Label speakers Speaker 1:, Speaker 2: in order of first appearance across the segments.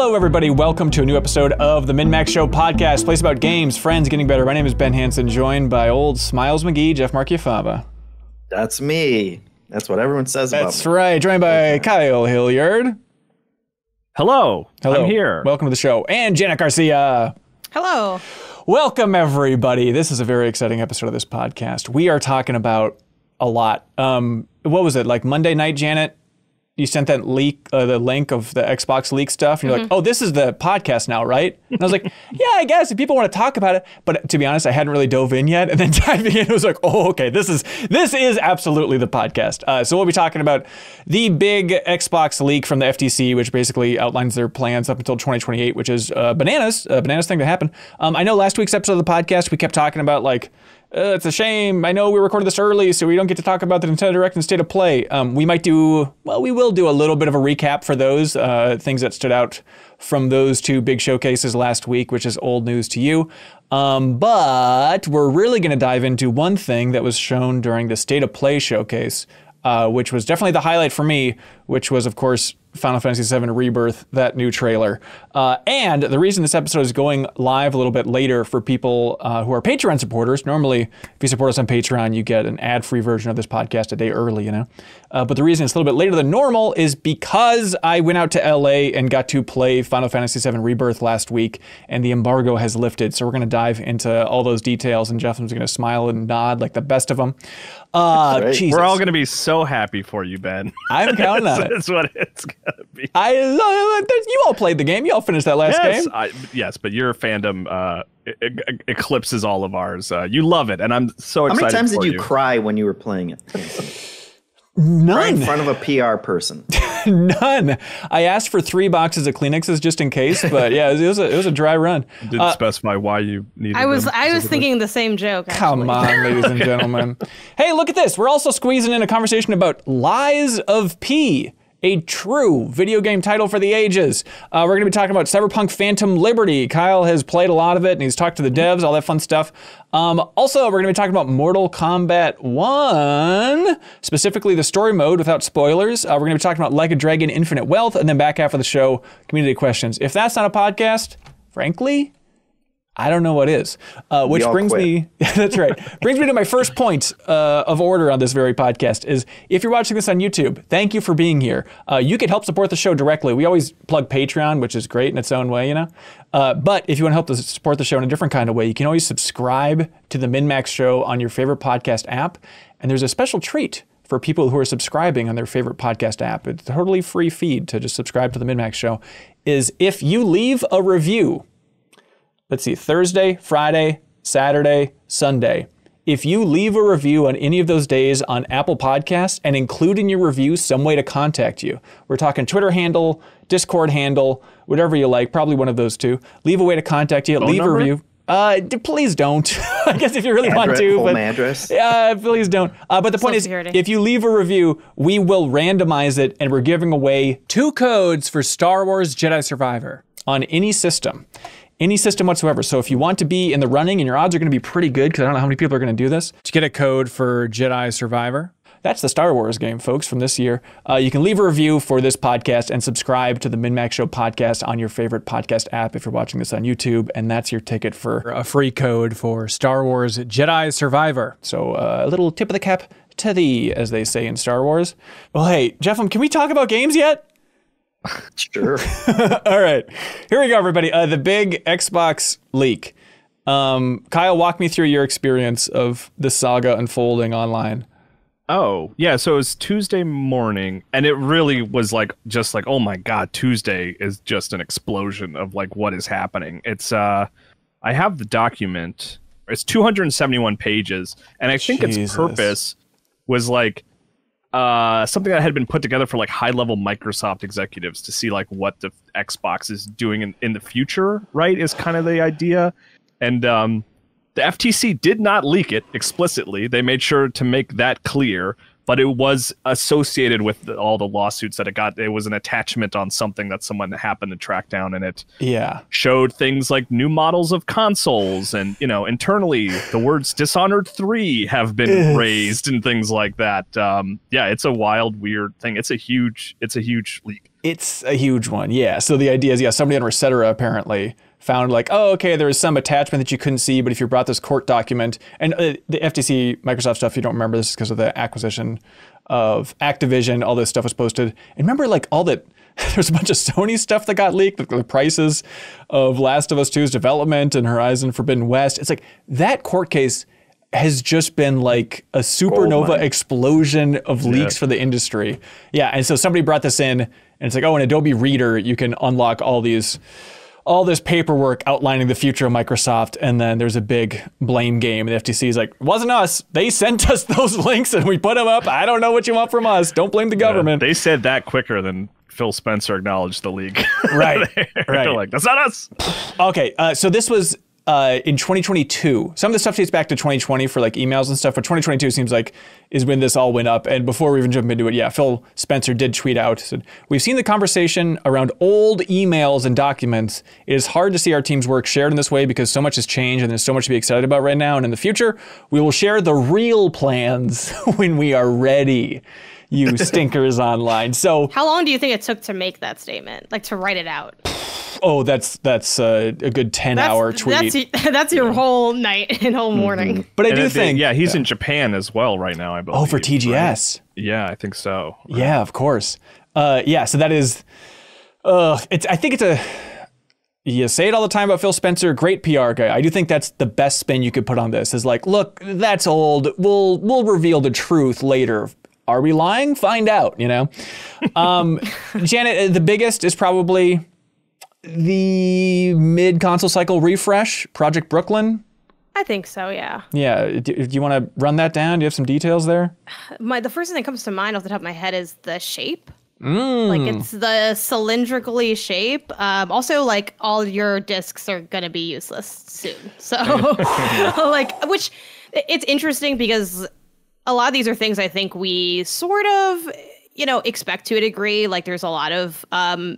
Speaker 1: Hello, everybody. Welcome to a new episode of the MinMax Show podcast, place about games, friends, getting better. My name is Ben Hansen, joined by old Smiles McGee, Jeff Marchiafava.
Speaker 2: That's me. That's what everyone says about me.
Speaker 1: That's right. Joined by Kyle Hilliard.
Speaker 3: Hello. I'm here.
Speaker 1: Welcome to the show. And Janet Garcia.
Speaker 4: Hello.
Speaker 1: Welcome, everybody. This is a very exciting episode of this podcast. We are talking about a lot. What was it, like Monday night, Janet? You sent that leak, the link of the Xbox leak stuff. And you're like, oh, this is the podcast now, right? And I was like, yeah, I guess if people want to talk about it. But to be honest, I hadn't really dove in yet. And then diving in, it was like, oh, okay, this is absolutely the podcast. So we'll be talking about the big Xbox leak from the FTC, which basically outlines their plans up until 2028, which is bananas thing to happen. I know last week's episode of the podcast, we kept talking about like, it's a shame. I know we recorded this early, so we don't get to talk about the Nintendo Direct and State of Play. We will do a little bit of a recap for those things that stood out from those two big showcases last week, which is old news to you. But we're really going to dive into one thing that was shown during the State of Play showcase, which was definitely the highlight for me, which was, of course, Final Fantasy VII Rebirth, that new trailer. And the reason this episode is going live a little bit later for people who are Patreon supporters, normally if you support us on Patreon, you get an ad-free version of this podcast a day early, you know? But the reason it's a little bit later than normal is because I went out to LA and got to play Final Fantasy VII Rebirth last week, and the embargo has lifted. So we're going to dive into all those details, and Jeff's going to smile and nod like the best of them.
Speaker 3: We're all going to be so happy for you, Ben.
Speaker 1: I'm counting on it.
Speaker 3: That's what it's going to be.
Speaker 1: I love it. You all played the game. You all finished that last game.
Speaker 3: Yes, but your fandom eclipses all of ours. You love it, and I'm so excited.
Speaker 2: How many times
Speaker 3: for
Speaker 2: did you cry when you were playing it?
Speaker 1: None.
Speaker 2: Right in front of a PR person.
Speaker 1: None. I asked for 3 boxes of Kleenexes just in case, but yeah, it was a dry run.
Speaker 3: Didn't specify why you needed them.
Speaker 4: I was thinking the same joke. Actually.
Speaker 1: Come on, ladies and gentlemen. Hey, look at this. We're also squeezing in a conversation about Lies of P, a true video game title for the ages. We're going to be talking about Cyberpunk Phantom Liberty. Kyle has played a lot of it, and he's talked to the devs, all that fun stuff. Also, we're going to be talking about Mortal Kombat 1, specifically the story mode without spoilers. We're going to be talking about Like a Dragon Infinite Wealth, and then back half of the show, community questions. If that's not a podcast, frankly, I don't know what is. Which brings me, that's right, brings me to my first point of order on this very podcast is if you're watching this on YouTube, thank you for being here. You can help support the show directly. We always plug Patreon, which is great in its own way, you know. But if you want to help to support the show in a different kind of way, you can always subscribe to the MinMax Show on your favorite podcast app. And there's a special treat for people who are subscribing on their favorite podcast app. It's a totally free feed to just subscribe to the MinMax Show, is if you leave a review. Let's see, Thursday, Friday, Saturday, Sunday. If you leave a review on any of those days on Apple Podcasts and include in your review some way to contact you, we're talking Twitter handle, Discord handle, whatever you like, probably one of those two. Leave a way to contact you, leave a review. Please don't. I guess if you really want to.
Speaker 2: Home address.
Speaker 1: Yeah, please don't. But the point is, if you leave a review, we will randomize it, and we're giving away 2 codes for Star Wars Jedi Survivor on any system. Any system whatsoever. So if you want to be in the running, and your odds are going to be pretty good, because I don't know how many people are going to do this, to get a code for Jedi Survivor. That's the Star Wars game, folks, from this year. You can leave a review for this podcast and subscribe to the MinMax Show podcast on your favorite podcast app if you're watching this on YouTube, and that's your ticket for a free code for Star Wars Jedi Survivor. So a little tip of the cap to thee, as they say in Star Wars. Well, hey, Jeff, can we talk about games yet?
Speaker 2: Sure.
Speaker 1: All right. Here we go, everybody. The big Xbox leak. Kyle, walk me through your experience of the saga unfolding online.
Speaker 3: Oh, yeah. So it was Tuesday morning, and it really was just like, oh my God, Tuesday is just an explosion of like what is happening. It's I have the document. It's 271 pages, and I think its purpose was like something that had been put together for like high-level Microsoft executives to see like what the Xbox is doing in the future, right? Is kind of the idea. And the FTC did not leak it explicitly. They made sure to make that clear, but it was associated with all the lawsuits that it got. It was an attachment on something that someone happened to track down, and it showed things like new models of consoles, and internally the words Dishonored 3 have been raised and things like that. Yeah, it's a wild, weird thing. It's a huge leak.
Speaker 1: It's a huge one, yeah. So the idea is, yeah, somebody on Resetera apparently found like, oh, okay, there was some attachment that you couldn't see, but if you brought this court document, and the FTC, Microsoft stuff, you don't remember this because of the acquisition of Activision, all this stuff was posted. And remember like all that, there's a bunch of Sony stuff that got leaked, the prices of Last of Us 2's development and Horizon Forbidden West. It's like that court case has just been like a supernova explosion of leaks for the industry. Yeah, and so somebody brought this in, and it's like, oh, in Adobe Reader, you can unlock all this paperwork outlining the future of Microsoft, and then there's a big blame game. The FTC is like, it wasn't us. They sent us those links, and we put them up. I don't know what you want from us. Don't blame the government.
Speaker 3: They said that quicker than Phil Spencer acknowledged the leak.
Speaker 1: Right,
Speaker 3: They're like, that's not us.
Speaker 1: Okay, so this was in 2022. Some of the stuff dates back to 2020 for like emails and stuff, but 2022 seems like is when this all went up. And before we even jump into it, yeah, Phil Spencer did tweet out, said, we've seen the conversation around old emails and documents. It is hard to see our team's work shared in this way because so much has changed and there's so much to be excited about right now. And in the future, we will share the real plans when we are ready. You stinkers online. So
Speaker 4: How long do you think it took to make that statement? Like to write it out?
Speaker 1: oh, that's a good 10-hour tweet.
Speaker 4: That's your whole night and whole morning.
Speaker 1: But I
Speaker 3: And
Speaker 1: do think,
Speaker 3: yeah, he's in Japan as well right now, I believe.
Speaker 1: oh, for TGS.
Speaker 3: Right? Yeah, I think so.
Speaker 1: Yeah, of course. Yeah, so that is, I think it's a, you say it all the time about Phil Spencer, great PR guy. I do think that's the best spin you could put on this is like, look, that's old. We'll reveal the truth later. Are we lying? Find out, you know? Janet, the biggest is probably the mid-console cycle refresh, Project Brooklyn.
Speaker 4: I think so, yeah.
Speaker 1: Yeah, do you want to run that down? Do you have some details there?
Speaker 4: The first thing that comes to mind off the top of my head is the shape. Like it's the cylindrically shape. Also, like all your discs are gonna be useless soon. So, like, which it's interesting because a lot of these are things I think we sort of, expect to a degree. Like there's a lot of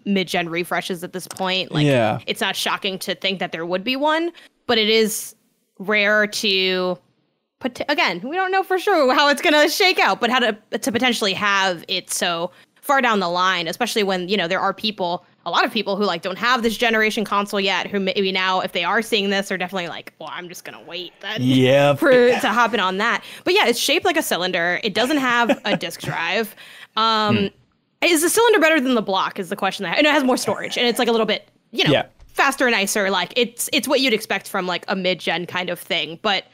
Speaker 4: mid-gen refreshes at this point. Like it's not shocking to think that there would be one, but it is rare to again, we don't know for sure how it's going to shake out, but how to potentially have it so far down the line, especially when, there are a lot of people who like don't have this generation console yet, who maybe now, if they are seeing this, are definitely like, well, I'm just gonna wait then to hop in on that. But yeah, it's shaped like a cylinder. It doesn't have a disk drive. Is the cylinder better than the block is the question. And it has more storage, and it's like a little bit, faster and nicer. Like it's what you'd expect from like a mid-gen kind of thing. But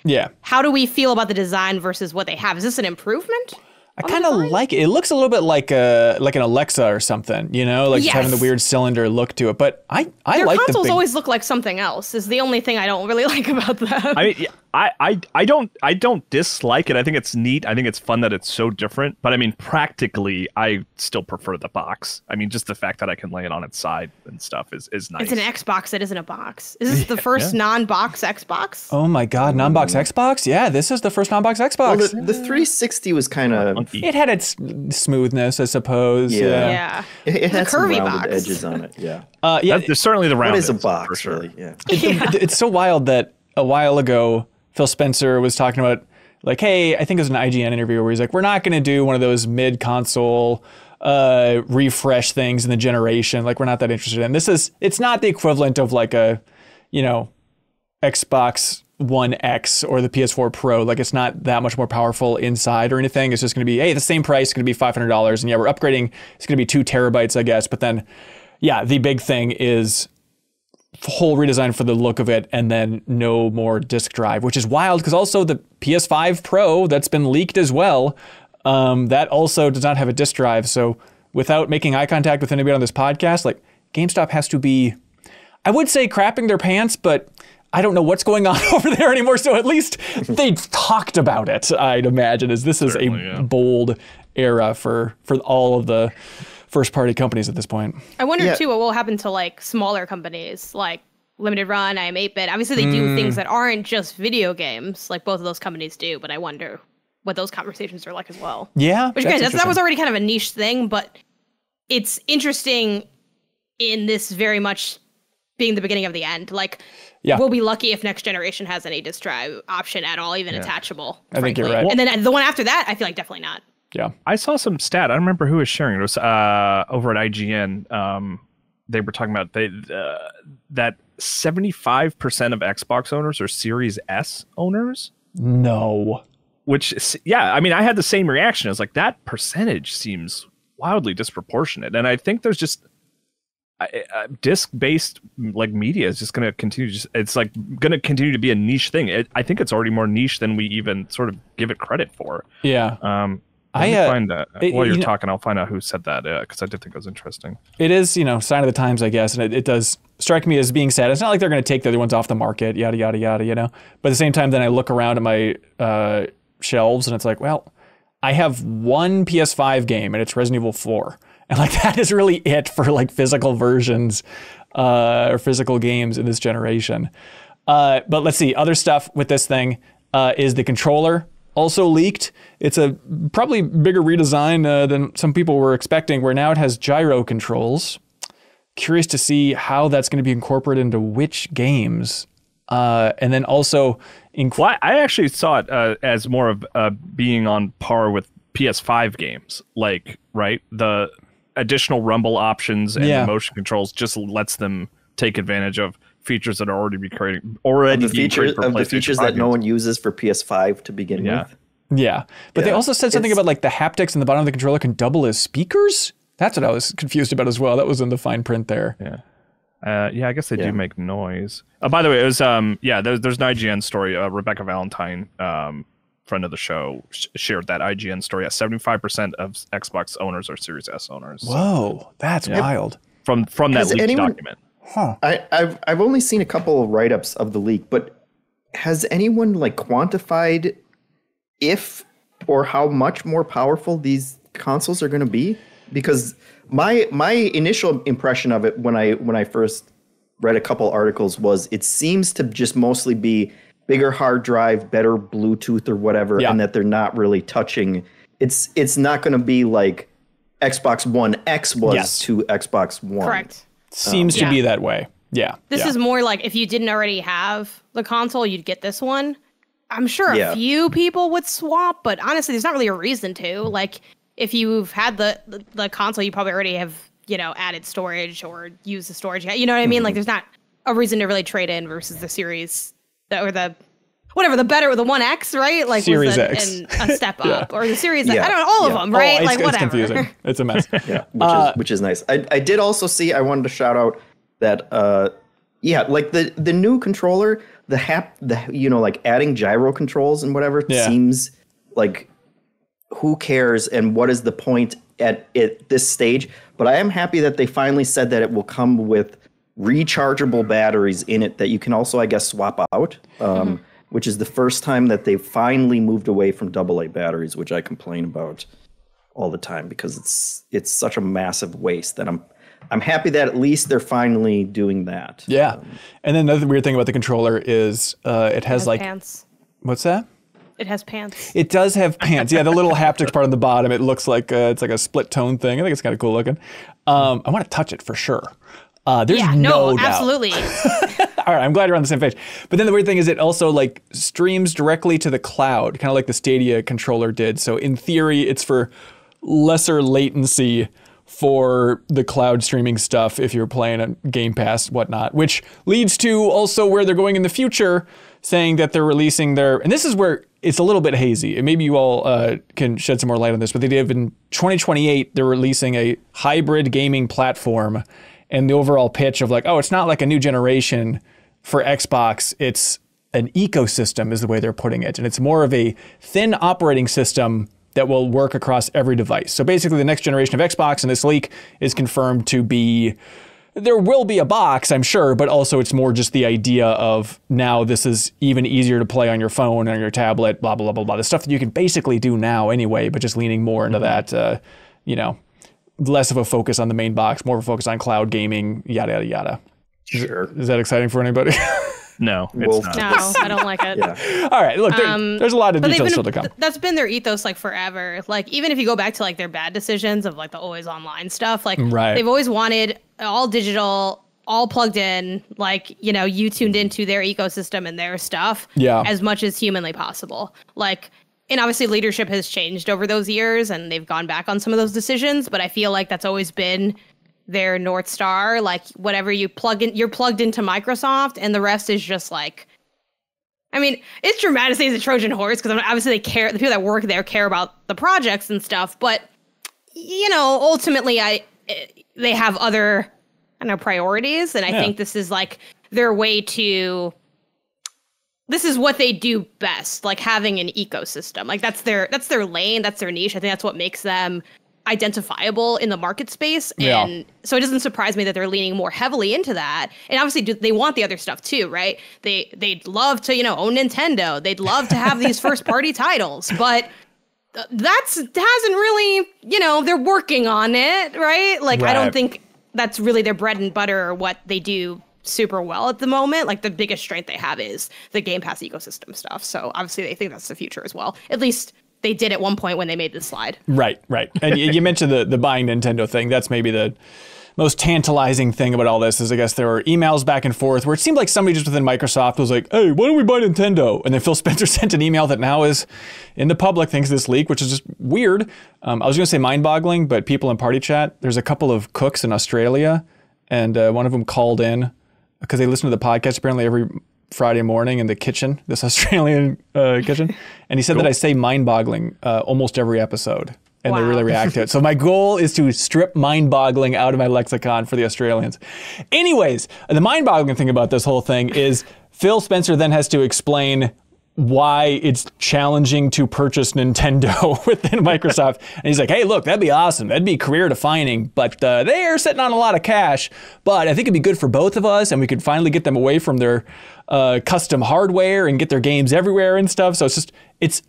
Speaker 4: how do we feel about the design versus what they have? Is this an improvement?
Speaker 1: I kind of like it. It looks a little bit like an Alexa or something, like just having the weird cylinder look to it. But I
Speaker 4: Their
Speaker 1: like
Speaker 4: consoles always look like something else. Is the only thing I don't really like about them.
Speaker 3: I mean, I don't dislike it. I think it's neat. I think it's fun that it's so different. But I mean, practically, I still prefer the box. I mean, just the fact that I can lay it on its side and stuff is nice.
Speaker 4: It's an Xbox that isn't a box. Is this the first non-box Xbox?
Speaker 1: Oh my God, non-box Xbox? Yeah, this is the first non-box Xbox.
Speaker 2: Well, the 360 was kind of...
Speaker 1: It had its smoothness, I suppose.
Speaker 4: Yeah.
Speaker 2: It had some
Speaker 4: curvy
Speaker 2: rounded
Speaker 4: box.
Speaker 2: edges on it, yeah.
Speaker 3: There's certainly the round.
Speaker 2: What is a box, really? Yeah.
Speaker 1: It's so wild that a while ago, Phil Spencer was talking about like, hey, I think it was an IGN interview where he's like, we're not going to do one of those mid-console refresh things in the generation. Like, we're not that interested in. It's not the equivalent of like a, Xbox One X or the PS4 Pro. Like, it's not that much more powerful inside or anything. It's just going to be, hey, the same price, going to be $500. And yeah, we're upgrading. It's going to be 2 terabytes, I guess. But then, yeah, the big thing is whole redesign for the look of it, and then no more disk drive, which is wild because also the PS5 Pro that's been leaked as well, that also does not have a disk drive. So without making eye contact with anybody on this podcast, like GameStop has to be, I would say crapping their pants, but I don't know what's going on over there anymore. So at least they've talked about it, I'd imagine, as this is a bold era for all of the first party companies at this point.
Speaker 4: I wonder too what will happen to like smaller companies like Limited Run, I Am 8-Bit. Obviously they do things that aren't just video games, like both of those companies do, but I wonder what those conversations are like as well.
Speaker 1: Yeah.
Speaker 4: Which again, that was already kind of a niche thing, but it's interesting in this very much being the beginning of the end. Like we'll be lucky if next generation has any disk drive option at all, even attachable.
Speaker 1: I think you're right.
Speaker 4: And then the one after that, I feel like definitely not.
Speaker 1: Yeah.
Speaker 3: I saw some stat. I don't remember who was sharing it. It was over at IGN. They were talking about that 75% of Xbox owners are Series S owners.
Speaker 1: No.
Speaker 3: Which, yeah, I mean, I had the same reaction. I was like, that percentage seems wildly disproportionate. And I think there's just disc-based like media is just going to continue. It's like going to continue to be a niche thing. I think it's already more niche than we even sort of give it credit for.
Speaker 1: Yeah.
Speaker 3: Let me find that while you're talking. I'll find out who said that because I did think it was interesting.
Speaker 1: It is, sign of the times, I guess, and it does strike me as being sad. It's not like they're going to take the other ones off the market, yada yada yada, But at the same time, then I look around at my shelves and it's like, well, I have one PS5 game and it's Resident Evil 4, and like that is really it for like physical versions or physical games in this generation. But let's see, other stuff with this thing is the controller. Also leaked. It's a probably bigger redesign than some people were expecting, where now it has gyro controls. Curious to see how that's going to be incorporated into which games. And then also...
Speaker 3: I actually saw it as more of being on par with PS5 games. Like, right? The additional rumble options and the motion controls just lets them take advantage of features that are already being created
Speaker 2: the features that no one uses for PS5 to begin with.
Speaker 1: Yeah, but they also said something about like the haptics in the bottom of the controller can double as speakers. That's what I was confused about as well. That was in the fine print there.
Speaker 3: I guess they do make noise. By the way, it was there's an IGN story. Rebecca Valentine, friend of the show, shared that IGN story. 75% of Xbox owners are Series S owners.
Speaker 1: Whoa, that's wild.
Speaker 3: From that leaked document.
Speaker 2: Huh. I've only seen a couple of write-ups of the leak, but has anyone like quantified if or how much more powerful these consoles are going to be? Because my initial impression of it when I first read a couple articles was it seems to just mostly be bigger hard drive, better Bluetooth or whatever, and that they're not really touching. It's not going to be like Xbox One X was to Xbox One.
Speaker 4: Correct.
Speaker 1: Seems to be that way. Yeah.
Speaker 4: This is more like if you didn't already have the console, you'd get this one. I'm sure a few people would swap, but honestly, there's not really a reason to. Like, if you've had the console, you probably already have, added storage or used the storage. You know what I mean? Like, there's not a reason to really trade in versus the Series or the better with the 1X, right? Like
Speaker 1: Series X.
Speaker 4: And a step up or the Series X. I don't know, all of them, right?
Speaker 1: Like,
Speaker 4: whatever.
Speaker 1: It's confusing. It's a mess.
Speaker 2: Which is nice. I did also see, I wanted to shout out that, like the new controller, like adding gyro controls and whatever seems like, who cares and what is the point at this stage? But I am happy that they finally said that it will come with rechargeable batteries in it that you can also, I guess, swap out, which is the first time that they've finally moved away from AA batteries, which I complain about all the time because it's such a massive waste that I'm happy that at least they're finally doing that.
Speaker 1: Yeah. And then another weird thing about the controller is it has like
Speaker 4: pants.
Speaker 1: What's that?
Speaker 4: It has pants.
Speaker 1: It does have pants. Yeah, the little haptics part on the bottom. It looks like it's like a split tone thing. I think it's kind of cool looking. I want to touch it for sure. There's no doubt.
Speaker 4: Absolutely.
Speaker 1: All right, I'm glad you're on the same page. But then the weird thing is it also like streams directly to the cloud, kind of like the Stadia controller did. So in theory, it's for lesser latency for the cloud streaming stuff if you're playing a Game Pass, whatnot, which leads to also where they're going in the future, saying that they're releasing their, and this is where it's a little bit hazy, and maybe you all can shed some more light on this, but they did in 2028, they're releasing a hybrid gaming platform, and the overall pitch of like, oh, it's not like a new generation for Xbox, it's an ecosystem is the way they're putting it, and it's more of a thin operating system that will work across every device. So basically the next generation of Xbox in this leak is confirmed to be, there will be a box, I'm sure, but also it's more just the idea of now this is even easier to play on your phone, on your tablet, blah, blah, blah, blah. The stuff that you can basically do now anyway, but just leaning more into that, less of a focus on the main box, more of a focus on cloud gaming, yada, yada, yada.
Speaker 2: Sure.
Speaker 1: Is that exciting for anybody?
Speaker 3: No, it's not.
Speaker 4: No, I don't like it.
Speaker 1: All right, look, there's a lot of details still to come.
Speaker 4: That's been their ethos like forever. Like even if you go back to like their bad decisions of like the always online stuff, like they've always wanted all digital, all plugged in, like, you tuned into their ecosystem and their stuff as much as humanly possible. Like and obviously leadership has changed over those years and they've gone back on some of those decisions, but I feel like that's always been their North Star. Like whatever you plug in, you're plugged into Microsoft and the rest is just like, I mean, it's dramatic to say it's a Trojan horse because obviously they care, the people that work there care about the projects and stuff, but you know, ultimately they have other, I don't know, priorities. And I think this is like their way to, this is what they do best, like having an ecosystem. Like that's their lane, that's their niche. I think that's what makes them identifiable in the market space. And so it doesn't surprise me that they're leaning more heavily into that. And obviously they want the other stuff too, right? They'd love to, you know, own Nintendo. They'd love to have these first party titles, but hasn't really, you know, they're working on it, right? Like, I don't think that's really their bread and butter or what they do super well at the moment. Like the biggest strength they have is the Game Pass ecosystem stuff. So obviously they think that's the future as well. At least they did at one point when they made this slide. Right.
Speaker 1: And you mentioned the buying Nintendo thing. That's maybe the most tantalizing thing about all this is I guess there were emails back and forth where it seemed like somebody just within Microsoft was like, hey, why don't we buy Nintendo? And then Phil Spencer sent an email that now is in the public thanks to this leak, which is just weird. I was going to say mind-boggling, but people in party chat, there's a couple of cooks in Australia, and one of them called in because they listen to the podcast apparently every Friday morning in the kitchen, this Australian kitchen. And he said that I say mind-boggling almost every episode. And they really react to it. So my goal is to strip mind-boggling out of my lexicon for the Australians. Anyways, the mind-boggling thing about this whole thing is Phil Spencer then has to explain why it's challenging to purchase Nintendo within Microsoft. And he's like, hey, look, that'd be awesome. That'd be career defining, but they are sitting on a lot of cash. But I think it'd be good for both of us, and we could finally get them away from their custom hardware and get their games everywhere and stuff. So it's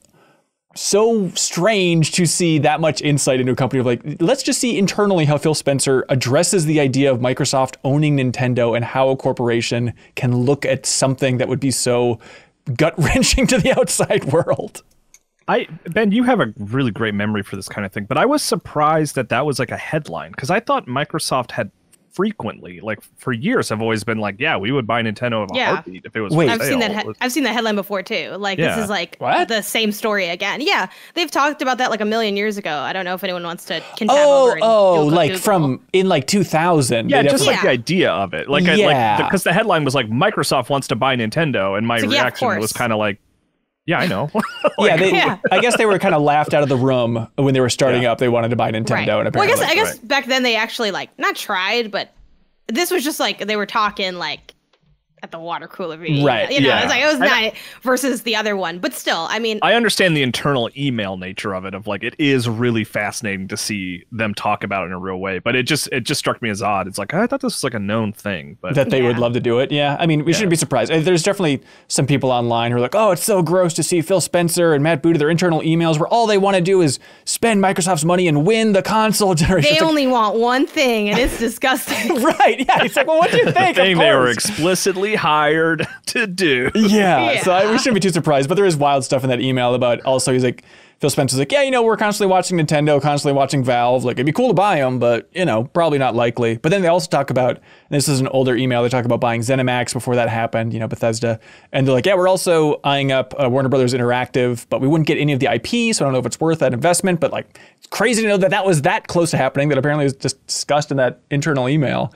Speaker 1: so strange to see that much insight into a company of like, let's just see internally how Phil Spencer addresses the idea of Microsoft owning Nintendo and how a corporation can look at something that would be so gut-wrenching to the outside world.
Speaker 3: Ben, you have a really great memory for this kind of thing, but I was surprised that was like a headline because I thought Microsoft had frequently, like for years, have always been like, yeah, we would buy Nintendo of a heartbeat if it was.
Speaker 4: I've seen that headline before too. Like this is like the same story again. Yeah, they've talked about that like a million years ago. I don't know if anyone wants to.
Speaker 1: Like from in like 2000.
Speaker 3: Yeah, just like the idea of it, like because the headline was like Microsoft wants to buy Nintendo, and my reaction was kind of like, yeah, I know.
Speaker 1: I guess they were kind of laughed out of the room when they were starting up. They wanted to buy Nintendo, and apparently,
Speaker 4: I guess back then they actually like not tried, but this was just like they were talking like at the water cooler,
Speaker 1: right?
Speaker 4: You know, it was not versus the other one, but still, I mean,
Speaker 3: I understand the internal email nature of it. Of like, it is really fascinating to see them talk about it in a real way, but it just struck me as odd. It's like I thought this was like a known thing, but
Speaker 1: that they would love to do it. Yeah, I mean, we shouldn't be surprised. There's definitely some people online who are like, oh, it's so gross to see Phil Spencer and Matt Booty, their internal emails where all they want to do is spend Microsoft's money and win the console generation.
Speaker 4: They only want one thing, and it's disgusting.
Speaker 1: Right? Yeah. It's like, well, what do you think?
Speaker 3: The thing they were explicitly hired to do.
Speaker 1: Yeah. So we shouldn't be too surprised, but there is wild stuff in that email about also he's like, Phil Spencer's like, yeah, you know, we're constantly watching Nintendo, constantly watching Valve. Like, it'd be cool to buy them, but, you know, probably not likely. But then they also talk about, and this is an older email, they talk about buying ZeniMax before that happened, you know, Bethesda. And they're like, yeah, we're also eyeing up Warner Brothers Interactive, but we wouldn't get any of the IP, so I don't know if it's worth that investment. But, like, it's crazy to know that was that close to happening that apparently was just discussed in that internal email.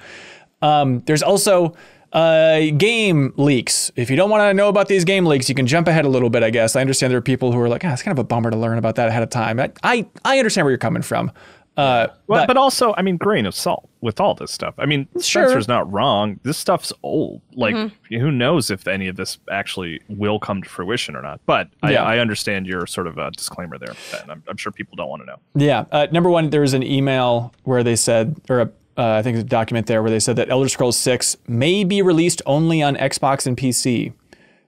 Speaker 1: There's also game leaks. If you don't want to know about these game leaks, you can jump ahead a little bit, I guess. I understand there are people who are like, it's kind of a bummer to learn about that ahead of time. I understand where you're coming from.
Speaker 3: But also, I mean, grain of salt with all this stuff. I mean, Spencer's not wrong. This stuff's old. Like, who knows if any of this actually will come to fruition or not. But I understand your sort of disclaimer there. And I'm sure people don't want to know.
Speaker 1: Yeah. Number one, there was an email where they said, or I think there's a document there where they said that Elder Scrolls 6 may be released only on Xbox and PC,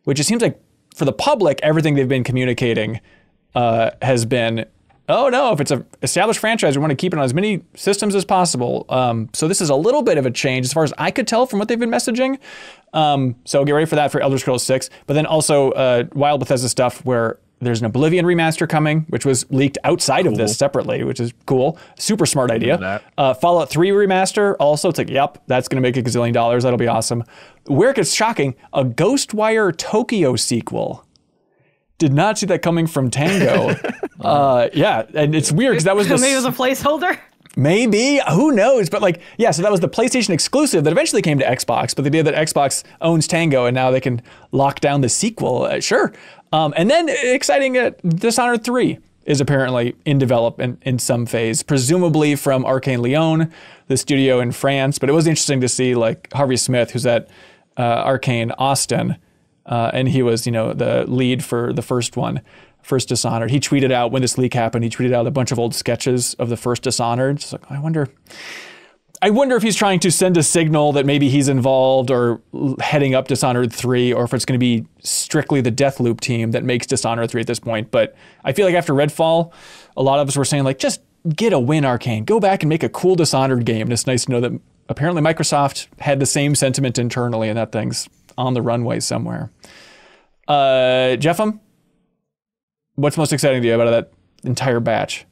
Speaker 1: which it seems like for the public, everything they've been communicating has been, oh no, if it's an established franchise, we want to keep it on as many systems as possible. So this is a little bit of a change as far as I could tell from what they've been messaging. So get ready for that for Elder Scrolls 6. But then also Wild Bethesda stuff where there's an Oblivion remaster coming, which was leaked outside of this separately, which is cool. Super smart idea. Fallout 3 remaster, also, it's like, yep, that's going to make $1 gazillion. That'll be awesome. Where it gets shocking, a Ghostwire Tokyo sequel. Did not see that coming from Tango. Yeah, and it's weird because that was
Speaker 4: maybe it was a placeholder.
Speaker 1: Maybe, who knows? But like, yeah, so that was the PlayStation exclusive that eventually came to Xbox. But the idea that Xbox owns Tango and now they can lock down the sequel, sure. And then exciting, Dishonored 3 is apparently in development in some phase, presumably from Arcane Lyon, the studio in France. But it was interesting to see like Harvey Smith, who's at Arcane Austin, and he was, the lead for the first Dishonored. He tweeted out when this leak happened, he tweeted out a bunch of old sketches of the first Dishonored. It's like, I wonder if he's trying to send a signal that maybe he's involved or heading up Dishonored 3, or if it's going to be strictly the Deathloop team that makes Dishonored 3 at this point. But I feel like after Redfall, a lot of us were saying like, just get a win, Arcane. Go back and make a cool Dishonored game. And it's nice to know that apparently Microsoft had the same sentiment internally and that thing's on the runway somewhere. Jeffem? What's most exciting to you about that entire batch?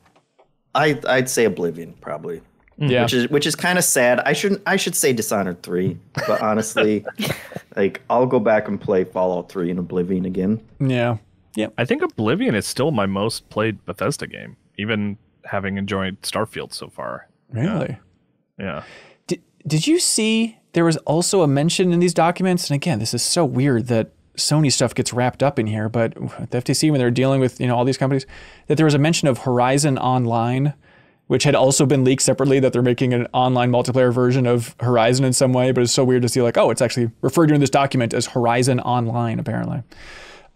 Speaker 2: I'd say Oblivion probably.
Speaker 1: Yeah.
Speaker 2: Which is kind of sad. I should say Dishonored 3, but honestly, like I'll go back and play Fallout 3 and Oblivion again.
Speaker 1: Yeah. Yeah.
Speaker 3: I think Oblivion is still my most played Bethesda game, even having enjoyed Starfield so far.
Speaker 1: Really?
Speaker 3: Yeah.
Speaker 1: Did you see there was also a mention in these documents? And again, this is so weird that Sony stuff gets wrapped up in here, but the FTC, when they're dealing with all these companies, that there was a mention of Horizon Online, which had also been leaked separately, that they're making an online multiplayer version of Horizon in some way. But it's so weird to see like, oh, it's actually referred to in this document as Horizon Online, apparently.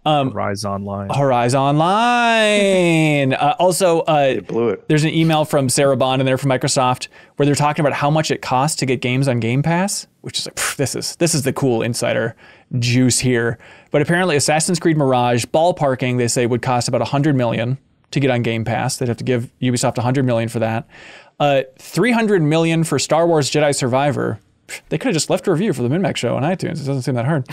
Speaker 3: Horizon Online.
Speaker 1: Horizon Online. Also,
Speaker 2: They blew it.
Speaker 1: There's an email from Sarah Bond in there from Microsoft where they're talking about how much it costs to get games on Game Pass, which is like, this is the cool insider juice here. But apparently Assassin's Creed Mirage, ballparking, they say would cost about $100 million to get on Game Pass. They'd have to give Ubisoft $100 million for that. $300 million for Star Wars Jedi Survivor. They could have just left a review for the MinMax show on iTunes. It doesn't seem that hard.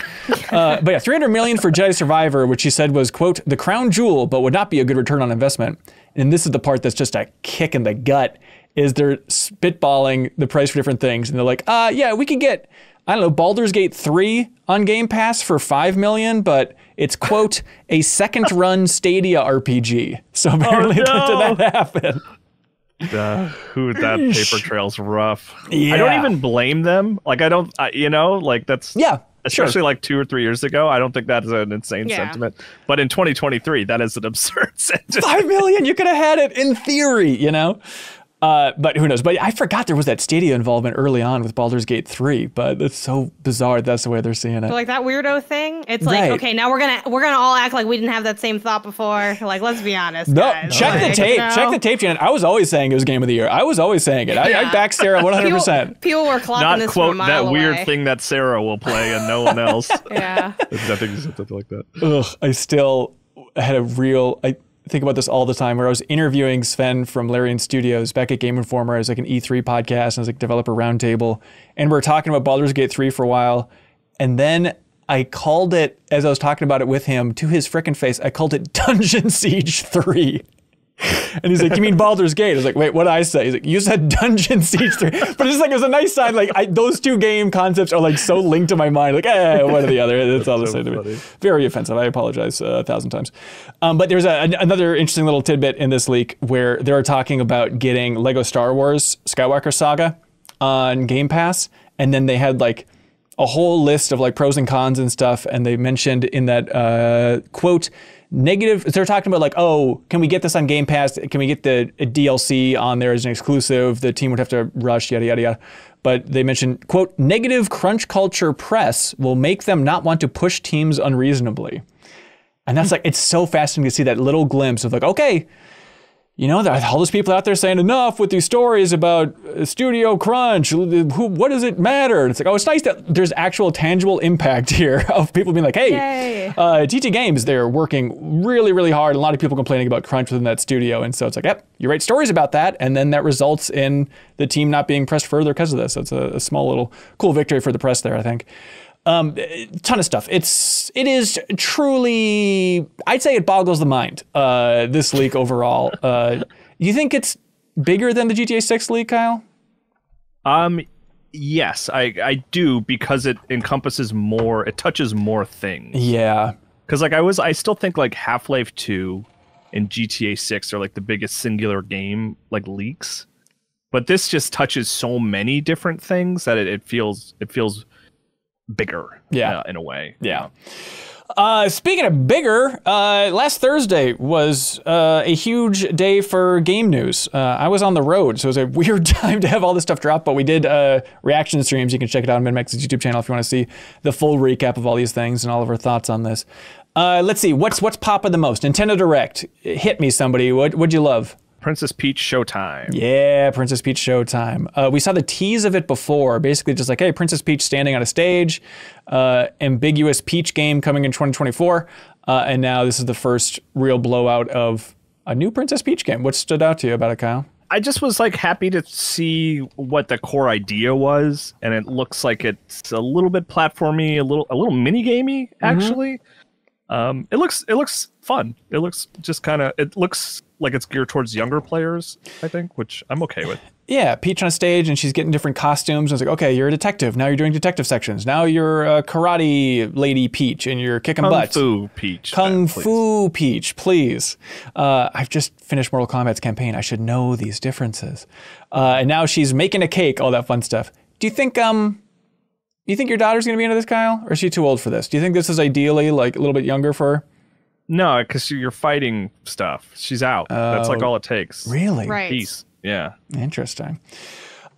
Speaker 1: But yeah, $300 million for Jedi Survivor, which he said was, quote, the crown jewel, but would not be a good return on investment. And this is the part that's just a kick in the gut, is they're spitballing the price for different things. And they're like, yeah, we could get, I don't know, Baldur's Gate 3 on Game Pass for $5 million, but it's, quote, a second run Stadia RPG. So apparently did that happen?
Speaker 3: That paper trail's rough.
Speaker 1: Yeah.
Speaker 3: I don't even blame them. Like that's especially like 2 or 3 years ago. I don't think that is an insane sentiment. But in 2023, that is an absurd sentiment.
Speaker 1: $5 million, you could have had it in theory, But who knows? But I forgot there was that Stadia involvement early on with Baldur's Gate 3. But it's so bizarre that's the way they're seeing it.
Speaker 4: So like that weirdo thing. It's like, okay, now we're gonna all act like we didn't have that same thought before. Like, let's be honest.
Speaker 1: No,
Speaker 4: guys.
Speaker 1: check the tape. Check the tape, Janet. I was always saying it was Game of the Year. I was always saying it. I back Sarah 100%.
Speaker 4: People were clocking
Speaker 3: Not
Speaker 4: this
Speaker 3: quote
Speaker 4: from a mile
Speaker 3: that
Speaker 4: away.
Speaker 3: weird thing that Sarah will play and no one else.
Speaker 4: Yeah.
Speaker 3: I think you said something like that.
Speaker 1: Ugh, I still had I think about this all the time, where I was interviewing Sven from Larian Studios back at Game Informer as like an E3 podcast and as like developer roundtable. And we were talking about Baldur's Gate 3 for a while. And then I called it, as I was talking about it with him, to his frickin' face, I called it Dungeon Siege 3. And he's like, you mean Baldur's Gate? I was like, wait, what did I say? He's like, you said Dungeon Siege 3. But it's like, it was a nice sign. Like, those two game concepts are like so linked to my mind. Like, one or the other. It's all the same to me. Very offensive. I apologize 1,000 times. But there's another interesting little tidbit in this leak where they're talking about getting Lego Star Wars Skywalker Saga on Game Pass. And then they had like a whole list of like pros and cons and stuff. And they mentioned in that quote, negative, they're talking about like, oh, can we get this on Game Pass? Can we get the DLC on there as an exclusive? The team would have to rush, yada, yada, yada. But they mentioned, quote, negative crunch culture press will make them not want to push teams unreasonably. And that's like, it's so fascinating to see that little glimpse of like, okay, all those people out there saying enough with these stories about studio crunch. What does it matter? And it's like, oh, it's nice that there's actual tangible impact here of people being like, hey, TT Games, they're working really, really hard. And a lot of people complaining about crunch within that studio. And so it's like, yep, you write stories about that. And then that results in the team not being pressed further because of this. So it's a small little cool victory for the press there, I think. Ton of stuff. It is truly, I'd say it boggles the mind, this leak overall. You think it's bigger than the GTA 6 leak, Kyle?
Speaker 3: Yes, I do, because it encompasses more, it touches more things.
Speaker 1: Yeah.
Speaker 3: Because like I still think like Half-Life 2 and GTA 6 are like the biggest singular game like leaks, but this just touches so many different things that it feels bigger. In a way.
Speaker 1: Yeah. Speaking of bigger, last Thursday was a huge day for game news. I was on the road, so it was a weird time to have all this stuff drop, but we did reaction streams. You can check it out on MinnMax's YouTube channel if you want to see the full recap of all these things and all of our thoughts on this. Let's see, what's popping the most? Nintendo Direct. Hit me, somebody. What'd you love?
Speaker 3: Princess Peach Showtime.
Speaker 1: Yeah, Princess Peach Showtime. We saw the tease of it before, basically just like, hey, Princess Peach standing on a stage, ambiguous Peach game coming in 2024, and now this is the first real blowout of a new Princess Peach game. What stood out to you about it, Kyle?
Speaker 3: I just was like happy to see what the core idea was, and it looks like it's a little bit platformy, a little mini gamey actually. It looks fun. It looks it looks like it's geared towards younger players, I think, which I'm okay with.
Speaker 1: Yeah, Peach on stage and she's getting different costumes. And it's like, okay, you're a detective. Now you're doing detective sections. Now you're a karate lady Peach and you're kicking butt.
Speaker 3: Kung Fu Peach.
Speaker 1: Kung Fu Peach, please. I've just finished Mortal Kombat's campaign. I should know these differences. And now she's making a cake, all that fun stuff. Do you think your daughter's going to be into this, Kyle? Or is she too old for this? Do you think this is ideally like a little bit younger for her?
Speaker 3: No, because you're fighting stuff. She's out. That's like all it takes.
Speaker 1: Really?
Speaker 4: Right.
Speaker 3: Peace. Yeah.
Speaker 1: Interesting.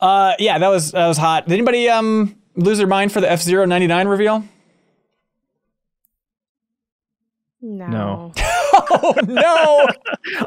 Speaker 1: Yeah, that was hot. Did anybody lose their mind for the F-Zero 99 reveal?
Speaker 4: No.
Speaker 1: Oh no!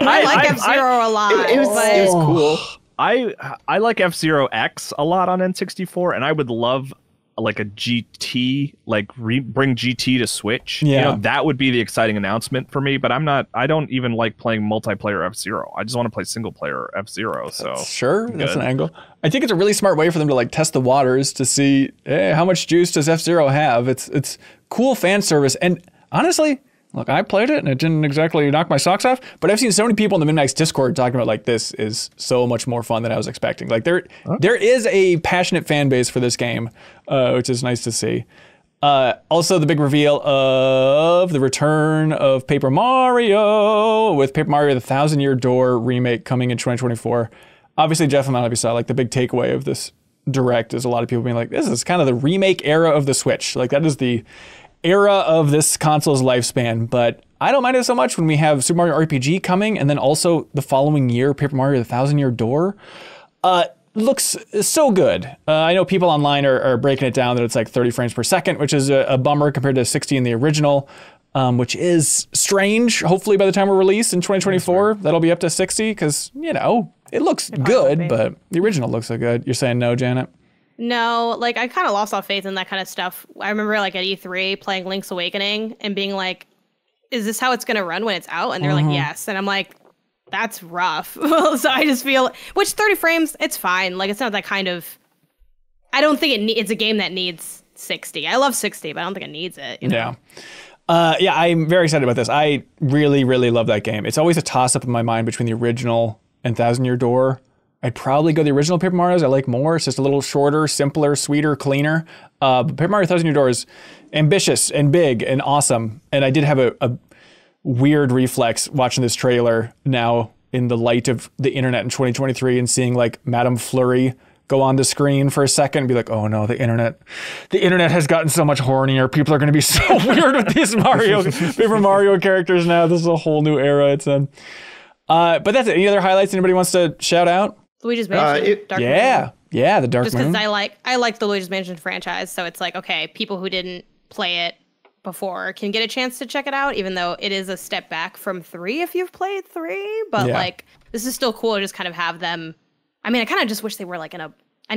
Speaker 4: I like F-Zero a lot.
Speaker 2: It was cool.
Speaker 3: I like F-Zero X a lot on N64, and I would love like a GT, like bring GT to Switch.
Speaker 1: Yeah.
Speaker 3: You know, that would be the exciting announcement for me, but I don't even like playing multiplayer F-Zero. I just want to play single player F-Zero. So
Speaker 1: sure, that's an angle. I think it's a really smart way for them to like test the waters to see, hey, how much juice does F-Zero have? It's cool fan service, and honestly, look, I played it and it didn't exactly knock my socks off, but I've seen so many people in the MinnMax Discord talking about like, this is so much more fun than I was expecting. Like there is a passionate fan base for this game, which is nice to see. Also the big reveal of the return of Paper Mario, with Paper Mario the Thousand Year Door remake coming in 2024. Obviously, Jeff, I don't know if you saw, like the big takeaway of this Direct is a lot of people being like, this is kind of the remake era of the Switch. Like that is the era of this console's lifespan, but I don't mind it so much when we have Super Mario RPG coming, and then also the following year, Paper Mario the Thousand Year Door. Looks so good. I know people online are breaking it down that it's like 30 frames per second, which is a bummer compared to 60 in the original, which is strange. Hopefully by the time we're released in 2024, that'll be up to 60, because, you know, it looks good, but the original looks so good. You're saying no, Janet?
Speaker 4: No, like I kind of lost all faith in that kind of stuff. I remember like at E3 playing Link's Awakening and being like, is this how it's going to run when it's out? And they're like, yes. And I'm like, that's rough. So I just feel, which 30 frames, it's fine. Like it's not that kind of, I don't think it's a game that needs 60. I love 60, but I don't think it needs it. You know?
Speaker 1: Yeah. Yeah, I'm very excited about this. I really, really love that game. It's always a toss-up in my mind between the original and Thousand Year Door. I'd probably go the original Paper Mario's. I like more. It's just a little shorter, simpler, sweeter, cleaner. But Paper Mario Thousand Year Door is ambitious and big and awesome. And I did have a weird reflex watching this trailer now in the light of the internet in 2023 and seeing like Madame Flurry go on the screen for a second and be like, oh no, the internet has gotten so much hornier. People are going to be so weird with these Paper Mario characters now. This is a whole new era it's in. But that's it. Any other highlights anybody wants to shout out?
Speaker 4: Luigi's Mansion. Dark Moon.
Speaker 1: Yeah, the Dark
Speaker 4: Just
Speaker 1: Moon.
Speaker 4: because I like the Luigi's Mansion franchise, so it's like, okay, people who didn't play it before can get a chance to check it out, even though it is a step back from 3 if you've played 3. But like, this is still cool to just kind of have them. I mean, I kind of just wish they were like I know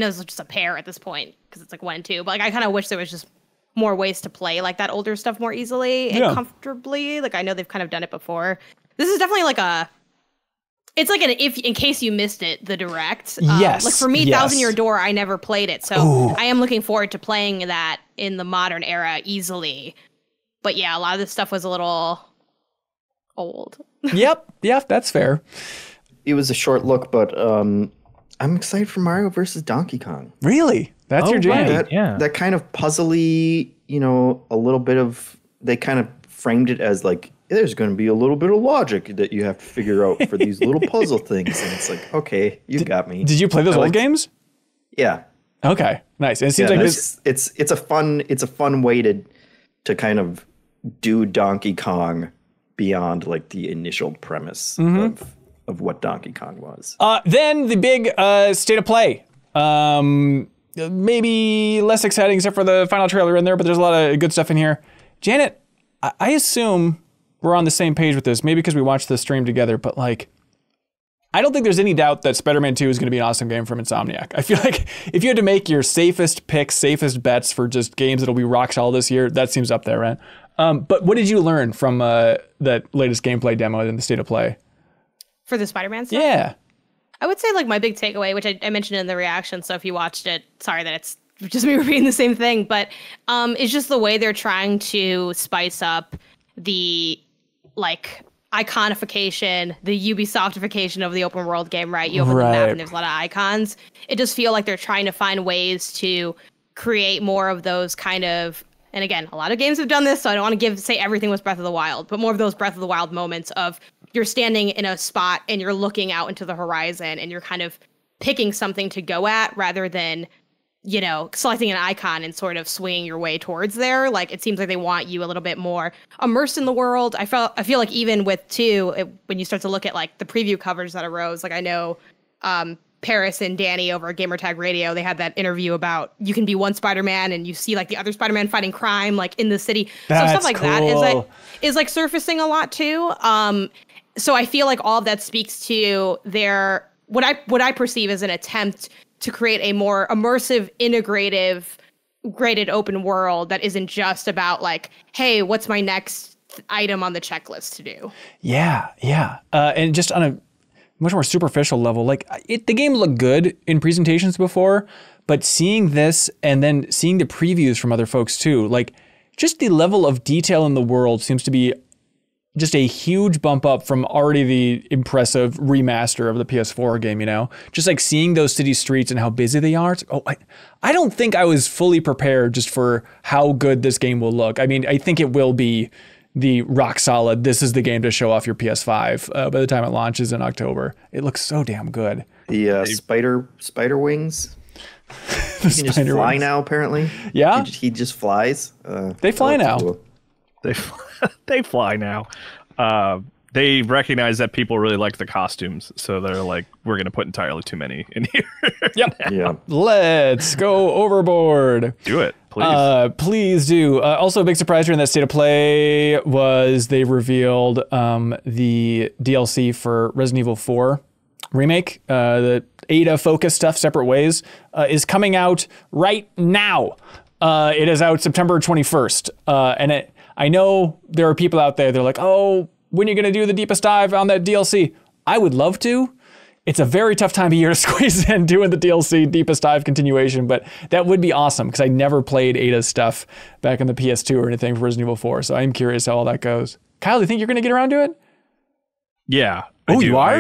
Speaker 4: it's just a pair at this point because it's like 1 and 2, but like I kind of wish there was just more ways to play like that older stuff more easily and comfortably. Like I know they've kind of done it before. This is definitely like it's like in case you missed it, the Direct.
Speaker 1: Yes.
Speaker 4: Like for me, Thousand Year Door, I never played it. So I am looking forward to playing that in the modern era easily. But yeah, a lot of this stuff was a little old. Yep,
Speaker 1: that's fair.
Speaker 2: It was a short look, but I'm excited for Mario versus Donkey Kong.
Speaker 1: Really? That's your jam?
Speaker 2: That kind of puzzly, you know, a little bit of, they kind of framed it as like there's going to be a little bit of logic that you have to figure out for these little puzzle things, and it's like, okay, you got me.
Speaker 1: Did you play those old games?
Speaker 2: Yeah.
Speaker 1: Okay, nice. And it seems like
Speaker 2: it's a fun way to kind of do Donkey Kong beyond like the initial premise of what Donkey Kong was.
Speaker 1: Then the big state of play. Maybe less exciting except for the final trailer in there, but there's a lot of good stuff in here. Janet, I assume we're on the same page with this, maybe because we watched the stream together, but like, I don't think there's any doubt that Spider-Man 2 is going to be an awesome game from Insomniac. I feel like if you had to make your safest picks, safest bets for just games that'll be rock solid this year, that seems up there, right? But what did you learn from that latest gameplay demo in the state of play?
Speaker 4: For the Spider-Man stuff?
Speaker 1: Yeah.
Speaker 4: I would say like my big takeaway, which I mentioned in the reaction, so if you watched it, sorry that it's just me repeating the same thing, but it's just the way they're trying to spice up the like iconification, the Ubisoftification of the open world game, right? You open the map and there's a lot of icons. It just feel like they're trying to find ways to create more of those kind of, and again, a lot of games have done this, so I don't want to say everything was Breath of the Wild, but more of those Breath of the Wild moments of you're standing in a spot and you're looking out into the horizon and you're kind of picking something to go at rather than, you know, selecting an icon and sort of swinging your way towards there. Like, it seems like they want you a little bit more immersed in the world. I feel like even with 2, when you start to look at like the preview covers that arose, like I know Paris and Danny over at Gamertag Radio, they had that interview about you can be one Spider-Man and you see like the other Spider-Man fighting crime like in the city.
Speaker 1: That's
Speaker 4: so stuff like
Speaker 1: cool.
Speaker 4: that is like surfacing a lot too. So I feel like all of that speaks to their what I perceive as an attempt to create a more immersive, integrative, graded open world that isn't just about like, hey, what's my next item on the checklist to do? Yeah.
Speaker 1: And just on a much more superficial level, like the game looked good in presentations before, but seeing this and then seeing the previews from other folks too, like just the level of detail in the world seems to be just a huge bump up from already the impressive remaster of the PS4 game, you know? Just like seeing those city streets and how busy they are. It's like, I don't think I was fully prepared just for how good this game will look. I mean, I think it will be the rock solid, this is the game to show off your PS5 by the time it launches in October. It looks so damn good.
Speaker 2: The spider wings. He can just fly now, apparently.
Speaker 1: Yeah?
Speaker 2: He just flies.
Speaker 1: They fly now.
Speaker 2: Cool.
Speaker 3: They fly now. They recognize that people really like the costumes, so they're like, we're going to put entirely too many in here.
Speaker 1: Yep.
Speaker 2: Yeah.
Speaker 1: Let's go overboard.
Speaker 3: Do it, please.
Speaker 1: Please do. Also, a big surprise during that state of play was they revealed the DLC for Resident Evil 4 remake. The Ada focus stuff, Separate Ways, is coming out right now. It is out September 21st. And I know there are people out there, they're like, oh, when are you going to do the deepest dive on that DLC? I would love to. It's a very tough time of year to squeeze in doing the DLC deepest dive continuation, but that would be awesome because I never played Ada's stuff back in the PS2 or anything for Resident Evil 4, so I'm curious how all that goes. Kyle, do you think you're going to get around to it?
Speaker 3: Yeah.
Speaker 1: Oh, you are?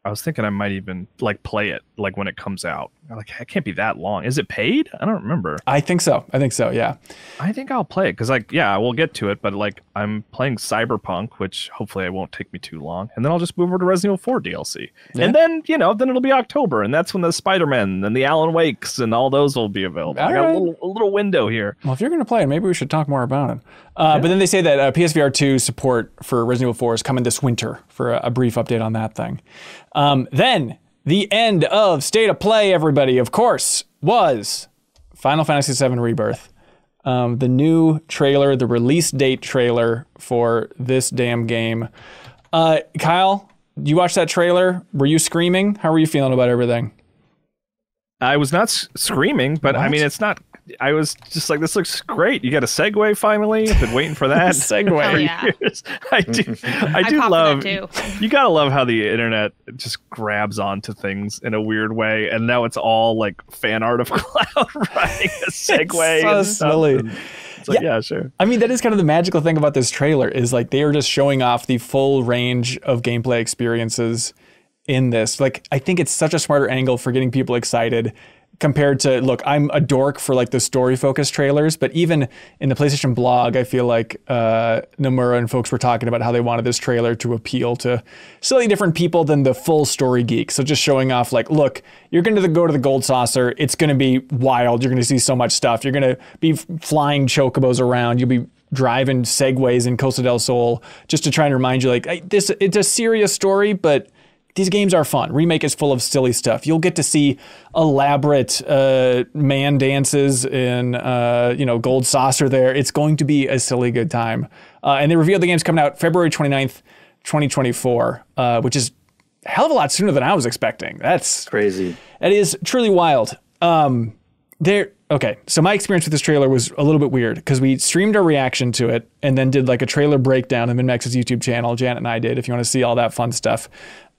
Speaker 3: I was thinking I might even like play it like when it comes out. Like, it can't be that long. Is it paid? I don't remember.
Speaker 1: I think so. Yeah.
Speaker 3: I think I'll play it because, like, yeah, we'll get to it. But like, I'm playing Cyberpunk, which hopefully it won't take me too long, and then I'll just move over to Resident Evil 4 DLC, and then then it'll be October, and that's when the Spider-Man and the Alan Wakes and all those will be available. I got a little window here.
Speaker 1: Well, if you're going to play it, maybe we should talk more about it. But then they say that PSVR 2 support for Resident Evil 4 is coming this winter for a brief update on that thing. Then the end of State of Play, everybody, of course, was Final Fantasy VII Rebirth. The new trailer, the release date trailer for this damn game. Kyle, you watched that trailer? Were you screaming? How were you feeling about everything?
Speaker 3: I was not screaming, but
Speaker 1: What?
Speaker 3: I mean, it's not. I was just like, this looks great. You got a segue finally. I've been waiting for that.
Speaker 1: Segue.
Speaker 3: For
Speaker 4: Yeah.
Speaker 3: years. I do
Speaker 4: popped for
Speaker 3: love.
Speaker 4: that too.
Speaker 3: You gotta love how the internet just grabs onto things in a weird way, and now it's all like fan art of Cloud riding a Segway.
Speaker 1: It's so
Speaker 3: and stuff.
Speaker 1: silly.
Speaker 3: And it's like, yeah, sure.
Speaker 1: I mean, that is kind of the magical thing about this trailer is like they are just showing off the full range of gameplay experiences in this. Like, I think it's such a smarter angle for getting people excited compared to, look, I'm a dork for like the story focused trailers, but even in the PlayStation blog, I feel like Nomura and folks were talking about how they wanted this trailer to appeal to slightly different people than the full story geek. So just showing off like, look, you're going to go to the Gold Saucer. It's going to be wild. You're going to see so much stuff. You're going to be flying chocobos around. You'll be driving segways in Costa del Sol, just to try and remind you like, hey, it's a serious story, but these games are fun. Remake is full of silly stuff. You'll get to see elaborate man dances in Gold Saucer there. It's going to be a silly good time. And they revealed the game's coming out February 29th, 2024, which is a hell of a lot sooner than I was expecting. That's
Speaker 2: crazy.
Speaker 1: That is truly wild. Okay, so my experience with this trailer was a little bit weird because we streamed our reaction to it and then did like a trailer breakdown on MinnMax's YouTube channel. Janet and I did, if you want to see all that fun stuff.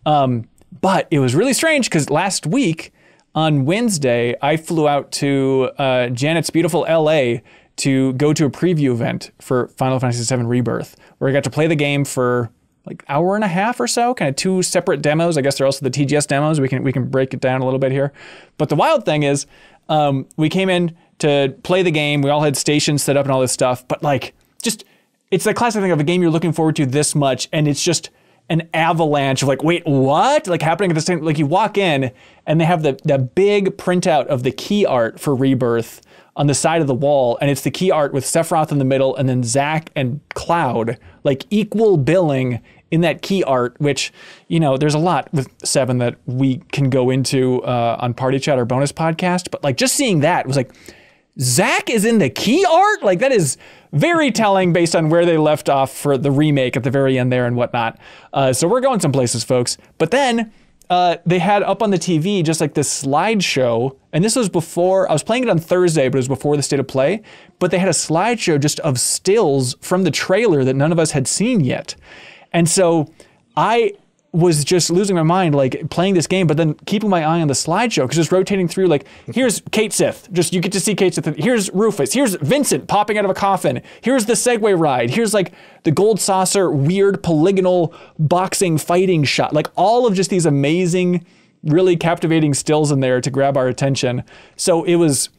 Speaker 1: But it was really strange because last week on Wednesday, I flew out to Janet's beautiful LA to go to a preview event for Final Fantasy VII Rebirth, where I got to play the game for like hour and a half or so, kind of two separate demos. I guess they're also the TGS demos. We can break it down a little bit here. But the wild thing is, we came in to play the game. We all had stations set up and all this stuff, but like it's the classic thing of a game you're looking forward to this much, and it's just an avalanche of like, wait, what? Like happening at the same, like you walk in and they have the big printout of the key art for Rebirth on the side of the wall. And it's the key art with Sephiroth in the middle and then Zack and Cloud, like equal billing in that key art, which, there's a lot with 7 that we can go into on Party Chat or bonus podcast. But like just seeing that was like, Zack is in the key art? Like that is very telling based on where they left off for the remake at the very end there and whatnot. So we're going some places, folks. But then they had up on the TV just like this slideshow. And this was before, I was playing it on Thursday, but it was before the State of Play. But they had a slideshow just of stills from the trailer that none of us had seen yet. And so I was just losing my mind, like playing this game, but then keeping my eye on the slideshow because just rotating through, like, here's Cait Sith. Just you get to see Cait Sith. Here's Rufus. Here's Vincent popping out of a coffin. Here's the Segway ride. Here's like the Gold Saucer weird polygonal boxing fighting shot. Like all of just these amazing, really captivating stills in there to grab our attention. So it was,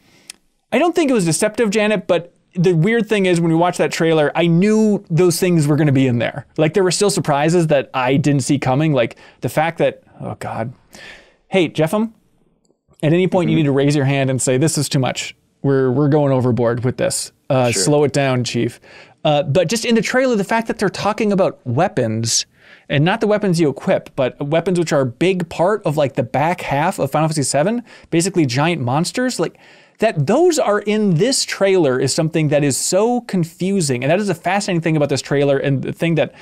Speaker 1: I don't think it was deceptive, Janet, but the weird thing is when we watched that trailer, I knew those things were going to be in there. Like there were still surprises that I didn't see coming. Like the fact that, oh God. Hey, Jeffem, at any point you need to raise your hand and say, this is too much. We're going overboard with this. Sure. Slow it down, Chief. But just in the trailer, the fact that they're talking about weapons and not the weapons you equip, but weapons which are a big part of like the back half of Final Fantasy VII, basically giant monsters, like that those are in this trailer is something that is so confusing. And that is a fascinating thing about this trailer. And the thing that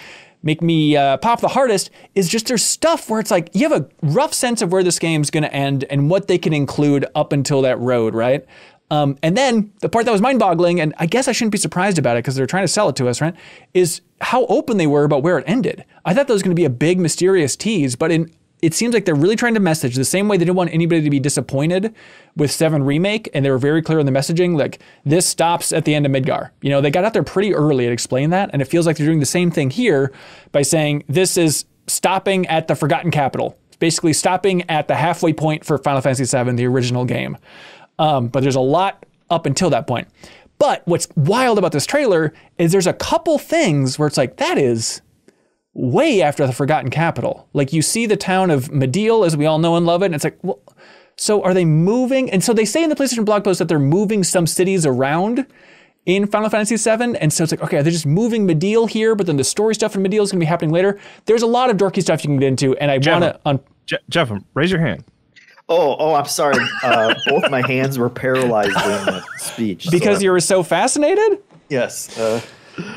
Speaker 1: make me pop the hardest is just there's stuff where it's like, you have a rough sense of where this game's going to end and what they can include up until that road, right? And then the part that was mind-boggling, and I guess I shouldn't be surprised about it because they're trying to sell it to us, right, is how open they were about where it ended. I thought that was going to be a big mysterious tease, but it seems like they're really trying to message the same way they didn't want anybody to be disappointed with 7 Remake, and they were very clear in the messaging, like, this stops at the end of Midgar. They got out there pretty early and explained that, and it feels like they're doing the same thing here by saying this is stopping at the Forgotten Capital. It's basically stopping at the halfway point for Final Fantasy VII, the original game. But there's a lot up until that point. But what's wild about this trailer is there's a couple things where it's like, that is way after the Forgotten Capital. Like you see the town of Mideel, as we all know and love it, and it's like, well, so are they moving? And so they say in the PlayStation blog post that they're moving some cities around in Final Fantasy VII, and so it's like, okay, are they just moving Mideel here, but then the story stuff in Mideel is going to be happening later? There's a lot of dorky stuff you can get into, and I want to...
Speaker 3: Jeff, raise your hand.
Speaker 2: Oh, I'm sorry. Both my hands were paralyzed during that speech.
Speaker 1: Because you were so fascinated?
Speaker 2: Yes.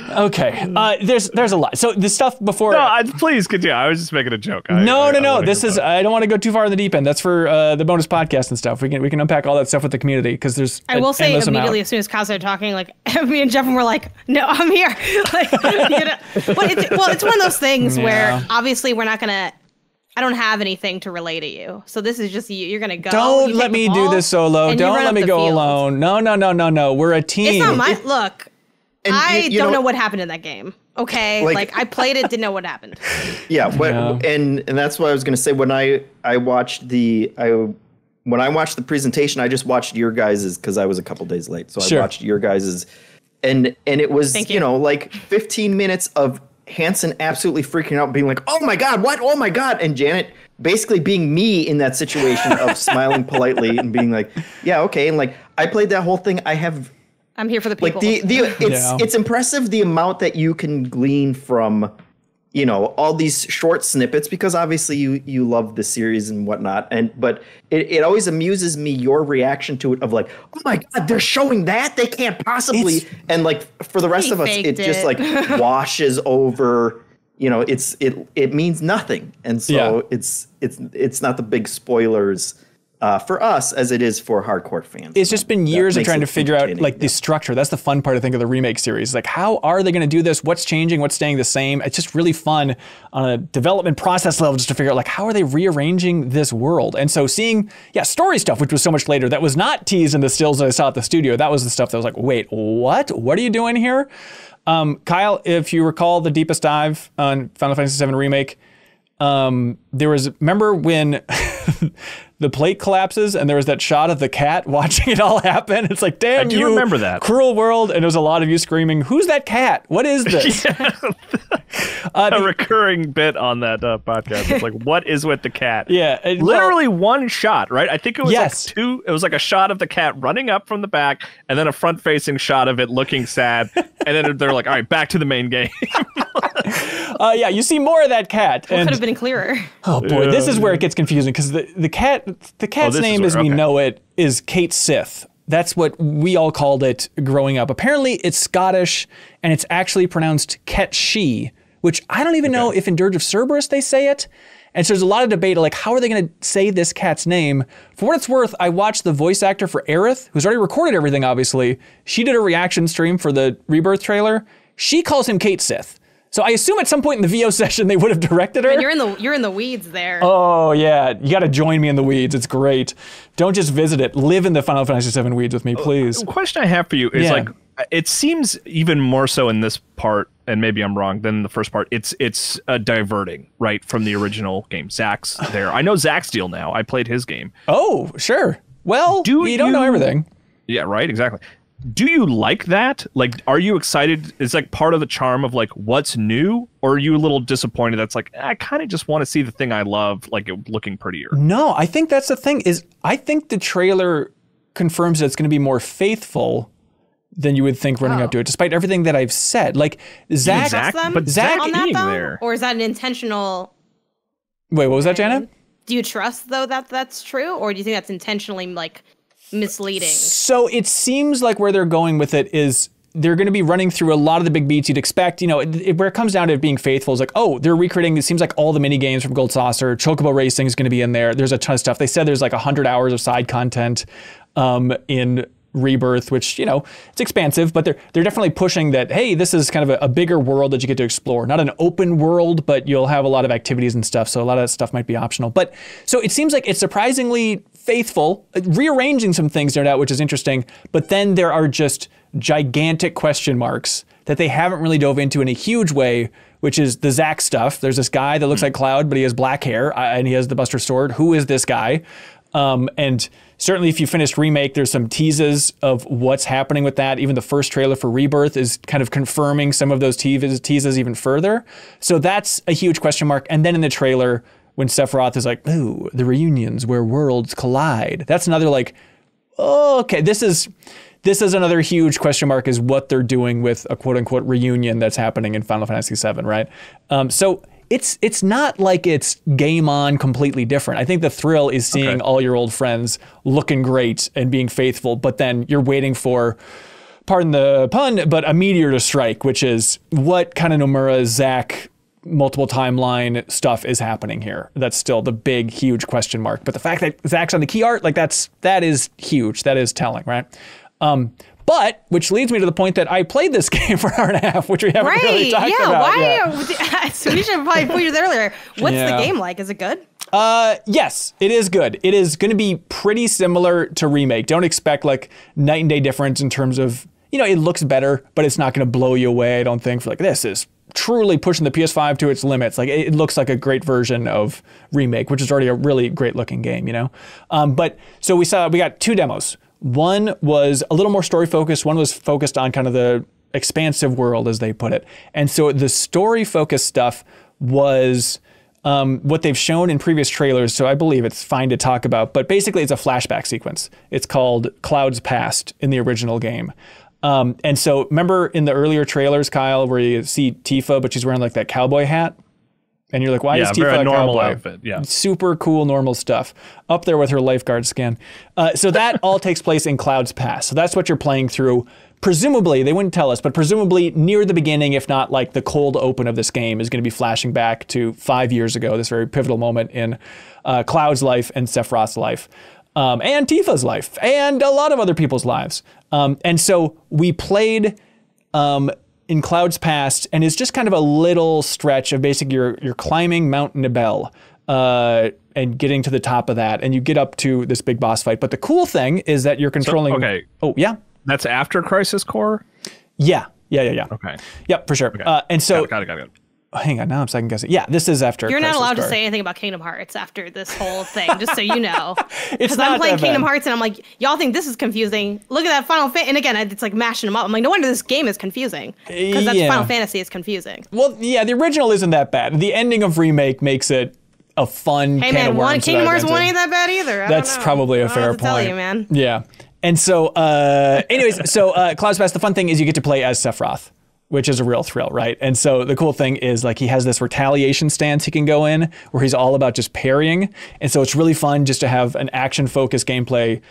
Speaker 1: Okay. There's a lot. So the stuff before.
Speaker 3: No, please continue. I was just making a joke.
Speaker 1: No. This is. I don't want to go too far in the deep end. That's for the bonus podcast and stuff. We can unpack all that stuff with the community because there's.
Speaker 4: I will say immediately as soon as Kaz started talking, like me and Jeff were like, "No, I'm here." Like, but it's one of those things where obviously we're not gonna. I don't have anything to relay to you. So this is just you. You're going to go.
Speaker 1: Don't let me do this solo. Don't let me go alone. No. We're a team.
Speaker 4: It's not my... Look, I don't know what happened in that game. Okay? Like I played it, didn't know what happened.
Speaker 2: Yeah. And that's what I was going to say. When I watched when I watched the presentation, I just watched your guys's because I was a couple days late. So I watched your guys's, and it was, you know, like 15 minutes of Hanson absolutely freaking out, being like, "Oh my God, what? Oh my God!" And Janet basically being me in that situation of smiling politely and being like, "Yeah, okay." And like, I played that whole thing.
Speaker 4: I'm here for the people.
Speaker 2: Like it's impressive the amount that you can glean from, you know, all these short snippets, because obviously you love the series and whatnot. But it always amuses me, your reaction to it of like, oh my God, they're showing that? They can't possibly. And like for the rest of us, it just like washes over, you know, it means nothing. And so it's not the big spoilers for us as it is for hardcore fans.
Speaker 1: It's just been years of trying to figure out like the structure. That's the fun part, I think, of the remake series. Like, how are they going to do this? What's changing? What's staying the same? It's just really fun on a development process level just to figure out like, how are they rearranging this world? And so seeing, story stuff, which was so much later, that was not teased in the stills that I saw at the studio. That was the stuff that was like, wait, what? What are you doing here? Kyle, if you recall the deepest dive on Final Fantasy VII Remake, there was, remember when the plate collapses and there was that shot of the cat watching it all happen? It's like, damn, you
Speaker 3: remember that
Speaker 1: cruel world. And there was a lot of you screaming, who's that cat? What is this?
Speaker 3: A recurring bit on that podcast. It's like, what is with the cat?
Speaker 1: Yeah.
Speaker 3: Literally one shot, right? I think it was like two. It was like a shot of the cat running up from the back and then a front facing shot of it looking sad. And then they're like, all right, back to the main game.
Speaker 1: You see more of that cat.
Speaker 4: Could have been clearer.
Speaker 1: Oh boy, this is where it gets confusing, because the cat's name as we know it is Kate Sith. That's what we all called it growing up. Apparently it's Scottish and it's actually pronounced Ket-She, which I don't even know if in Dirge of Cerberus they say it. And so there's a lot of debate, like, how are they going to say this cat's name? For what it's worth, I watched the voice actor for Aerith, who's already recorded everything, obviously. She did a reaction stream for the Rebirth trailer. She calls him Kate Sith. So I assume at some point in the VO session they would have directed her.
Speaker 4: And you're in the weeds there.
Speaker 1: Oh yeah, you got to join me in the weeds. It's great. Don't just visit it. Live in the Final Fantasy VII weeds with me, please.
Speaker 3: The question I have for you is like, it seems even more so in this part, and maybe I'm wrong, than the first part. It's diverting, right, from the original game. Zack's there. I know Zack's deal now. I played his game.
Speaker 1: Oh, sure. Well, you don't know everything.
Speaker 3: Yeah, right. Exactly. Do you like that? Like, are you excited? Is like part of the charm of like what's new, or are you a little disappointed? That's like, I kind of just want to see the thing I love, like it looking prettier.
Speaker 1: No, I think that's the thing. Is I think the trailer confirms that it's going to be more faithful than you would think running up to it, despite everything that I've said. Like Zack
Speaker 4: on that though, there. Or is that an intentional?
Speaker 1: Wait, what was that, Janet?
Speaker 4: Do you trust though that that's true, or do you think that's intentionally like misleading?
Speaker 1: So it seems like where they're going with it is they're going to be running through a lot of the big beats you'd expect. You know, where it comes down to it being faithful is like, oh, they're recreating, it seems like all the mini games from Gold Saucer. Chocobo Racing is going to be in there. There's a ton of stuff. They said there's like 100 hours of side content in Rebirth, which, you know, it's expansive, but they're definitely pushing that, hey, this is kind of a bigger world that you get to explore. Not an open world, but you'll have a lot of activities and stuff. So a lot of that stuff might be optional. But so it seems like it's surprisingly faithful, rearranging some things no doubt, which is interesting. But then there are just gigantic question marks that they haven't really dove into in a huge way, which is the Zack stuff. There's this guy that looks like Cloud, but he has black hair and he has the Buster Sword. Who is this guy? And certainly if you finished Remake, there's some teases of what's happening with that. Even the first trailer for Rebirth is kind of confirming some of those teases even further. So that's a huge question mark. And then in the trailer, when Sephiroth is like, ooh, the reunions where worlds collide. That's another like, oh, okay, this is another huge question mark, is what they're doing with a quote unquote reunion that's happening in Final Fantasy VII, right? So it's not like it's game on completely different. I think the thrill is seeing all your old friends looking great and being faithful, but then you're waiting for, pardon the pun, but a meteor to strike, which is what kind of Nomura, Zack, multiple timeline stuff is happening here. That's still the big, huge question mark. But the fact that Zack's on the key art, like that is huge. That is telling, right? But, which leads me to the point that I played this game for an hour and a half, which we haven't really talked about yet.
Speaker 4: So we should have probably put you earlier. What's the game like? Is it good?
Speaker 1: Yes, it is good. It is going to be pretty similar to Remake. Don't expect like night and day difference in terms of, you know, it looks better, but it's not going to blow you away, I don't think. For like, this is truly pushing the PS5 to its limits. Like it looks like a great version of Remake, which is already a really great looking game, you know? But so we got 2 demos. One was a little more story focused. One was focused on kind of the expansive world, as they put it. And so the story focused stuff was what they've shown in previous trailers. So I believe it's fine to talk about, but basically it's a flashback sequence. It's called Clouds Past in the original game. And so remember in the earlier trailers, Kyle, where you see Tifa, but she's wearing like that cowboy hat? And you're like, why is Tifa a
Speaker 3: normal
Speaker 1: cowboy?
Speaker 3: outfit? Yeah,
Speaker 1: super cool, normal stuff. Up there with her lifeguard skin. So that all takes place in Clouds Past. So that's what you're playing through. Presumably, they wouldn't tell us, but presumably near the beginning, if not like the cold open of this game, is going to be flashing back to 5 years ago, this very pivotal moment in Cloud's life and Sephiroth's life. And Tifa's life, and a lot of other people's lives. And so we played in Clouds Past, and it's just kind of a little stretch of basically you're climbing Mount Nibel and getting to the top of that, and you get up to this big boss fight. But the cool thing is that you're controlling...
Speaker 3: okay.
Speaker 1: Oh, yeah?
Speaker 3: That's after Crisis Core?
Speaker 1: Yeah.
Speaker 3: Okay.
Speaker 1: Yep, for sure.
Speaker 3: Okay.
Speaker 1: And so...
Speaker 3: Got it.
Speaker 1: Oh, hang on, now I'm second guessing. Yeah, this is after.
Speaker 4: You're not
Speaker 1: Crisis
Speaker 4: allowed
Speaker 1: Core.
Speaker 4: to say anything about Kingdom Hearts after this whole thing, just so you know.
Speaker 1: It's
Speaker 4: Because I'm
Speaker 1: not
Speaker 4: playing
Speaker 1: that bad.
Speaker 4: Kingdom Hearts and I'm like, y'all think this is confusing. Look at that Final Fantasy. And again, it's like mashing them up. I'm like, no wonder this game is confusing. Because that's
Speaker 1: Yeah.
Speaker 4: Final Fantasy is confusing.
Speaker 1: Well, yeah, the original isn't that bad. The ending of Remake makes it a fun
Speaker 4: Hey
Speaker 1: can
Speaker 4: man,
Speaker 1: of worms.
Speaker 4: Kingdom
Speaker 1: to
Speaker 4: Hearts
Speaker 1: dive
Speaker 4: 1
Speaker 1: into.
Speaker 4: ain't that bad either.
Speaker 1: That's probably a
Speaker 4: I don't know
Speaker 1: fair
Speaker 4: what to tell
Speaker 1: point.
Speaker 4: you, man.
Speaker 1: Yeah. And so, anyways, Clouds Past, the fun thing is you get to play as Sephiroth, which is a real thrill, right? And so the cool thing is like he has this retaliation stance he can go in where he's all about just parrying. And so it's really fun just to have an action-focused gameplay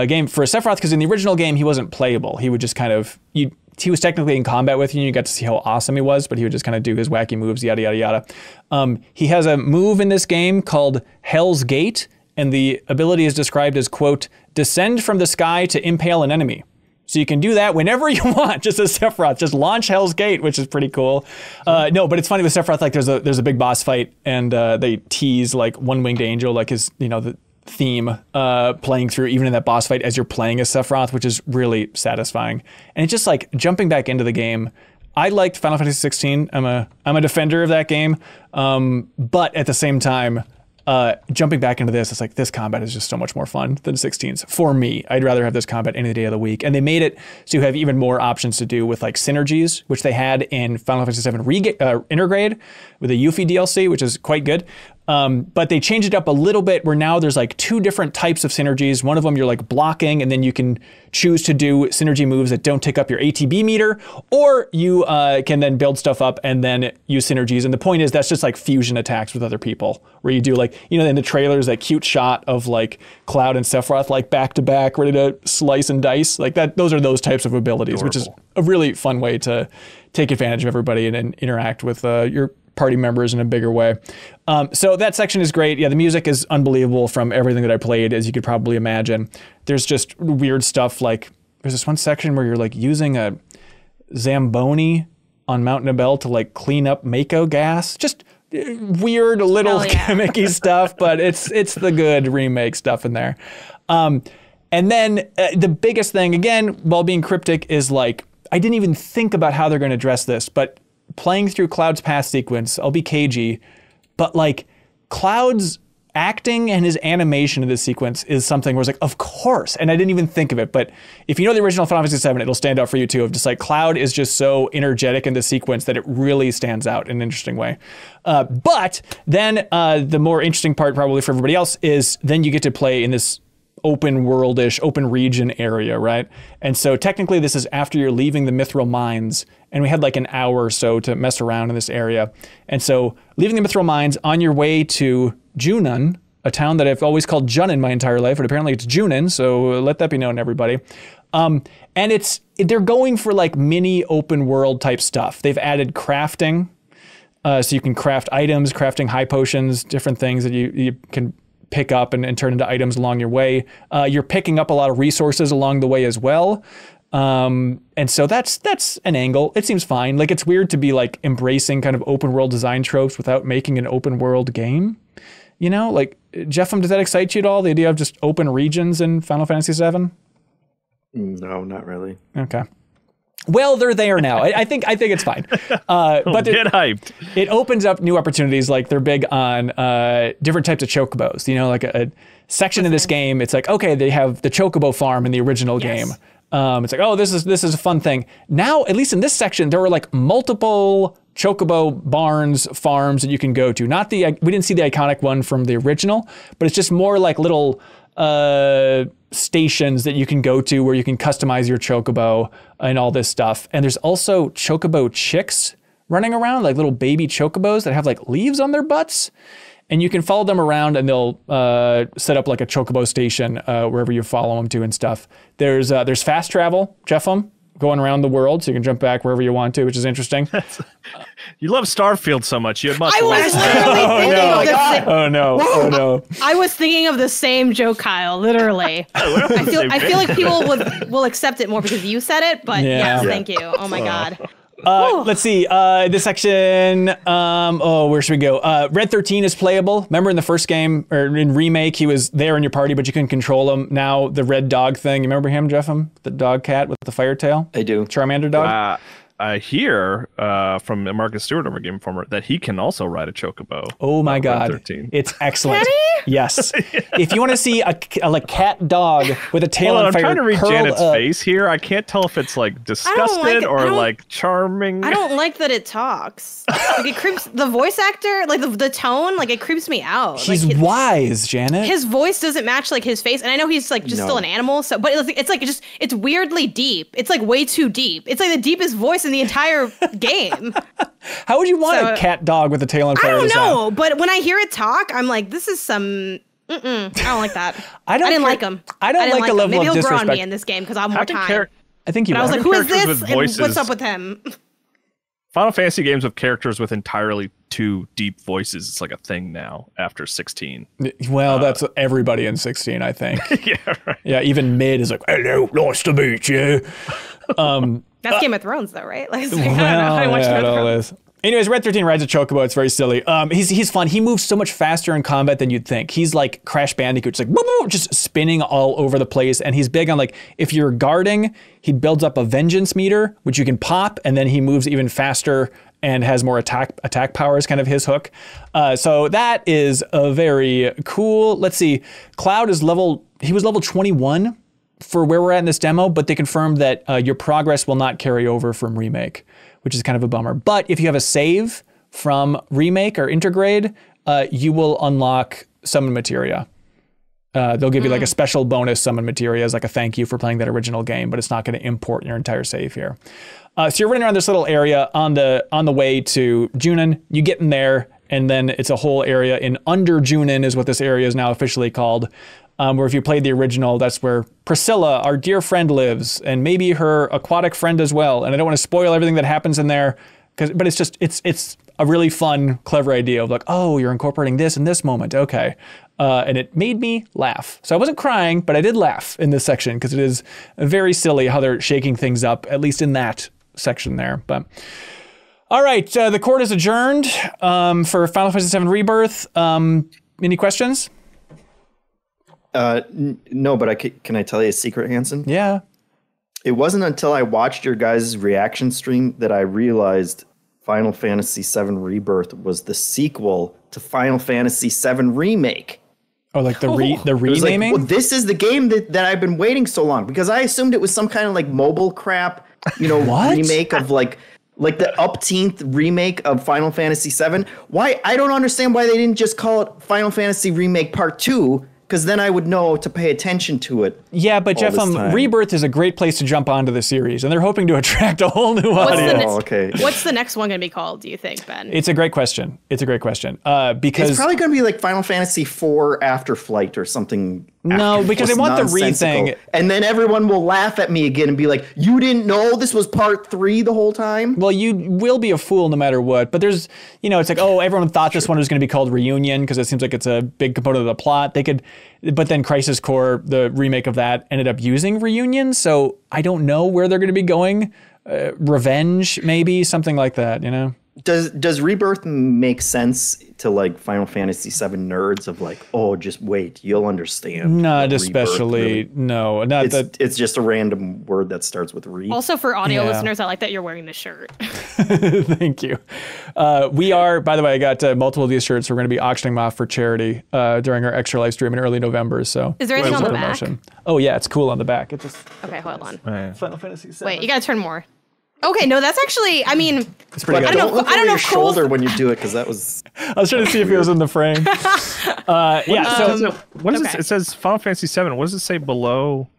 Speaker 1: game for Sephiroth, because in the original game, he wasn't playable. He would just kind of, he was technically in combat with you, and you got to see how awesome he was, but he would just kind of do his wacky moves, yada, yada, yada. He has a move in this game called Hell's Gate, and the ability is described as, quote, descend from the sky to impale an enemy. So you can do that whenever you want, just as Sephiroth. Just launch Hell's Gate, which is pretty cool. No, but it's funny with Sephiroth, like there's a big boss fight, and they tease like One Winged Angel, like his, the theme playing through even in that boss fight as you're playing as Sephiroth, which is really satisfying. And it's just like jumping back into the game. I liked Final Fantasy 16. I'm a defender of that game, but at the same time, jumping back into this, it's like this combat is just so much more fun than 16's. For me, I'd rather have this combat any day of the week. And they made it so you have even more options to do with like synergies, which they had in Final Fantasy VII Intergrade with the Yuffie DLC, which is quite good. But they changed it up a little bit where now there's like 2 different types of synergies. One of them you're like blocking, and then you can choose to do synergy moves that don't take up your ATB meter, or you can then build stuff up and then use synergies. And the point is that's just like fusion attacks with other people, where you do like, in the trailers, that cute shot of like Cloud and Sephiroth like back to back, ready to slice and dice like that. Those are those types of abilities, which is a really fun way to take advantage of everybody and interact with your party members in a bigger way. So that section is great. Yeah, the music is unbelievable from everything that I played, as you could probably imagine. There's just weird stuff, like there's this one section where you're like using a Zamboni on Mount Nibel to like clean up Mako gas. Just weird little gimmicky stuff, but it's the good remake stuff in there. And then the biggest thing, again, while being cryptic, is like, I didn't even think about how they're going to address this, but playing through Cloud's past sequence, I'll be cagey, but like Cloud's acting and his animation in this sequence is something where it's like, of course, and I didn't even think of it, but if you know the original Final Fantasy VII, it'll stand out for you too, of just like Cloud is just so energetic in the sequence that it really stands out in an interesting way. But then the more interesting part probably for everybody else is then you get to play in this open world-ish, open region area, right? And so technically this is after you're leaving the Mithril Mines, and we had like an hour or so to mess around in this area. And so leaving the Mithril Mines on your way to Junon, a town that I've always called Junon my entire life, but apparently it's Junon, so let that be known to everybody. And they're going for like mini open world type stuff. They've added crafting, so you can craft items, crafting high potions, different things that you can pick up and turn into items along your way. You're picking up a lot of resources along the way as well. And so that's an angle. It seems fine. Like, it's weird to be like embracing kind of open world design tropes without making an open world game. Like, Jeffem, does that excite you at all? The idea of just open regions in Final Fantasy VII?
Speaker 2: No, not really.
Speaker 1: Okay. Well, they're there now. I think it's fine. But
Speaker 3: get hyped.
Speaker 1: It opens up new opportunities. Like they're big on different types of chocobos. You know, like a section in this game. It's like, okay, they have the chocobo farm in the original game. It's like, oh, this is a fun thing. Now, at least in this section, there were like multiple chocobo barns, farms that you can go to. We didn't see the iconic one from the original, but it's just more like little stations that you can go to where you can customize your chocobo and all this stuff. And there's also chocobo chicks running around, like little baby chocobos that have like leaves on their butts. And you can follow them around and they'll set up like a chocobo station wherever you follow them to and stuff. There's fast travel, Jeffem, going around the world, so you can jump back wherever you want to, which is interesting.
Speaker 3: You love Starfield so much. You have much.
Speaker 4: I was literally thinking of the same.
Speaker 1: Oh no!
Speaker 4: I was thinking of the same joke, Kyle. Literally. I feel like people will accept it more because you said it. But yes, thank you. Oh my god.
Speaker 1: Let's see. This section. Where should we go? Red 13 is playable. Remember in the first game or in Remake, he was there in your party, but you couldn't control him. Now the red dog thing. You remember him, Jeffem? The dog cat with the fire tail.
Speaker 2: I do.
Speaker 1: Charmander dog.
Speaker 3: I hear from Marcus Stewart over Game Informer that he can also ride a chocobo.
Speaker 1: Oh my God.
Speaker 3: 13.
Speaker 1: It's excellent. Yes. If you want to see a cat dog with a tail on fire,
Speaker 3: I'm trying to read Janet's face here. I can't tell if it's like disgusted or like charming.
Speaker 4: I don't like that it talks. Like it creeps the voice actor, like the tone, like it creeps me out.
Speaker 1: He's
Speaker 4: like
Speaker 1: wise, Janet.
Speaker 4: His voice doesn't match like his face, and I know he's like just still an animal. So, but it's like it's weirdly deep. It's like way too deep. It's like the deepest voice in the entire game.
Speaker 1: How would you want a cat dog with a tail on fire?
Speaker 4: I don't know, but when I hear it talk, I'm like, this is some. I don't like that. I didn't like him.
Speaker 1: I don't like the level
Speaker 4: Maybe
Speaker 1: of
Speaker 4: he'll grow
Speaker 1: disrespect.
Speaker 4: on me in this game because I'll have more time.
Speaker 1: I think you.
Speaker 4: But I was like, who is this? And what's up with him?
Speaker 3: Final Fantasy games with characters with entirely too deep voices. It's like a thing now after 16.
Speaker 1: Well, that's everybody in 16, I think.
Speaker 3: Yeah, right.
Speaker 1: Yeah, even Mid is like, hello, nice to meet you.
Speaker 4: That's Game of Thrones, though, right? Like,
Speaker 1: well, I watched Game of Thrones. Anyways, Red 13 rides a chocobo. It's very silly. He's fun. He moves so much faster in combat than you'd think. He's like Crash Bandicoot, just like just spinning all over the place. And he's big on like if you're guarding, he builds up a vengeance meter, which you can pop, and then he moves even faster and has more attack power is kind of his hook. So that is a very cool. Let's see. Cloud is he was level 21 for where we're at in this demo, but they confirmed that your progress will not carry over from Remake, which is kind of a bummer. But if you have a save from Remake or Intergrade, you will unlock Summon Materia. They'll give you like a special bonus Summon Materia as like a thank you for playing that original game, but it's not going to import your entire save here. So you're running around this little area on the way to Junon. You get in there, and then it's a whole area in Under Junon is what this area is now officially called. Where if you played the original, that's where Priscilla, our dear friend, lives, and maybe her aquatic friend as well. And I don't want to spoil everything that happens in there, but it's a really fun, clever idea of like, oh, you're incorporating this in this moment, okay. And it made me laugh. So I wasn't crying, but I did laugh in this section because it is very silly how they're shaking things up, at least in that section there. But all right, the court is adjourned for Final Fantasy VII Rebirth. Any questions?
Speaker 2: No, but can I tell you a secret, Hanson?
Speaker 1: Yeah.
Speaker 2: It wasn't until I watched your guys' reaction stream that I realized Final Fantasy VII Rebirth was the sequel to Final Fantasy VII Remake.
Speaker 1: Oh, like the renaming?
Speaker 2: Like, well, this is the game that I've been waiting so long, because I assumed it was some kind of like mobile crap, remake of like the upteenth remake of Final Fantasy VII. Why? I don't understand why they didn't just call it Final Fantasy Remake Part 2, because then I would know to pay attention to it.
Speaker 1: Yeah, but Jeff, Rebirth is a great place to jump onto the series, and they're hoping to attract a whole new audience.
Speaker 2: Okay.
Speaker 4: What's the next one going to be called, do you think, Ben?
Speaker 1: It's a great question. Because
Speaker 2: it's probably going to be like Final Fantasy IV Afterflight or something.
Speaker 1: No, because they want the Re thing.
Speaker 2: And then everyone will laugh at me again and be like, you didn't know this was part 3 the whole time?
Speaker 1: Well, you will be a fool no matter what. But there's, it's like, oh, everyone thought this one was going to be called Reunion because it seems like it's a big component of the plot. But then Crisis Core, the remake of that, ended up using Reunion. So I don't know where they're going to be going. Revenge, maybe, something like that,
Speaker 2: Does Rebirth make sense to like Final Fantasy VII nerds of like, oh, just wait, you'll understand?
Speaker 1: Not especially. Really, no, not that.
Speaker 2: It's just a random word that starts with re.
Speaker 4: Also, for audio listeners, I like that you're wearing the shirt.
Speaker 1: Thank you. We are, by the way, I got multiple of these shirts. We're going to be auctioning them off for charity during our extra live stream in early November. So,
Speaker 4: is there anything on the back?
Speaker 1: Oh yeah, it's cool on the back. It's just
Speaker 4: okay. Hold on.
Speaker 1: Final Fantasy VII.
Speaker 4: Wait, you got to turn more. Okay, no, that's actually, I mean,
Speaker 2: it's pretty good. I don't know your shoulder when you do it, because that was...
Speaker 1: I was trying to see if it was in the frame.
Speaker 3: What is this? It says Final Fantasy VII. What does it say below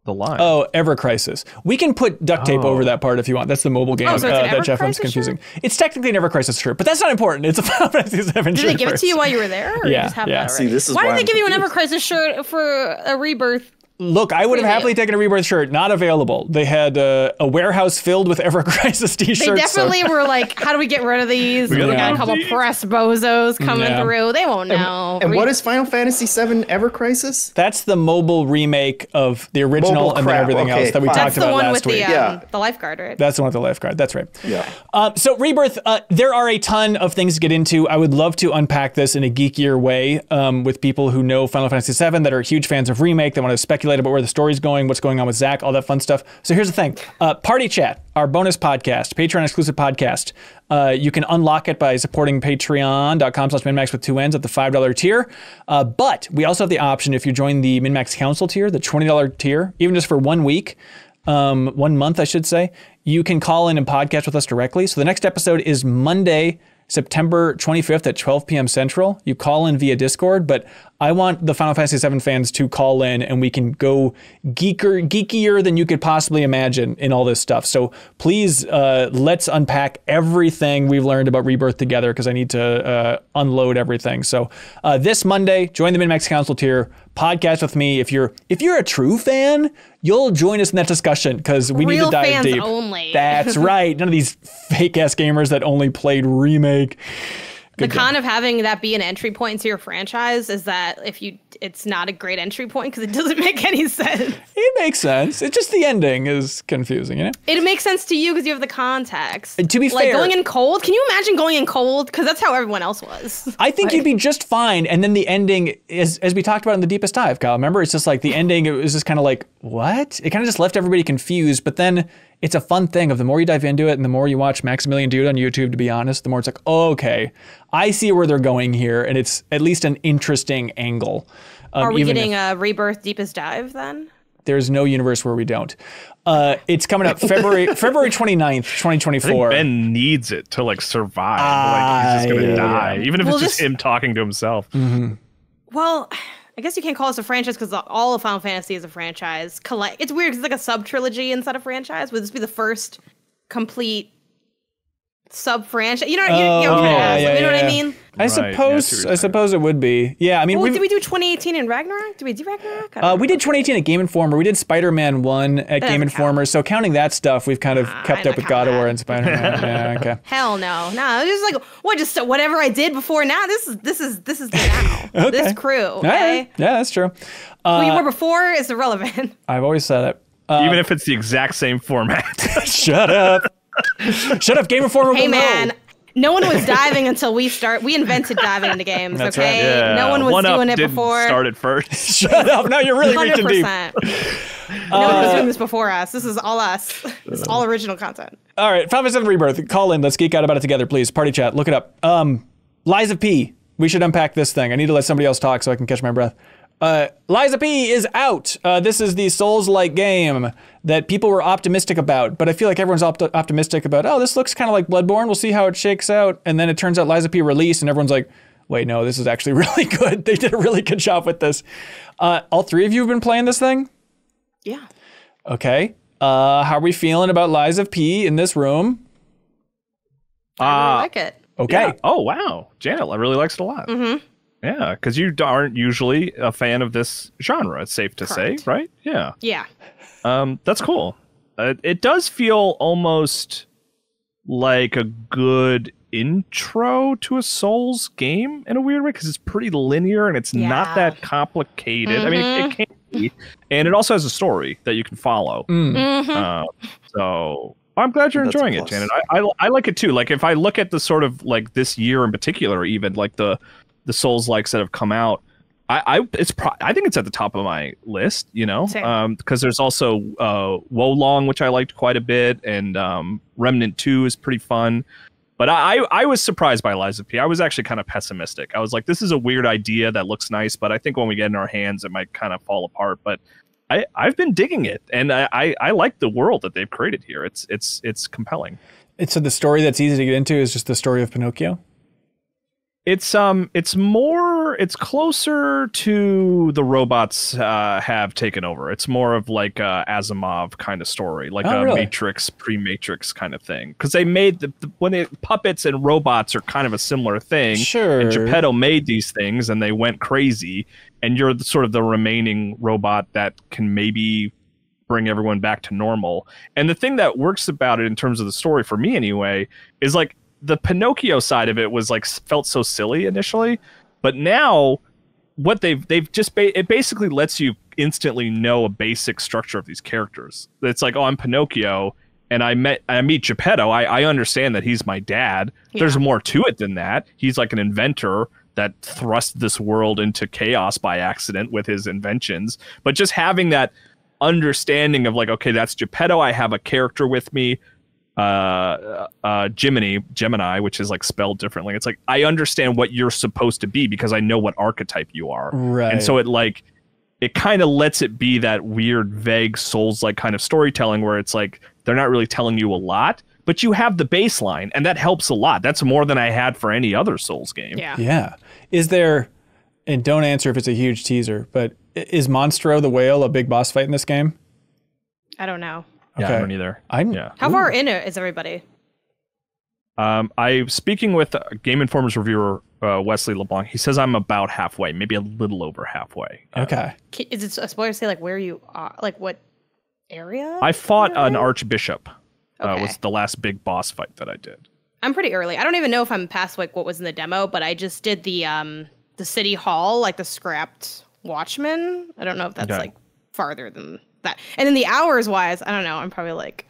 Speaker 3: the line?
Speaker 1: Oh, Ever Crisis. We can put duct tape over that part if you want. That's the mobile game
Speaker 4: so
Speaker 1: that Jeff finds confusing. Shirt? It's technically an Ever Crisis shirt, but that's not important. It's a Final Fantasy VII shirt.
Speaker 4: Did they give it to you while you were there? Or you just have that
Speaker 2: See, this is
Speaker 4: why did they give you an Ever Crisis shirt for a Rebirth?
Speaker 1: Look, I would have happily taken a Rebirth shirt. Not available. They had a warehouse filled with Ever Crisis t-shirts.
Speaker 4: They definitely were like, how do we get rid of these? We got a couple press bozos coming through. They won't know.
Speaker 2: And what is Final Fantasy VII Ever Crisis?
Speaker 1: That's the mobile remake of the original and then everything else that we talked about last week.
Speaker 4: That's the one with the lifeguard, right?
Speaker 1: That's the one with the lifeguard. That's right.
Speaker 2: Yeah.
Speaker 1: So Rebirth, there are a ton of things to get into. I would love to unpack this in a geekier way with people who know Final Fantasy VII that are huge fans of Remake. They want to speculate about where the story's going, what's going on with Zach, all that fun stuff. So here's the thing. Party Chat, our bonus podcast, Patreon exclusive podcast. You can unlock it by supporting patreon.com/minmax with 2 N's at the $5 tier. But we also have the option, if you join the MinMax Council tier, the $20 tier, even just for 1 week, 1 month, I should say, you can call in and podcast with us directly. So the next episode is Monday, September 25th at 12 p.m. Central. You call in via Discord, but I want the Final Fantasy VII fans to call in and we can go geekier than you could possibly imagine in all this stuff. So please, let's unpack everything we've learned about Rebirth together, because I need to unload everything. So this Monday, join the MinMax Council tier, podcast with me. If you're a true fan, you'll join us in that discussion, because we need to dive
Speaker 4: fans
Speaker 1: deep.
Speaker 4: Only.
Speaker 1: That's right. None of these fake ass gamers that only played Remake.
Speaker 4: The con of having that be an entry point into your franchise is that it's not a great entry point because it doesn't make any sense.
Speaker 1: It makes sense. It's just the ending is confusing, you know?
Speaker 4: It makes sense to you because you have the context.
Speaker 1: And to be
Speaker 4: like
Speaker 1: fair,
Speaker 4: going in cold. Can you imagine going in cold? Because that's how everyone else was.
Speaker 1: I think you'd be just fine. And then the ending is, as we talked about in the Deepest Dive, Kyle, remember? It's just like the ending, it was just kind of like, what? It kind of just left everybody confused. But then it's a fun thing of the more you dive into it and the more you watch Maximilian Dude on YouTube, to be honest, the more it's like, oh, okay, I see where they're going here. And it's at least an interesting angle.
Speaker 4: Are we getting a Rebirth Deepest Dive then?
Speaker 1: There's no universe where we don't. It's coming up February 29th, 2024.
Speaker 3: I think Ben needs it to like survive. Like he's just gonna die, even if it's just him talking to himself.
Speaker 1: Mm-hmm.
Speaker 4: Well, I guess you can't call this a franchise because all of Final Fantasy is a franchise. It's weird because it's like a sub-trilogy inside a franchise. Would this be the first complete sub-franchise? You know what I mean?
Speaker 1: I suppose it would be. Yeah, I mean,
Speaker 4: did we do 2018 in Ragnarok? Did we do Ragnarok?
Speaker 1: We did 2018 at Game Informer. We did Spider-Man 1 at Game Informer. So counting that stuff, we've kind of kept up with God of War and Spider-Man. Yeah, okay.
Speaker 4: Hell no. It's just like just whatever I did before now. This is the now. Okay. This crew. Okay.
Speaker 1: Right. Yeah, that's true.
Speaker 4: Who you were before is irrelevant.
Speaker 1: I've always said it.
Speaker 3: Even if it's the exact same format.
Speaker 1: Shut up. Shut up, Game Informer.
Speaker 4: Hey man, no one was diving until we invented diving into games.
Speaker 1: That's
Speaker 4: okay,
Speaker 1: right.
Speaker 3: Yeah.
Speaker 4: No one was doing it before.
Speaker 3: Started first.
Speaker 1: Shut up! Now you're really reaching deep.
Speaker 4: No one was doing this before us. This is all us. This is all original content.
Speaker 1: All right, Final Fantasy VII Rebirth. Call in. Let's geek out about it together, please. Party chat. Look it up. Lies of P. We should unpack this thing. I need to let somebody else talk so I can catch my breath. Lies of P is out. This is the Souls-like game that people were optimistic about, but I feel like everyone's optimistic about, oh, this looks kind of like Bloodborne. We'll see how it shakes out. And then it turns out Lies of P released and everyone's like, wait, no, this is actually really good. They did a really good job with this. All three of you have been playing this thing?
Speaker 4: Yeah.
Speaker 1: Okay. How are we feeling about Lies of P in this room?
Speaker 4: I really like it.
Speaker 1: Okay.
Speaker 3: Yeah. Oh, wow. Janet really likes it a lot.
Speaker 4: Mm-hmm.
Speaker 3: Yeah, because you aren't usually a fan of this genre, it's safe to say, right? Yeah.
Speaker 4: Yeah.
Speaker 3: That's cool. It does feel almost like a good intro to a Souls game in a weird way, because it's pretty linear and it's not that complicated.
Speaker 4: Mm-hmm.
Speaker 3: I mean, it can be. And it also has a story that you can follow.
Speaker 4: Mm-hmm.
Speaker 3: So I'm glad you're
Speaker 2: That's a
Speaker 3: enjoying it,
Speaker 2: plus.
Speaker 3: Janet. I like it too. Like if I look at the sort of like this year in particular, even like the Souls likes that have come out, I think it's at the top of my list, you know,
Speaker 4: Same.
Speaker 3: because there's also Wolong, which I liked quite a bit, and Remnant 2 is pretty fun. But I was surprised by Lies of P. I was actually kind of pessimistic. I was like, this is a weird idea that looks nice, but I think when we get in our hands, it might kind of fall apart. But I've been digging it, and I like the world that they've created here. It's compelling.
Speaker 1: So the story that's easy to get into is just the story of Pinocchio?
Speaker 3: It's closer to the robots have taken over. It's more of like a Asimov kind of story, like a
Speaker 1: really?
Speaker 3: Matrix, pre-Matrix kind of thing. Because they made puppets and robots are kind of a similar thing.
Speaker 1: Sure.
Speaker 3: And Geppetto made these things, and they went crazy. And you're sort of the remaining robot that can maybe bring everyone back to normal. And the thing that works about it in terms of the story, for me anyway, is like the Pinocchio side of it was like felt so silly initially, but now what they've just it basically lets you instantly know a basic structure of these characters. It's like, oh, I'm Pinocchio, and I meet Geppetto. I understand that he's my dad.
Speaker 4: Yeah.
Speaker 3: There's more to it than that. He's like an inventor that thrust this world into chaos by accident with his inventions. But just having that understanding of like, okay, that's Geppetto. I have a character with me. Gemini, which is like spelled differently. It's like, I understand what you're supposed to be because I know what archetype you are.
Speaker 1: Right.
Speaker 3: And so it kind of lets it be that weird, vague Souls-like kind of storytelling where it's like, they're not really telling you a lot, but you have the baseline, and that helps a lot. That's more than I had for any other Souls game.
Speaker 4: Yeah.
Speaker 1: Yeah. Is there, and don't answer if it's a huge teaser, but is Monstro the whale a big boss fight in this game?
Speaker 4: I don't know.
Speaker 3: Yeah,
Speaker 1: Okay.
Speaker 3: I don't either. Yeah.
Speaker 4: How far in it is everybody?
Speaker 3: I speaking with Game Informer's reviewer Wesley LeBlanc. He says I'm about halfway, maybe a little over halfway.
Speaker 1: Okay.
Speaker 4: Is it a spoiler to say like where you are, like what area?
Speaker 3: I fought an archbishop.
Speaker 4: Okay.
Speaker 3: Was the last big boss fight that I did.
Speaker 4: I'm pretty early. I don't even know if I'm past like what was in the demo, but I just did the city hall, like the scrapped Watchman. I don't know if that's
Speaker 3: Okay.
Speaker 4: like farther than that. And then the hours wise, I don't know. I'm probably like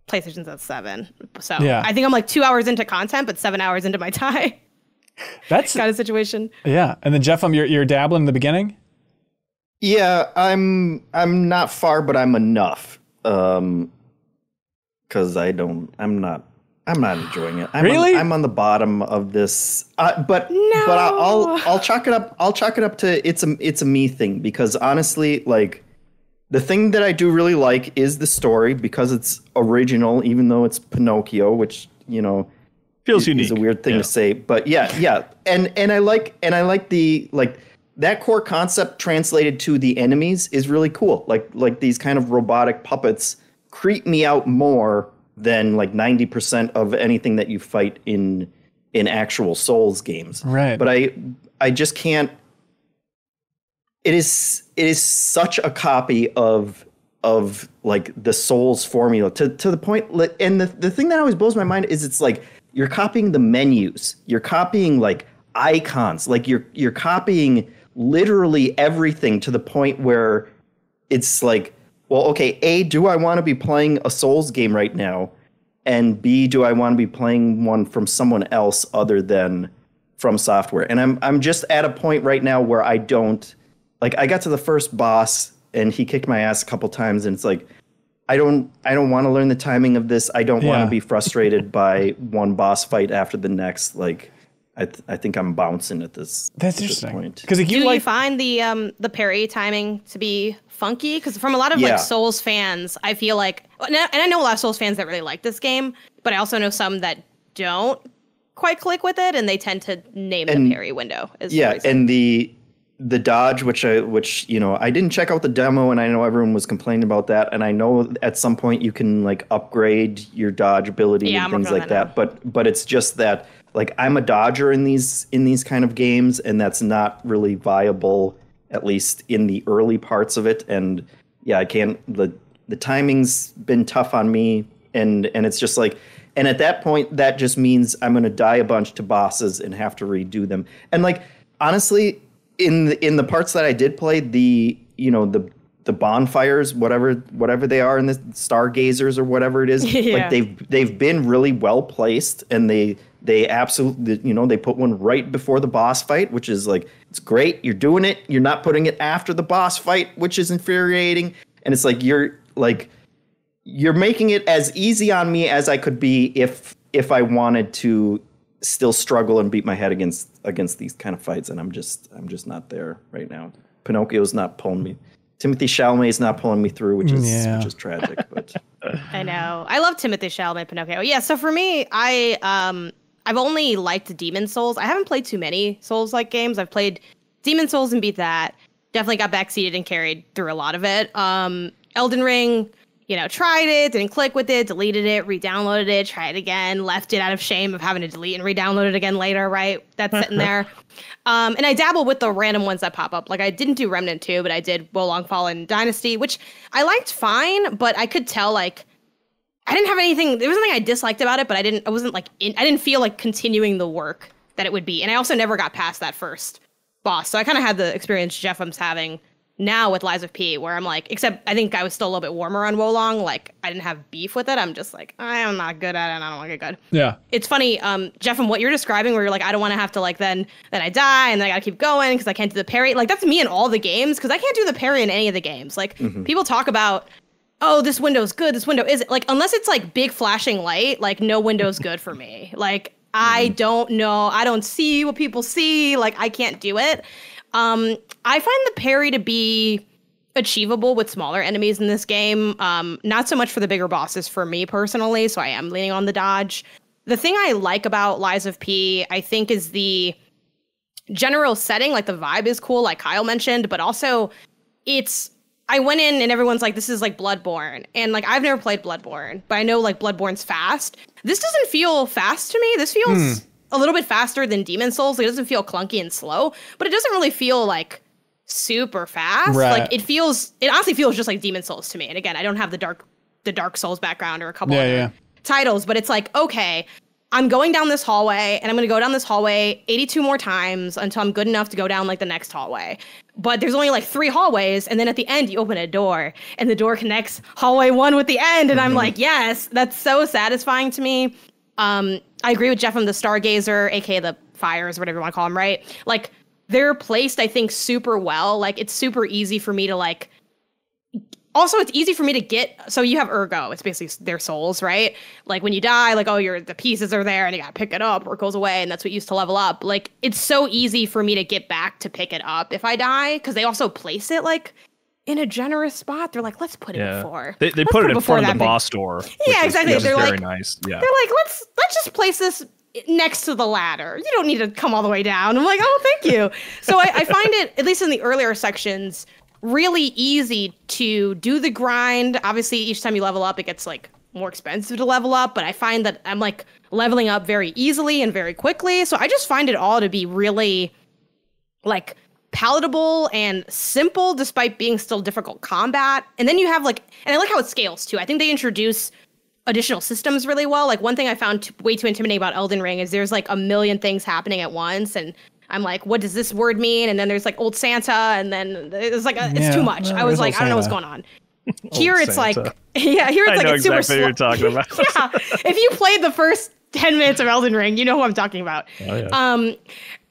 Speaker 4: PlayStation's at 7. So
Speaker 1: Yeah.
Speaker 4: I think I'm like 2 hours into content, but 7 hours into my tie
Speaker 1: That's
Speaker 4: kind of situation.
Speaker 1: yeah. And then Jeff, you're dabbling in the beginning?
Speaker 2: Yeah, I'm not far, but I'm enough. Because I'm not enjoying it.
Speaker 1: Really?
Speaker 2: I'm on the bottom of this. But I'll chalk it up. I'll chalk it up to it's a me thing, because honestly, like, the thing that I do really like is the story, because it's original, even though it's Pinocchio, which, you know,
Speaker 3: Feels
Speaker 2: is
Speaker 3: unique.
Speaker 2: a weird thing to say. But yeah. And I like the, like, that core concept translated to the enemies is really cool. Like these kind of robotic puppets creep me out more than like 90% of anything that you fight in actual Souls games.
Speaker 1: Right.
Speaker 2: But I just can't. It is such a copy of like the Souls formula to the point. And the thing that always blows my mind is it's like you're copying the menus, you're copying like icons, like you're copying literally everything to the point where it's like, well, okay, A, do I want to be playing a Souls game right now? And B, do I want to be playing one from someone else other than From Software? And I'm just at a point right now where I don't, like, I got to the first boss and he kicked my ass a couple times, and it's like, I don't want to learn the timing of this. I don't want to be frustrated by one boss fight after the next. Like, I think I'm bouncing at this.
Speaker 1: That's
Speaker 2: at this
Speaker 1: interesting.
Speaker 2: point.
Speaker 1: Because
Speaker 4: Do you find the parry timing to be funky? Because from a lot of like Souls fans, I feel like, and I know a lot of Souls fans that really like this game, but I also know some that don't quite click with it, and they tend to name the parry window.
Speaker 2: And the dodge, which you know, I didn't check out the demo, and I know everyone was complaining about that, and I know at some point you can like upgrade your dodge ability and things like that. But it's just that, like, I'm a dodger in these kind of games, and that's not really viable, at least in the early parts of it. And yeah, I can't. The timing's been tough on me, and it's just like, and at that point, that just means I'm gonna die a bunch to bosses and have to redo them. And like, honestly, in the parts that I did play, the the bonfires, whatever they are, and the stargazers or whatever it is. Like they've been really well placed, and they absolutely, you know, they put one right before the boss fight, which is like, it's great. You're doing it. You're not putting it after the boss fight, which is infuriating. And it's like you're making it as easy on me as I could be if I wanted to still struggle and beat my head against these kind of fights, and I'm just not there right now. Pinocchio's not pulling me. Timothée Chalamet's not pulling me through, which is tragic. But
Speaker 4: I know. I love Timothée Chalamet, Pinocchio. Yeah. So for me, I've only liked Demon Souls. I haven't played too many Souls-like games. I've played Demon Souls and beat that. Definitely got backseated and carried through a lot of it. Elden Ring, you know, tried it, didn't click with it, deleted it, re-downloaded it, tried it again, left it out of shame of having to delete and re-download it again later, right? That's sitting there. And I dabble with the random ones that pop up. Like I didn't do Remnant 2, but I did Wolong Fallen Dynasty, which I liked fine, but I could tell like I didn't have anything, there was nothing I disliked about it, but I didn't feel like continuing the work that it would be. And I also never got past that first boss. So I kind of had the experience Jeffem's having now with Lies of P, where I'm like, except I think I was still a little bit warmer on Wolong. Like I didn't have beef with it. I'm just like, I'm not good at it. And I don't want to get good.
Speaker 1: Yeah.
Speaker 4: It's funny, Jeff, and what you're describing, where you're like, I don't want to have to like then I die and then I gotta keep going because I can't do the parry. Like that's me in all the games because I can't do the parry in any of the games. Like people talk about, oh, this window's good, this window isn't. Like unless it's like big flashing light, like no window's good for me. Like I don't know. I don't see what people see. Like I can't do it. I find the parry to be achievable with smaller enemies in this game. Not so much for the bigger bosses for me personally, so I am leaning on the dodge. The thing I like about Lies of P, I think, is the general setting. Like the vibe is cool, like Kyle mentioned, but also I went in and everyone's like, this is like Bloodborne. And like, I've never played Bloodborne, but I know like Bloodborne's fast. This doesn't feel fast to me. This feels a little bit faster than Demon Souls. Like, it doesn't feel clunky and slow, but it doesn't really feel like super fast.
Speaker 1: Right.
Speaker 4: Like it honestly feels just like Demon Souls to me. And again, I don't have the Dark Souls background or a couple other titles, but it's like, okay, I'm going down this hallway and I'm going to go down this hallway 82 more times until I'm good enough to go down like the next hallway. But there's only like 3 hallways. And then at the end you open a door and the door connects hallway 1 with the end. And I'm like, yes, that's so satisfying to me. I agree with Jeff on the Stargazer, aka the fires, whatever you want to call them, right? Like they're placed, I think, super well. Like it's super easy for me to like, also it's easy for me to get, so you have Ergo, it's basically their souls, right? Like when you die, like, oh, the pieces are there and you gotta pick it up or it goes away and that's what you used to level up. Like it's so easy for me to get back to pick it up if I die, because they also place it like in a generous spot. They're like, let's put it before.
Speaker 3: They put it in front of the boss door.
Speaker 4: Yeah, exactly. They're
Speaker 3: very
Speaker 4: like,
Speaker 3: nice. Yeah.
Speaker 4: They're like, let's just place this next to the ladder. You don't need to come all the way down. I'm like, oh, thank you. So I find it, at least in the earlier sections, really easy to do the grind. Obviously, each time you level up, it gets like more expensive to level up, but I find that I'm like leveling up very easily and very quickly. So I just find it all to be really like palatable and simple despite being still difficult combat. And then you have like, and I like how it scales too. I think they introduce additional systems really well. Like one thing I found way too intimidating about Elden Ring is there's like a million things happening at once, and I'm like, what does this word mean? And then there's like Old Santa, and then it's like it's too much. I was like, I don't know what's going on. Here it's
Speaker 3: Santa.
Speaker 4: Like, yeah, here it's like it's super
Speaker 3: exactly
Speaker 4: slow.
Speaker 3: what you're talking about.
Speaker 4: Yeah, if you played the first 10 minutes of Elden Ring, you know who I'm talking about.
Speaker 3: Oh, yeah.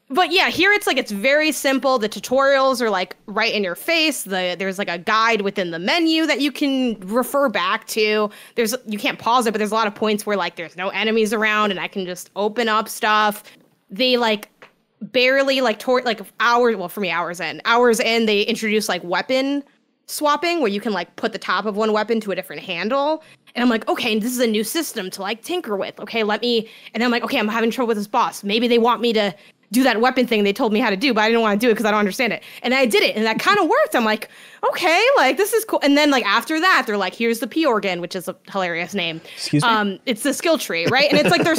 Speaker 4: But yeah, here it's like it's very simple. The tutorials are like right in your face. There's like a guide within the menu that you can refer back to. You can't pause it, but there's a lot of points where like there's no enemies around and I can just open up stuff. They like barely like hours in they introduce like weapon swapping where you can like put the top of one weapon to a different handle. And I'm like, okay, this is a new system to like tinker with. Okay, and then I'm like, okay, I'm having trouble with this boss. Maybe they want me to do that weapon thing they told me how to do, but I didn't want to do it because I don't understand it. And I did it, and that kind of worked. I'm like, okay, like this is cool. And then like after that, they're like, here's the P organ, which is a hilarious name.
Speaker 1: Excuse me?
Speaker 4: It's the skill tree, right? And it's like they're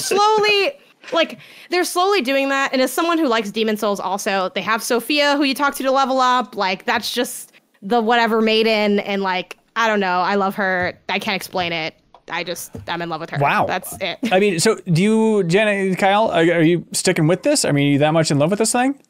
Speaker 4: slowly doing that. And as someone who likes Demon Souls also, they have Sophia who you talk to level up. Like that's just the whatever maiden, and like I don't know, I love her. I can't explain it. I'm in love with her.
Speaker 1: Wow.
Speaker 4: That's it.
Speaker 1: I mean, so do you, Jenna, Kyle, are you sticking with this? I mean, are you that much in love with this thing?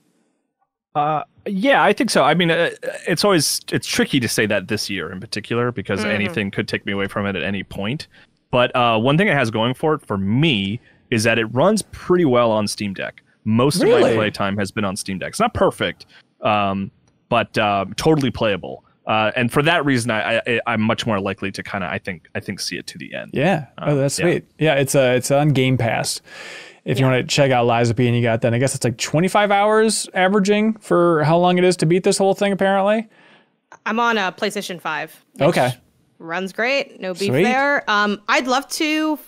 Speaker 3: Yeah, I think so. I mean, it's tricky to say that this year in particular because anything could take me away from it at any point. But one thing it has going for it for me is that it runs pretty well on Steam Deck. Most of my playtime has been on Steam Deck. It's not perfect, but totally playable. And for that reason, I'm much more likely to kind of I think see it to the end.
Speaker 1: Yeah. Oh, that's sweet. Yeah, it's on Game Pass. If you want to check out Lies of P, and you got that, I guess it's like 25 hours averaging for how long it is to beat this whole thing, apparently.
Speaker 4: I'm on a PlayStation 5.
Speaker 1: Okay.
Speaker 4: Runs great. No beef there. I'd love to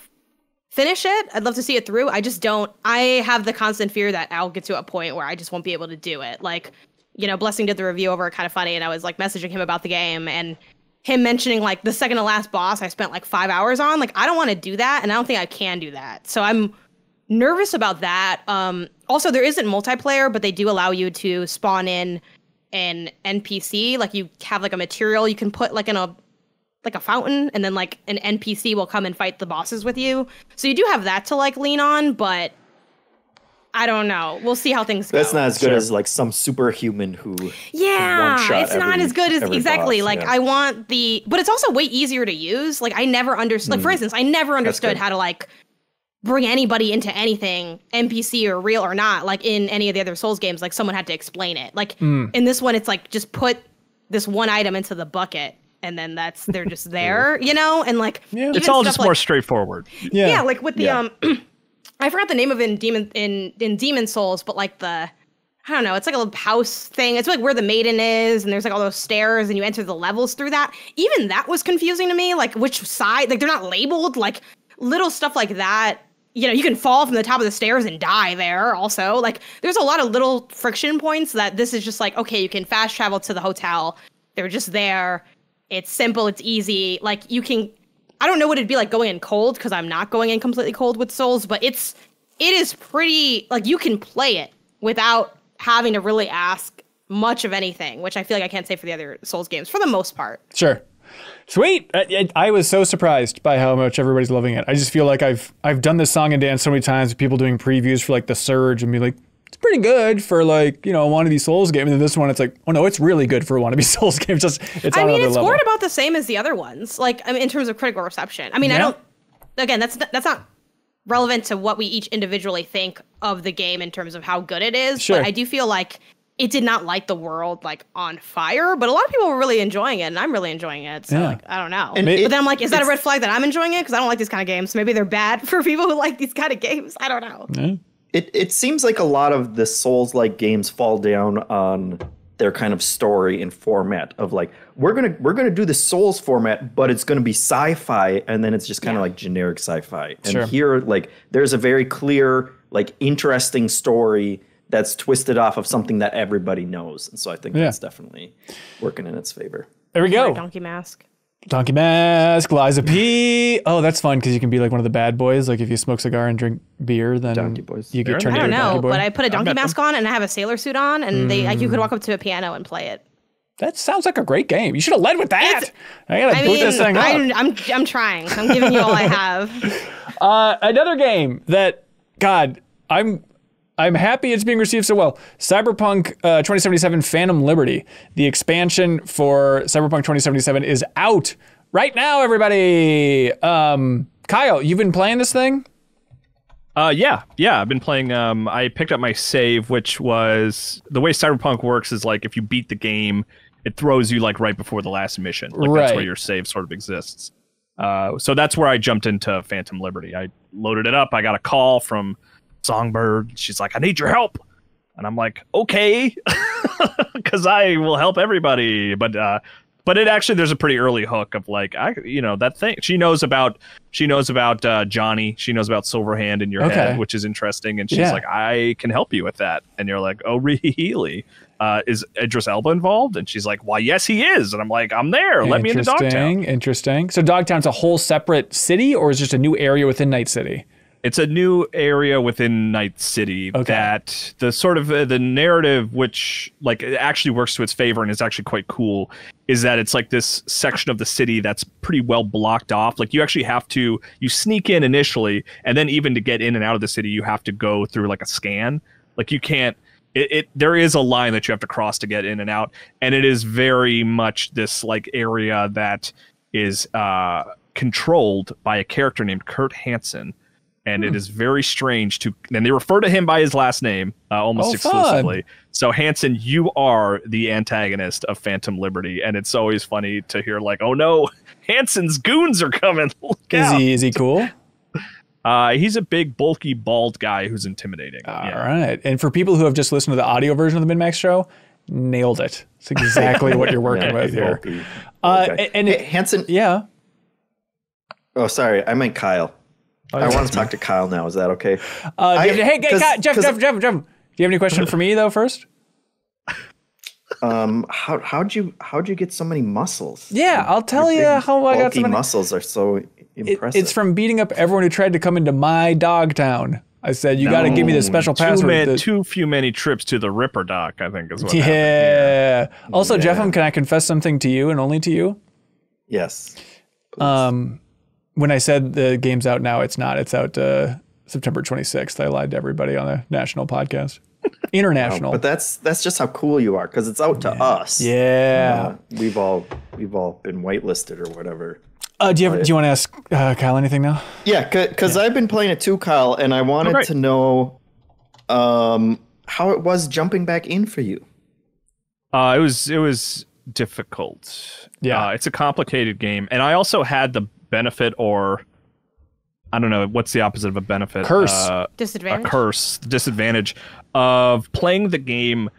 Speaker 4: finish it. I'd love to see it through. I just don't. I have the constant fear that I'll get to a point where I just won't be able to do it. Like, Blessing did the review over Kind of Funny, and I was like messaging him about the game, and him mentioning like the second to last boss I spent like 5 hours on. Like, I don't want to do that, and I don't think I can do that. So I'm nervous about that. Also, there isn't multiplayer, but they do allow you to spawn in an NPC. Like, you have like a material you can put like in a fountain, and then like an NPC will come and fight the bosses with you. So you do have that to like lean on, but I don't know. We'll see how things go.
Speaker 2: That's not as good as like some superhuman who
Speaker 4: it's not as good as exactly boss, like I want but it's also way easier to use. Like, I never understood. Like, for instance, I never understood how to like bring anybody into anything, NPC or real or not, like in any of the other Souls games. Like, someone had to explain it. Like in this one, it's like just put this one item into the bucket, and then they're just there, and like
Speaker 3: it's all just more straightforward.
Speaker 4: Yeah, like with the I forgot the name of it in Demon Souls, but like I don't know, it's like a little house thing. It's like where the maiden is, and there's like all those stairs, and you enter the levels through that. Even that was confusing to me, like which side, like they're not labeled, like little stuff like that. You can fall from the top of the stairs and die there also. Like, there's a lot of little friction points that this is just like, okay, you can fast travel to the hotel. They're just there. It's simple. It's easy. Like, I don't know what it'd be like going in cold, because I'm not going in completely cold with Souls, but it is pretty, like, you can play it without having to really ask much of anything, which I feel like I can't say for the other Souls games for the most part.
Speaker 1: Sure. Sweet. I was so surprised by how much everybody's loving it. I just feel like I've done this song and dance so many times with people doing previews for like The Surge and be like, it's pretty good for like, a wannabe Souls game. And then this one, it's like, oh no, it's really good for a wannabe Souls game. It's on another level.
Speaker 4: It's scored about the same as the other ones. Like, I mean, in terms of critical reception. I mean, that's not relevant to what we each individually think of the game in terms of how good it is. Sure. But I do feel like it did not light the world like on fire, but a lot of people were really enjoying it, and I'm really enjoying it. So like, I don't know. But then I'm like, is that a red flag that I'm enjoying it? Because I don't like these kind of games. So maybe they're bad for people who like these kind of games. I don't know.
Speaker 1: Yeah.
Speaker 2: It seems like a lot of the Souls-like games fall down on their kind of story and format of like, we're gonna do the Souls format, but it's gonna be sci-fi, and then it's just kind of like generic sci-fi. And here, like, there's a very clear, like, interesting story that's twisted off of something that everybody knows. And so I think that's definitely working in its favor.
Speaker 1: There we go.
Speaker 4: Donkey Mask.
Speaker 1: Donkey Mask, Lies of P. Oh, that's fun because you can be like one of the bad boys. Like, if you smoke cigar and drink beer, then
Speaker 2: Donkey Boys.
Speaker 1: You get turned into a Donkey Boy.
Speaker 4: But I put a donkey mask on and I have a sailor suit on, and you could walk up to a piano and play it.
Speaker 1: That sounds like a great game. You should have led with that. I gotta boot this thing up.
Speaker 4: I'm trying. I'm giving you all I have.
Speaker 1: Another game that, God, I'm happy it's being received so well. Cyberpunk 2077 Phantom Liberty. The expansion for Cyberpunk 2077 is out right now, everybody. Kyle, you've been playing this thing?
Speaker 3: Yeah. I've been playing. I picked up my save, which was the way Cyberpunk works is like if you beat the game, it throws you like right before the last mission. Like that's where your save sort of exists. So that's where I jumped into Phantom Liberty. I loaded it up. I got a call from Songbird. She's like, I need your help. And I'm like, okay, because I will help everybody. But it actually, there's a pretty early hook of like, that thing. She knows about Johnny. She knows about Silverhand in your head, which is interesting. And she's like, I can help you with that. And you're like, oh, really? Is Idris Elba involved? And she's like, why, yes, he is. And I'm like, I'm there. Let me into Dogtown.
Speaker 1: Interesting. So Dogtown's a whole separate city, or is it just a new area within Night City?
Speaker 3: It's a new area within Night City that the sort of the narrative, which like it actually works to its favor and is actually quite cool, is that it's like this section of the city that's pretty well blocked off. Like you actually have to, you sneak in initially, and then even to get in and out of the city, you have to go through like a scan. Like you can't there is a line that you have to cross to get in and out, and it is very much this like area that is controlled by a character named Kurt Hansen, and it is very strange and they refer to him by his last name almost exclusively. Fun. So Hansen, you are the antagonist of Phantom Liberty, and it's always funny to hear like, oh no, Hansen's goons are coming.
Speaker 1: Is he cool?
Speaker 3: He's a big, bulky, bald guy who's intimidating.
Speaker 1: All right. And for people who have just listened to the audio version of the Min-Max show, nailed it. It's exactly what you're working with here.
Speaker 2: Okay. And Hansen.
Speaker 1: Yeah.
Speaker 2: Oh, sorry. I meant Kyle. I want to talk to Kyle now. Is that okay?
Speaker 1: Jeff. Do you have any question for me though? First.
Speaker 2: How'd you get so many muscles?
Speaker 1: Yeah, I'll tell you how I got so many
Speaker 2: muscles. Are so impressive.
Speaker 1: It's from beating up everyone who tried to come into my dog town. I said, you got to give me the special password.
Speaker 3: Too few many trips to the Ripper Dock, I think is what happened.
Speaker 1: Yeah. Also, Jeff, can I confess something to you and only to you?
Speaker 2: Yes.
Speaker 1: Please. When I said the game's out now, it's not. It's out September 26th. I lied to everybody on the national podcast. International.
Speaker 2: But that's just how cool you are, because it's out to us.
Speaker 1: Yeah.
Speaker 2: We've all been whitelisted or whatever.
Speaker 1: Do you want to ask Kyle anything now?
Speaker 2: Yeah, because I've been playing it too, Kyle, and I wanted to know how it was jumping back in for you.
Speaker 3: It was difficult. Yeah, it's a complicated game, and I also had the benefit, or I don't know, what's the opposite of a benefit?
Speaker 1: Curse.
Speaker 4: Disadvantage.
Speaker 3: A curse. Disadvantage of playing the game,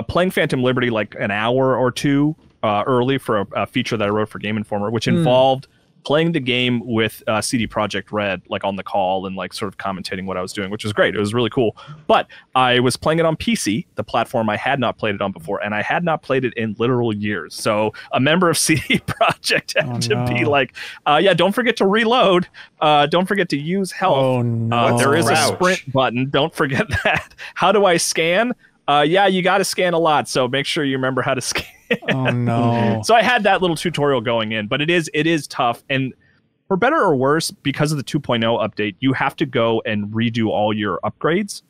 Speaker 3: playing Phantom Liberty like an hour or two early for a feature that I wrote for Game Informer, which involved playing the game with CD Projekt Red, like on the call and like sort of commentating what I was doing, which was great. It was really cool. But I was playing it on PC, the platform I had not played it on before, and I had not played it in literal years. So a member of CD Projekt had to be like, don't forget to reload. Don't forget to use health.
Speaker 1: Oh, no.
Speaker 3: There is a sprint button. Don't forget that. How do I scan? You got to scan a lot, so make sure you remember how to scan.
Speaker 1: Oh no!
Speaker 3: So I had that little tutorial going in, but it is tough, and for better or worse, because of the 2.0 update, you have to go and redo all your upgrades.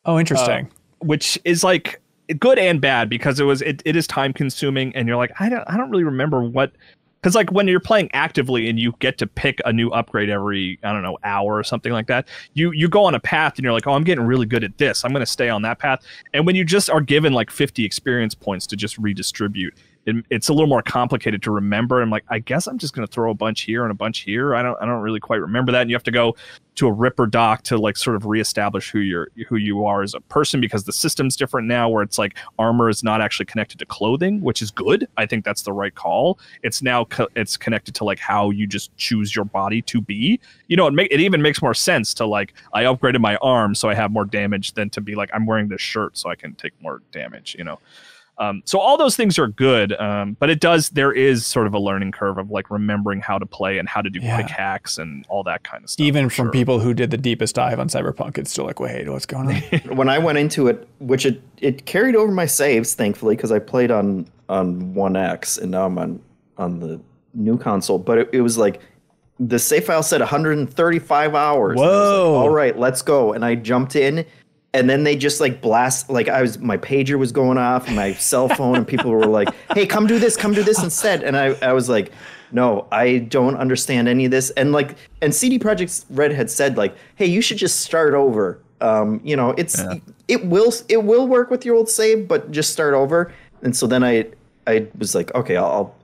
Speaker 1: Oh, interesting.
Speaker 3: Which is like good and bad, because it is time consuming, and you're like, I don't really remember what. Because like when you're playing actively and you get to pick a new upgrade every, I don't know, hour or something like that, you go on a path and you're like, oh, I'm getting really good at this. I'm going to stay on that path. And when you just are given like 50 experience points to just redistribute, it's a little more complicated to remember. I'm like, I guess I'm just going to throw a bunch here and a bunch here. I don't really quite remember that. And you have to go to a Ripper Dock to like sort of reestablish who you are as a person, because the system's different now, where it's like armor is not actually connected to clothing, which is good. I think that's the right call. It's now it's connected to like how you just choose your body to be. You know, it even makes more sense to like, I upgraded my arm so I have more damage, than to be like, I'm wearing this shirt so I can take more damage, you know. So all those things are good, but there is sort of a learning curve of like remembering how to play and how to do quick hacks and all that kind of stuff.
Speaker 1: Even from people who did the deepest dive on Cyberpunk, it's still like, wait, what's going on?
Speaker 2: When I went into it, which it carried over my saves, thankfully, because I played on One X and now I'm on the new console, but it was like the save file said 135 hours.
Speaker 1: Whoa!
Speaker 2: And I was like, all right, let's go. And I jumped in. And then they just like blast, like my pager was going off and my cell phone, and people were like, hey, come do this instead. And I was like, no, I don't understand any of this. And CD Projekt Red had said like, hey, you should just start over. You know, it will work with your old save, but just start over. And so then I was like, okay, I'll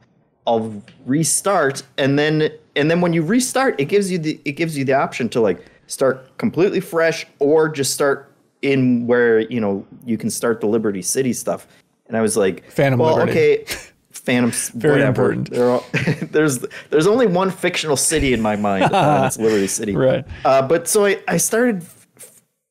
Speaker 2: restart. And then when you restart, it gives you the option to like start completely fresh or just start in where, you know, you can start the Liberty City stuff. And I was like,
Speaker 1: Phantom Liberty.
Speaker 2: Okay, Phantom,
Speaker 1: very
Speaker 2: whatever.
Speaker 1: important.
Speaker 2: There's only one fictional city in my mind, and it's Liberty City.
Speaker 1: Right.
Speaker 2: But so I started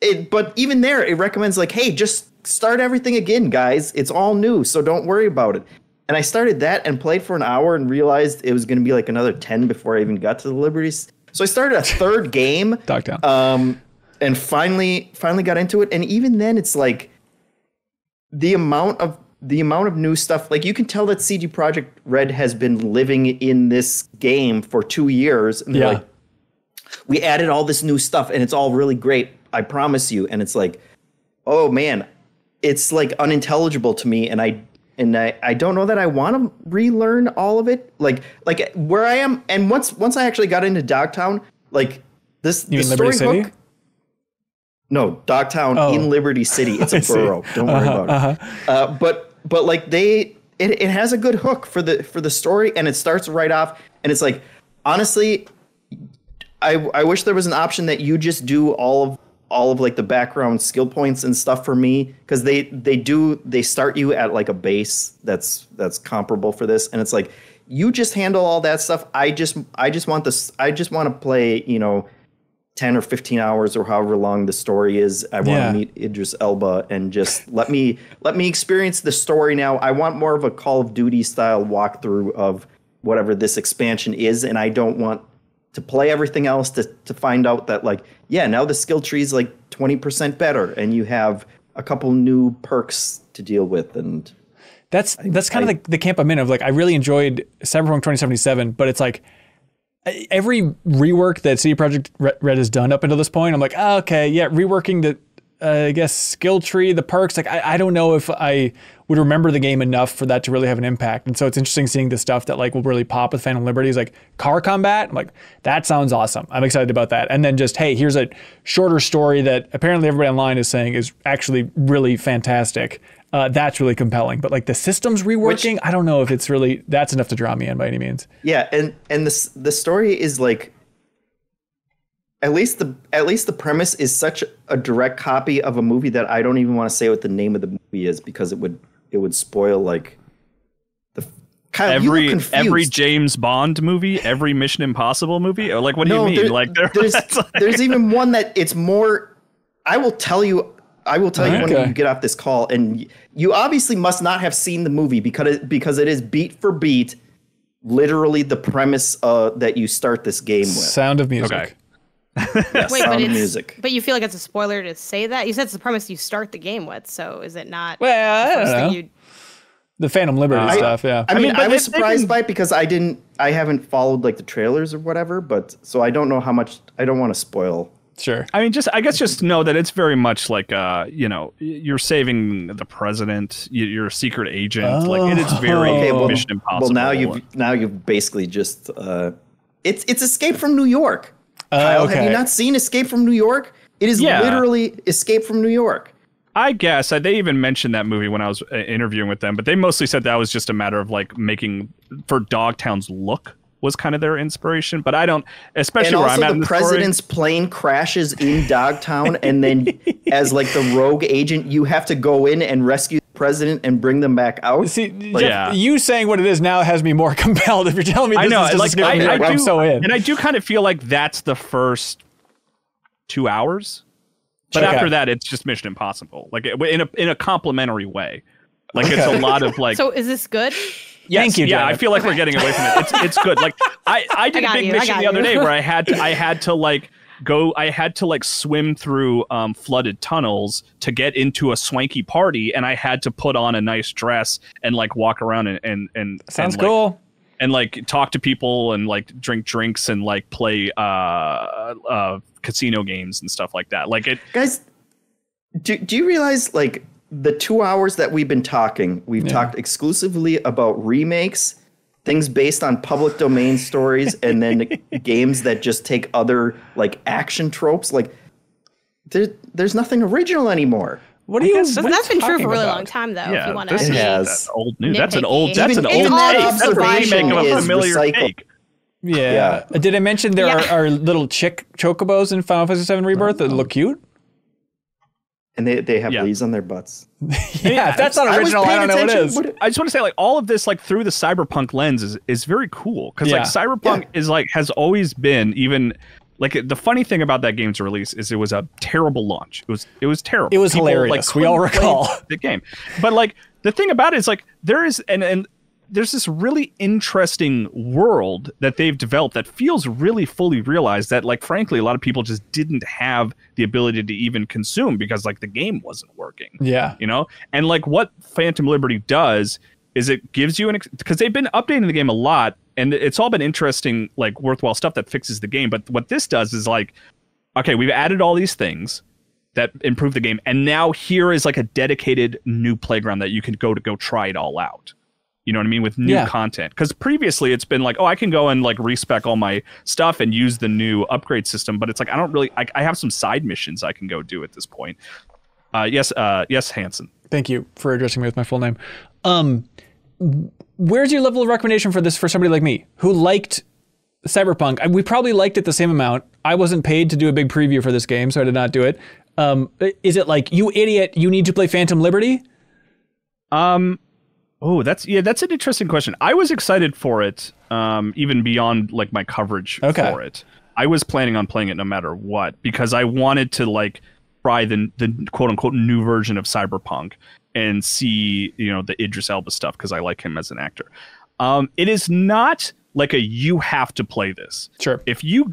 Speaker 2: it, but even there, it recommends like, hey, just start everything again, guys. It's all new, so don't worry about it. And I started that and played for an hour and realized it was going to be like another 10 before I even got to the Liberties. So I started a third game.
Speaker 1: Dogtown.
Speaker 2: And finally got into it. And even then, it's like the amount of new stuff. Like you can tell that CD Projekt Red has been living in this game for 2 years. And they're like, we added all this new stuff, and it's all really great. I promise you. And it's like, oh man, it's like unintelligible to me, and I don't know that I want to relearn all of it. Like where I am, and once I actually got into Dogtown, like this
Speaker 1: You
Speaker 2: the
Speaker 1: mean
Speaker 2: story
Speaker 1: Liberty
Speaker 2: hook.
Speaker 1: City?
Speaker 2: No, Dogtown in Liberty City. It's a borough. Don't worry about it. But like it has a good hook for the story, and it starts right off, and it's like, honestly, I wish there was an option that you just do all of like the background skill points and stuff for me, because they start you at like a base that's comparable for this, and it's like you just handle all that stuff. I just want to play, 10 or 15 hours or however long the story is. I want to meet Idris Elba and just let me experience the story now. I want more of a Call of Duty style walkthrough of whatever this expansion is, and I don't want to play everything else to find out that, like, now the skill tree is like 20% better and you have a couple new perks to deal with. And
Speaker 1: that's kind of the camp I'm in of, like, I really enjoyed Cyberpunk 2077, but it's like every rework that CD Projekt Red has done up until this point, I'm like, reworking the I guess skill tree, the perks, like I don't know if I would remember the game enough for that to really have an impact. And so it's interesting seeing the stuff that like will really pop with Phantom Liberties, like car combat. I'm like, that sounds awesome. I'm excited about that. And then just, hey, here's a shorter story that apparently everybody online is saying is actually really fantastic. That's really compelling. But like the systems reworking, I don't know if it's really, that's enough to draw me in by any means.
Speaker 2: Yeah, and the story is like, at least the premise is such a direct copy of a movie that I don't even want to say what the name of the movie is, because it would spoil like the Kyle,
Speaker 3: every James Bond movie, every Mission Impossible movie. Or like, what do you mean?
Speaker 2: There's even one that it's more. I will tell you when you get off this call, and you obviously must not have seen the movie because it is beat for beat, literally the premise that you start this game with.
Speaker 1: Sound of Music.
Speaker 3: Okay.
Speaker 2: Yes,
Speaker 4: Wait,
Speaker 2: Sound of Music.
Speaker 4: But you feel like it's a spoiler to say that? You said it's the premise you start the game with, so is it not?
Speaker 1: Well, I don't know. The Phantom Liberty stuff, yeah.
Speaker 2: I mean, I was surprised by it because I haven't followed like the trailers or whatever, but so I don't know how much. I don't want to spoil.
Speaker 1: Sure.
Speaker 3: I mean, I guess just know that it's very much like, you're saving the president, you're a secret agent. Like, it is very Mission Impossible.
Speaker 2: Well, now you've basically just, it's Escape from New York. Kyle, have you not seen Escape from New York? It is literally Escape from New York.
Speaker 3: I guess they even mentioned that movie when I was interviewing with them, but they mostly said that was just a matter of like making for Dogtown's look was kind of their inspiration. But I don't, especially where I'm at in the
Speaker 2: president's plane crashes in Dogtown, and then as like the rogue agent, you have to go in and rescue the president and bring them back out.
Speaker 1: See, Jeff, you saying what it is now has me more compelled. If you're telling me this is just I'm so in.
Speaker 3: And I do kind of feel like that's the first 2 hours. But after that, it's just Mission Impossible, like in a complimentary way. Like it's a lot of like.
Speaker 4: So is this good?
Speaker 3: Yes,
Speaker 1: thank you,
Speaker 3: I feel like we're getting away from it. It's good. Like I did a big mission the other day where I had to swim through flooded tunnels to get into a swanky party, and I had to put on a nice dress and like walk around and
Speaker 1: sounds cool.
Speaker 3: And like talk to people and like drink drinks and like play casino games and stuff like that. Like it,
Speaker 2: guys. Do you realize like the 2 hours that we've been talking, we've talked exclusively about remakes, things based on public domain stories, and then games that just take other like action tropes. Like there's nothing original anymore.
Speaker 4: What do you? That's been true for a really long time, though.
Speaker 3: Yeah,
Speaker 4: if you want to.
Speaker 3: That's old news. That's an old.
Speaker 2: That's
Speaker 3: an
Speaker 2: old
Speaker 3: take. That's a
Speaker 2: observation
Speaker 3: remake of a familiar
Speaker 2: recycled.
Speaker 3: take.
Speaker 1: Yeah. Did I mention there are little chick chocobos in Final Fantasy VII Rebirth that look cute?
Speaker 2: And they have leaves on their butts.
Speaker 1: If that's not original, I don't know what is.
Speaker 3: I just want to say, like, all of this, like, through the cyberpunk lens is very cool. Because, like, cyberpunk is, like, has always been even... Like, the funny thing about that game's release is it was a terrible launch. It was terrible.
Speaker 1: It was hilarious.
Speaker 3: Like,
Speaker 1: we all recall
Speaker 3: the game. But, like, the thing about it is, like, there is... And there's this really interesting world that they've developed that feels really fully realized that, like, frankly, a lot of people just didn't have the ability to even consume because, like, the game wasn't working.
Speaker 1: Yeah.
Speaker 3: You know? And, like, what Phantom Liberty does is it gives you because they've been updating the game a lot, and it's all been interesting, like, worthwhile stuff that fixes the game. But what this does is, like, okay, we've added all these things. that improved the game. And now here is like a dedicated new playground that you can go try it all out. You know what I mean? With new content. Because previously it's been like, oh, I can go and like respec all my stuff and use the new upgrade system. But it's like, I don't really, I have some side missions I can go do at this point. Yes, Hanson.
Speaker 1: Thank you for addressing me with my full name. Where's your level of recommendation for this for somebody like me who liked Cyberpunk? We probably liked it the same amount. I wasn't paid to do a big preview for this game, so I did not do it. Is it like, you idiot, you need to play Phantom Liberty?
Speaker 3: Oh, that's an interesting question. I was excited for it, even beyond like my coverage for it. I was planning on playing it no matter what, because I wanted to like try the quote unquote new version of Cyberpunk and see, the Idris Elba stuff, because I like him as an actor. It is not like you have to play this.
Speaker 1: Sure.
Speaker 3: If you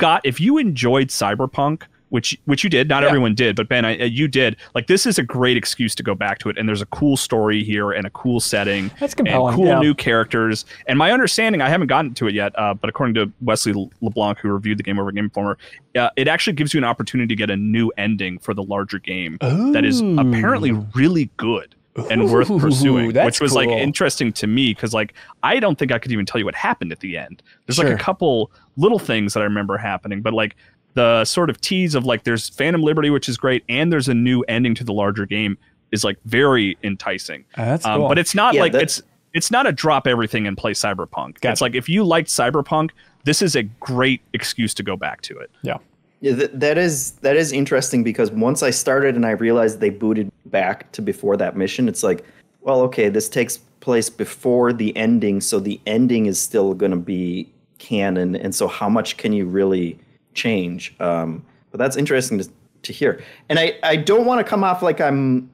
Speaker 3: enjoyed Cyberpunk, which you did, not everyone did, but Ben, you did. Like, this is a great excuse to go back to it, and there's a cool story here and a cool setting.
Speaker 1: That's compelling.
Speaker 3: And cool new characters. And my understanding, I haven't gotten to it yet, but according to Wesley LeBlanc, who reviewed the game over Game Informer, it actually gives you an opportunity to get a new ending for the larger game that is apparently really good and worth pursuing, which was like interesting to me, because like I don't think I could even tell you what happened at the end. There's like a couple little things that I remember happening, but like the sort of tease of like there's Phantom Liberty, which is great, and there's a new ending to the larger game is like very enticing.
Speaker 1: That's cool.
Speaker 3: But it's not it's not a drop everything and play Cyberpunk. Gotcha. It's like, if you liked Cyberpunk, this is a great excuse to go back to it.
Speaker 1: Yeah.
Speaker 2: Yeah, that is interesting, because once I started and I realized they booted back to before that mission, it's like, well, okay, this takes place before the ending, so the ending is still going to be canon, and so how much can you really change? But that's interesting to hear. And I don't want to come off like I'm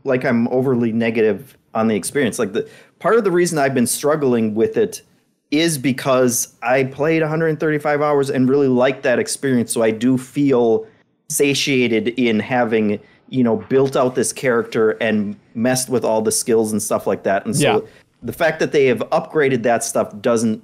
Speaker 2: overly negative on the experience. Like, the part of the reason I've been struggling with it is because I played 135 hours and really liked that experience. So I do feel satiated in having, built out this character and messed with all the skills and stuff like that. And so the fact that they have upgraded that stuff doesn't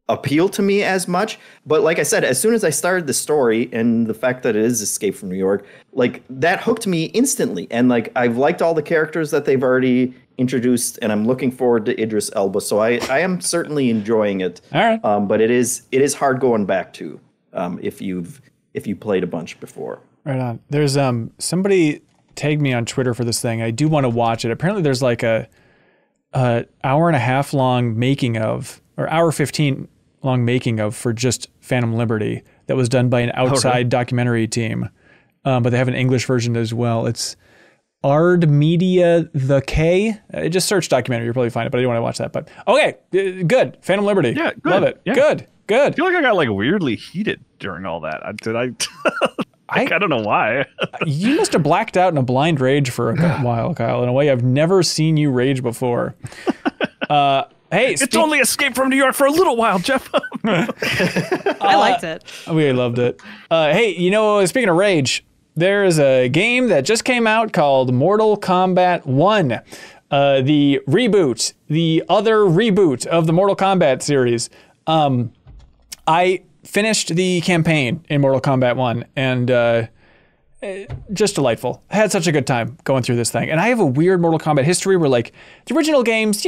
Speaker 2: appeal to me as much. But like I said, as soon as I started the story and the fact that it is Escape from New York, like, that hooked me instantly. And like, I've liked all the characters that they've already introduced, and I'm looking forward to Idris Elba. So I am certainly enjoying it.
Speaker 1: All right.
Speaker 2: But it is hard going back to if you played a bunch before.
Speaker 1: Right on. There's somebody tagged me on Twitter for this thing. I do want to watch it. Apparently there's like a hour and a half long making of, or hour 15 long making of, for just Phantom Liberty, that was done by an outside documentary team. But they have an English version as well. It's Ard Media The K. Just search documentary, you'll probably find it, but I don't want to watch that. But okay, good. Phantom Liberty.
Speaker 3: Yeah, good.
Speaker 1: Love it.
Speaker 3: Yeah.
Speaker 1: Good.
Speaker 3: I feel like I got like weirdly heated during all that. I don't know why.
Speaker 1: You must have blacked out in a blind rage for a while, Kyle, in a way I've never seen you rage before. Hey,
Speaker 3: it's only Escape from New York for a little while, Jeff.
Speaker 4: I liked it.
Speaker 1: We loved it. Hey, speaking of rage, there is a game that just came out called Mortal Kombat 1. The reboot, the other reboot of the Mortal Kombat series. I finished the campaign in Mortal Kombat 1, and just delightful. I had such a good time going through this thing. And I have a weird Mortal Kombat history where, like, the original games,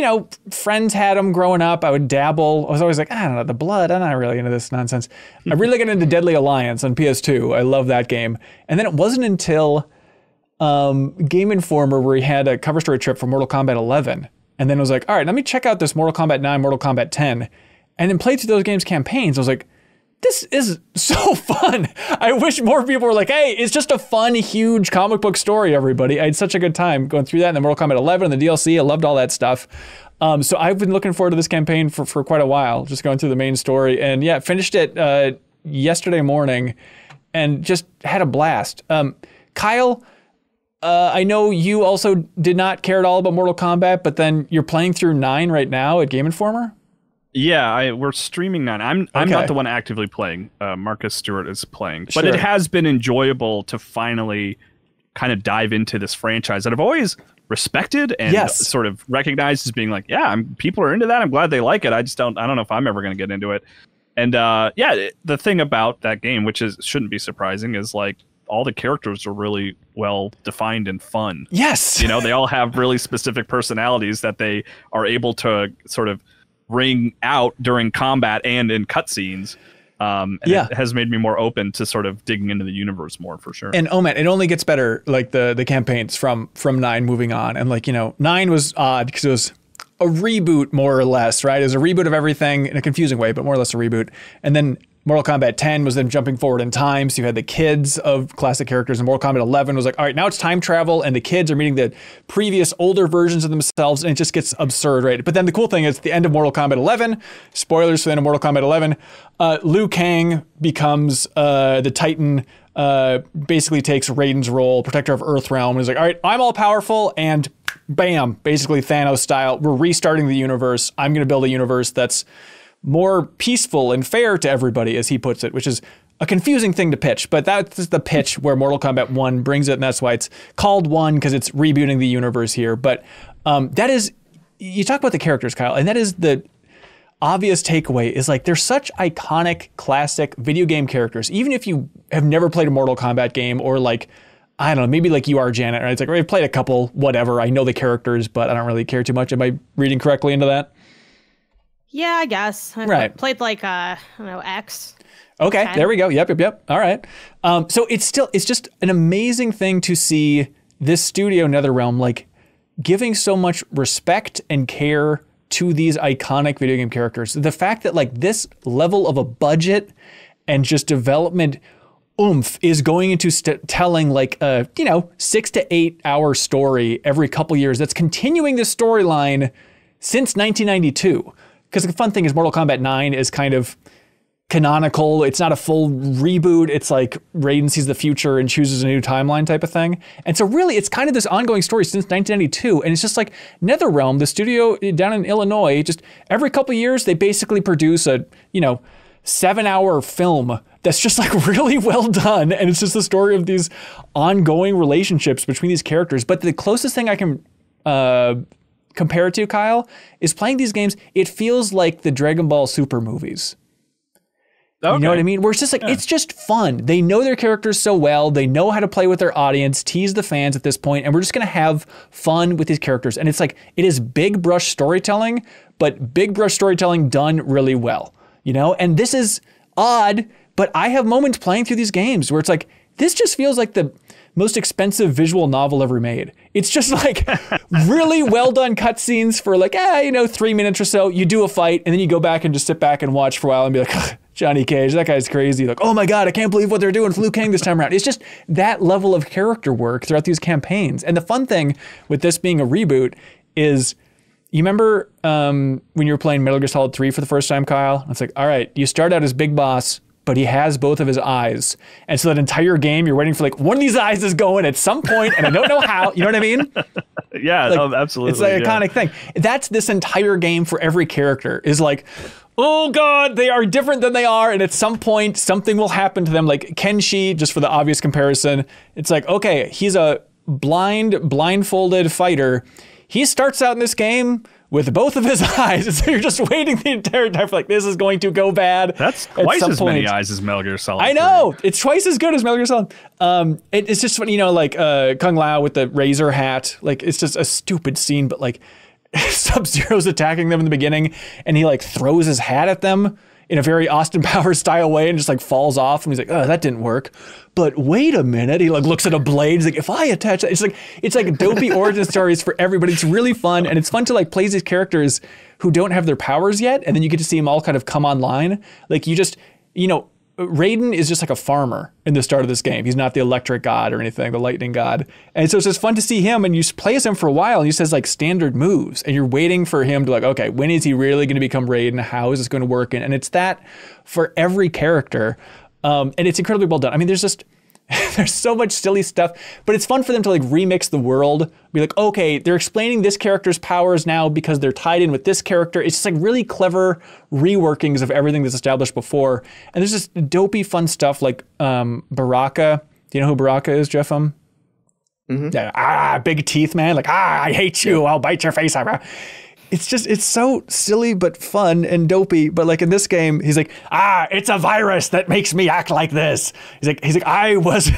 Speaker 1: friends had them growing up. I would dabble. I was always like, I don't know, the blood, I'm not really into this nonsense. I really got into Deadly Alliance on PS2. I love that game. And then it wasn't until Game Informer, where he had a cover story trip for Mortal Kombat 11. And then I was like, all right, let me check out this Mortal Kombat 9, Mortal Kombat 10. And then played through those games' campaigns. I was like, this is so fun. I wish more people were like, hey, it's just a fun, huge comic book story, everybody. I had such a good time going through that in the Mortal Kombat 11 and the DLC. I loved all that stuff. So I've been looking forward to this campaign for quite a while, just going through the main story. And yeah, finished it yesterday morning and just had a blast. Kyle, I know you also did not care at all about Mortal Kombat, but then you're playing through 9 right now at Game Informer?
Speaker 3: Yeah, we're streaming 9. I'm not the one actively playing. Marcus Stewart is playing. But it has been enjoyable to finally kind of dive into this franchise that I've always respected and sort of recognized as being like, people are into that. I'm glad they like it. I don't know if I'm ever going to get into it. And the thing about that game, which shouldn't be surprising, is like all the characters are really well defined and fun.
Speaker 1: Yes.
Speaker 3: You know, they all have really specific personalities that they are able to sort of bring out during combat and in cutscenes. And it has made me more open to sort of digging into the universe more, for sure.
Speaker 1: And oh man, it only gets better, like the campaigns from 9 moving on. And like, 9 was odd because it was a reboot, more or less, right? It was a reboot of everything in a confusing way, but more or less a reboot. And then Mortal Kombat 10 was them jumping forward in time. So you had the kids of classic characters, and Mortal Kombat 11 was like, all right, now it's time travel, and the kids are meeting the previous older versions of themselves, and it just gets absurd, right? But then the cool thing is, at the end of Mortal Kombat 11, spoilers for the end of Mortal Kombat 11, Liu Kang becomes the Titan, basically takes Raiden's role, protector of Earthrealm, and is like, all right, I'm all powerful, and bam, basically Thanos style, we're restarting the universe. I'm going to build a universe that's more peaceful and fair to everybody, as he puts it, which is a confusing thing to pitch, but that's the pitch where Mortal Kombat 1 brings it, and that's why it's called 1, because it's rebooting the universe here. But that is, you talk about the characters, Kyle, and that is the obvious takeaway, is like, they're such iconic, classic video game characters. Even if you have never played a Mortal Kombat game, or like, I don't know, maybe like you are, Janet, right? It's like, I've played a couple, whatever, I know the characters, but I don't really care too much. Am I reading correctly into that?
Speaker 4: Yeah, I guess. I played like, I don't know, X.
Speaker 1: Okay,
Speaker 4: 10.
Speaker 1: there we go. Yep. All right. So it's just an amazing thing to see this studio, NetherRealm, like giving so much respect and care to these iconic video game characters. The fact that like this level of a budget and just development oomph is going into telling like a 6 to 8 hour story every couple years that's continuing this storyline since 1992. Because the fun thing is Mortal Kombat 9 is kind of canonical. It's not a full reboot. It's like Raiden sees the future and chooses a new timeline type of thing. And so really, it's kind of this ongoing story since 1992. And it's just like NetherRealm, the studio down in Illinois, just every couple of years, they basically produce a, 7-hour film that's just like really well done. And it's just the story of these ongoing relationships between these characters. But the closest thing I can compare it to, Kyle, is playing these games, it feels like the Dragon Ball Super movies. Okay. You know what I mean? Where it's just like, it's just fun. They know their characters so well. They know how to play with their audience, tease the fans at this point, and we're just going to have fun with these characters. And it's like, it is big brush storytelling, but big brush storytelling done really well, And this is odd, but I have moments playing through these games where it's like, this just feels like the most expensive visual novel ever made. It's just like really well done cutscenes for like, 3 minutes or so. You do a fight and then you go back and just sit back and watch for a while and be like, Johnny Cage, that guy's crazy. Like, oh my God, I can't believe what they're doing with Liu Kang this time around. It's just that level of character work throughout these campaigns. And the fun thing with this being a reboot is, you remember when you were playing Metal Gear Solid 3 for the first time, Kyle? It's like, all right, you start out as Big Boss, but he has both of his eyes. And so that entire game, you're waiting for like, one of these eyes is going at some point, and I don't know how, you know what I mean?
Speaker 3: Yeah, like, absolutely.
Speaker 1: It's like iconic thing. That's this entire game for every character, is like, oh God, they are different than they are. And at some point, something will happen to them. Like Kenshi, just for the obvious comparison, it's like, okay, he's a blindfolded fighter. He starts out in this game with both of his eyes. And so you're just waiting the entire time for like, this is going to go bad.
Speaker 3: That's twice as many eyes as Metal Gear Solid.
Speaker 1: I know. It's twice as good as Metal Gear Solid. It's just funny, like Kung Lao with the razor hat. Like, it's just a stupid scene, but like Sub-Zero's attacking them in the beginning and he like throws his hat at them in a very Austin Powers style way and just like falls off. And he's like, oh, that didn't work. But wait a minute. He like looks at a blade. He's like, if I attach that, it's like dopey origin stories for everybody. It's really fun. And it's fun to like play these characters who don't have their powers yet. And then you get to see them all kind of come online. Like you just, Raiden is just like a farmer in the start of this game. He's not the electric god or anything, the lightning god. And so it's just fun to see him, and you play as him for a while and he says like standard moves and you're waiting for him to like, okay, when is he really going to become Raiden? How is this going to work? And it's that for every character. And it's incredibly well done. I mean, there's so much silly stuff, but it's fun for them to like remix the world. Be like, okay, they're explaining this character's powers now because they're tied in with this character. It's just like really clever reworkings of everything that's established before. And there's just dopey fun stuff like Baraka. Do you know who Baraka is, Jeff? Mm-hmm. Yeah, big teeth, man. Like, I hate you. I'll bite your face. it's so silly but fun and dopey. But like in this game, he's like, it's a virus that makes me act like this. He's like, I was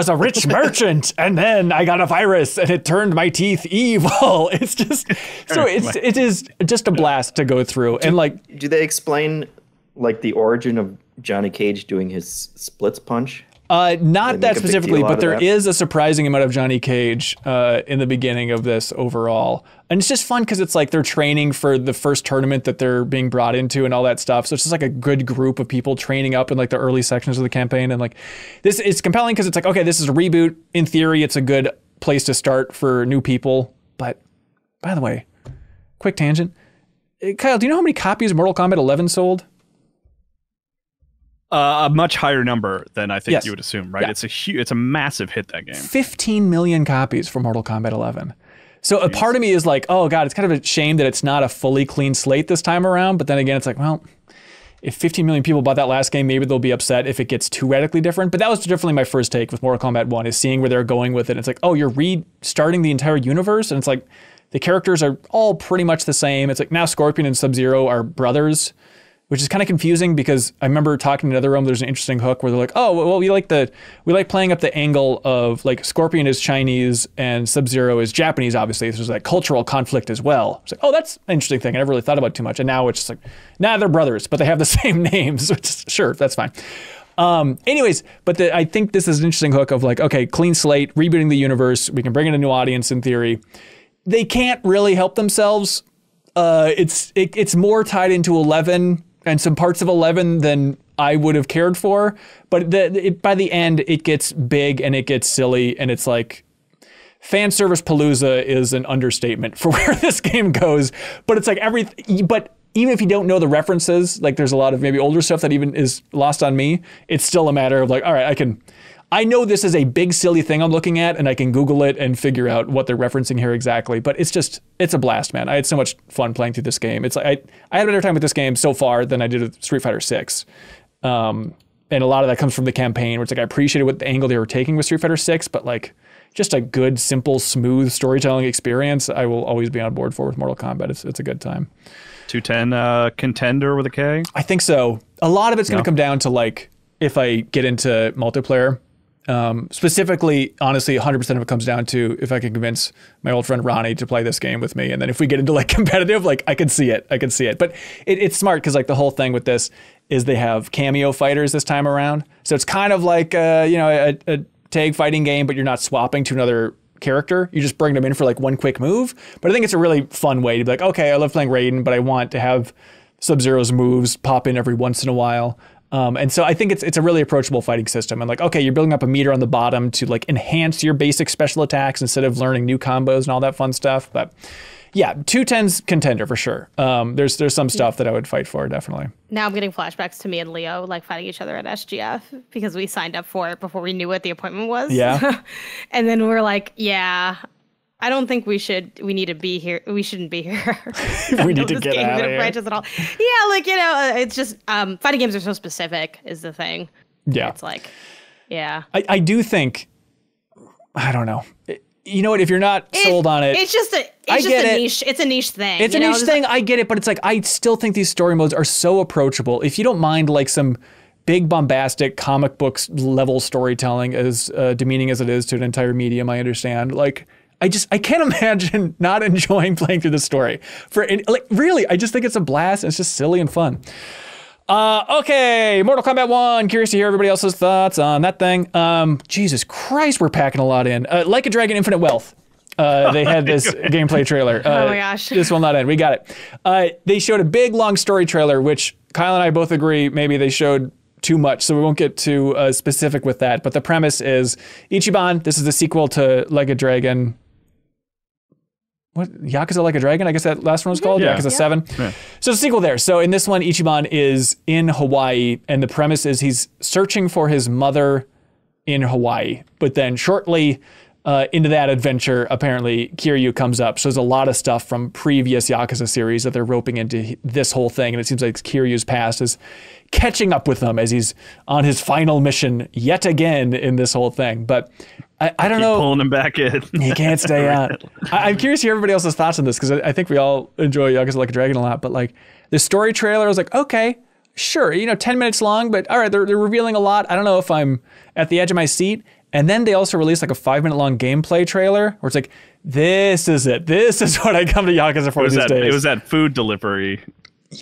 Speaker 1: a rich merchant, and then I got a virus, and it turned my teeth evil. It's just it is just a blast to go through. And like,
Speaker 2: do they explain like the origin of Johnny Cage doing his splits punch?
Speaker 1: Not that specifically, but there is a surprising amount of Johnny Cage in the beginning of this overall. And it's just fun because it's like they're training for the first tournament that they're being brought into and all that stuff. So it's just like a good group of people training up in like the early sections of the campaign. And like this is compelling because it's like, okay, this is a reboot. In theory, it's a good place to start for new people. But by the way, quick tangent. Kyle, do you know how many copies Mortal Kombat 11 sold?
Speaker 3: A much higher number than I think
Speaker 1: Yes.
Speaker 3: you would assume, right?
Speaker 1: Yeah.
Speaker 3: It's a massive hit, that game.
Speaker 1: 15 million copies for Mortal Kombat 11. So a part of me is like, oh God, it's kind of a shame that it's not a fully clean slate this time around. But then again, it's like, well, if 15 million people bought that last game, maybe they'll be upset if it gets too radically different. But that was definitely my first take with Mortal Kombat 1 is seeing where they're going with it. It's like, oh, you're restarting the entire universe? And it's like, the characters are all pretty much the same. It's like now Scorpion and Sub-Zero are brothers, which is kind of confusing because I remember talking in another room, there's an interesting hook where they're like, oh, well, we like playing up the angle of like Scorpion is Chinese and Sub-Zero is Japanese, obviously. So there's that cultural conflict as well. It's like, oh, that's an interesting thing. I never really thought about it too much. And now it's just like, they're brothers, but they have the same names, which is, sure, that's fine. Anyways, but I think this is an interesting hook of like, okay, clean slate, rebooting the universe. We can bring in a new audience in theory. They can't really help themselves. It's more tied into 11 and some parts of 11 than I would have cared for. But by the end, it gets big and it gets silly. And it's like, fan service palooza is an understatement for where this game goes. But it's like but even if you don't know the references, like there's a lot of maybe older stuff that even is lost on me. It's still a matter of like, all right, I know this is a big silly thing I'm looking at and I can Google it and figure out what they're referencing here exactly. But it's a blast, man. I had so much fun playing through this game. It's like I had a better time with this game so far than I did with Street Fighter 6. And a lot of that comes from the campaign, where it's like I appreciated what the angle they were taking with Street Fighter 6, but like just a good, simple, smooth storytelling experience I will always be on board for with Mortal Kombat. It's a good time.
Speaker 3: 210 contender with a K?
Speaker 1: I think so. A lot of it's going to come down to like if I get into multiplayer. Specifically, honestly, 100% of it comes down to if I can convince my old friend Ronnie to play this game with me. And then if we get into like competitive, like I can see it. But it's smart because like the whole thing with this is they have cameo fighters this time around. So it's kind of like, a tag fighting game, but you're not swapping to another character. You just bring them in for like one quick move. But I think it's a really fun way to be like, okay, I love playing Raiden, but I want to have Sub-Zero's moves pop in every once in a while. And so I think it's a really approachable fighting system. And like, okay, you're building up a meter on the bottom to like enhance your basic special attacks instead of learning new combos and all that fun stuff. But yeah, 210's contender for sure. There's some stuff that I would fight for, definitely.
Speaker 4: Now I'm getting flashbacks to me and Leo like fighting each other at SGF because we signed up for it before we knew what the appointment was.
Speaker 1: Yeah.
Speaker 4: And then we're like, yeah, I don't think we need to be here. We shouldn't be here.
Speaker 1: We need to get out of here.
Speaker 4: At all. Yeah, like, it's just fighting games are so specific is the thing.
Speaker 1: Yeah.
Speaker 4: It's like, yeah.
Speaker 1: I do think, I don't know. You know what? If you're not sold on it,
Speaker 4: it's just a niche. It's a niche thing.
Speaker 1: It's a niche thing. I get it, but it's like I still think these story modes are so approachable. If you don't mind like some big bombastic comic books level storytelling, as demeaning as it is to an entire medium, I understand. Like I can't imagine not enjoying playing through the story. Really, I just think it's a blast. It's just silly and fun. Okay, Mortal Kombat 1. Curious to hear everybody else's thoughts on that thing. Jesus Christ, we're packing a lot in. Like a Dragon Infinite Wealth. They had this gameplay trailer.
Speaker 4: Oh my gosh.
Speaker 1: This will not end. We got it. They showed a big, long story trailer, which Kyle and I both agree maybe they showed too much, so we won't get too specific with that. But the premise is Ichiban, this is the sequel to Like a Dragon. What? Yakuza Like a Dragon? I guess that last one was called?
Speaker 3: Yeah.
Speaker 1: Yakuza 7. Yeah. So the sequel there. So in this one, Ichiban is in Hawaii, and the premise is he's searching for his mother in Hawaii. But then shortly into that adventure, apparently Kiryu comes up. So there's a lot of stuff from previous Yakuza series that they're roping into this whole thing. And it seems like Kiryu's past is catching up with him as he's on his final mission yet again in this whole thing. But I don't know.
Speaker 3: Pulling him back in.
Speaker 1: He can't stay out. I'm curious to hear everybody else's thoughts on this because I think we all enjoy Yakuza Like a Dragon a lot. But like the story trailer, I was like, okay, sure, 10 minutes long, but all right, they're revealing a lot. I don't know if I'm at the edge of my seat. And then they also released like a 5-minute long gameplay trailer where it's like, this is it. This is what I come to Yakuza for these days.
Speaker 3: It was that food delivery.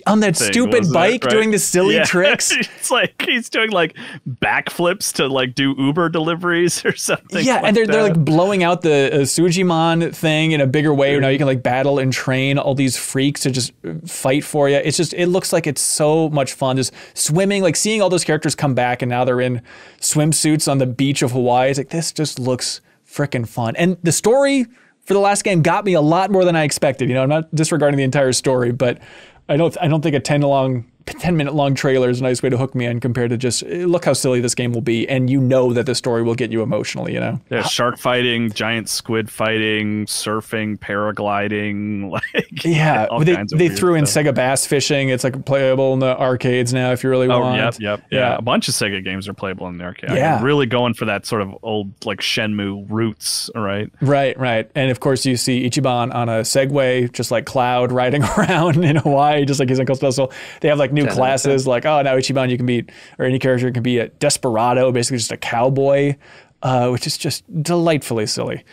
Speaker 1: On that stupid bike doing the silly tricks.
Speaker 3: It's like he's doing like backflips to like do Uber deliveries or something.
Speaker 1: Yeah, and they're like blowing out the Sujimon thing in a bigger way. Now you can like battle and train all these freaks to just fight for you. It's just, it looks like it's so much fun. Just swimming, like seeing all those characters come back and now they're in swimsuits on the beach of Hawaii. It's like, this just looks freaking fun. And the story for the last game got me a lot more than I expected. I'm not disregarding the entire story, but I don't think a 10-minute long trailer is a nice way to hook me in compared to just look how silly this game will be, and that the story will get you emotionally.
Speaker 3: Yeah, shark fighting, giant squid fighting, surfing, paragliding,
Speaker 1: they threw in Sega Bass Fishing. It's like playable in the arcades now if you really want.
Speaker 3: Yeah. A bunch of Sega games are playable in the arcade. Yeah, really going for that sort of old like Shenmue roots, right?
Speaker 1: Right. And of course you see Ichiban on a Segway, just like Cloud riding around in Hawaii, just like his Uncle Special. They have like new classes, like now Ichiban you can be, or any character can be a desperado, basically just a cowboy, which is just delightfully silly.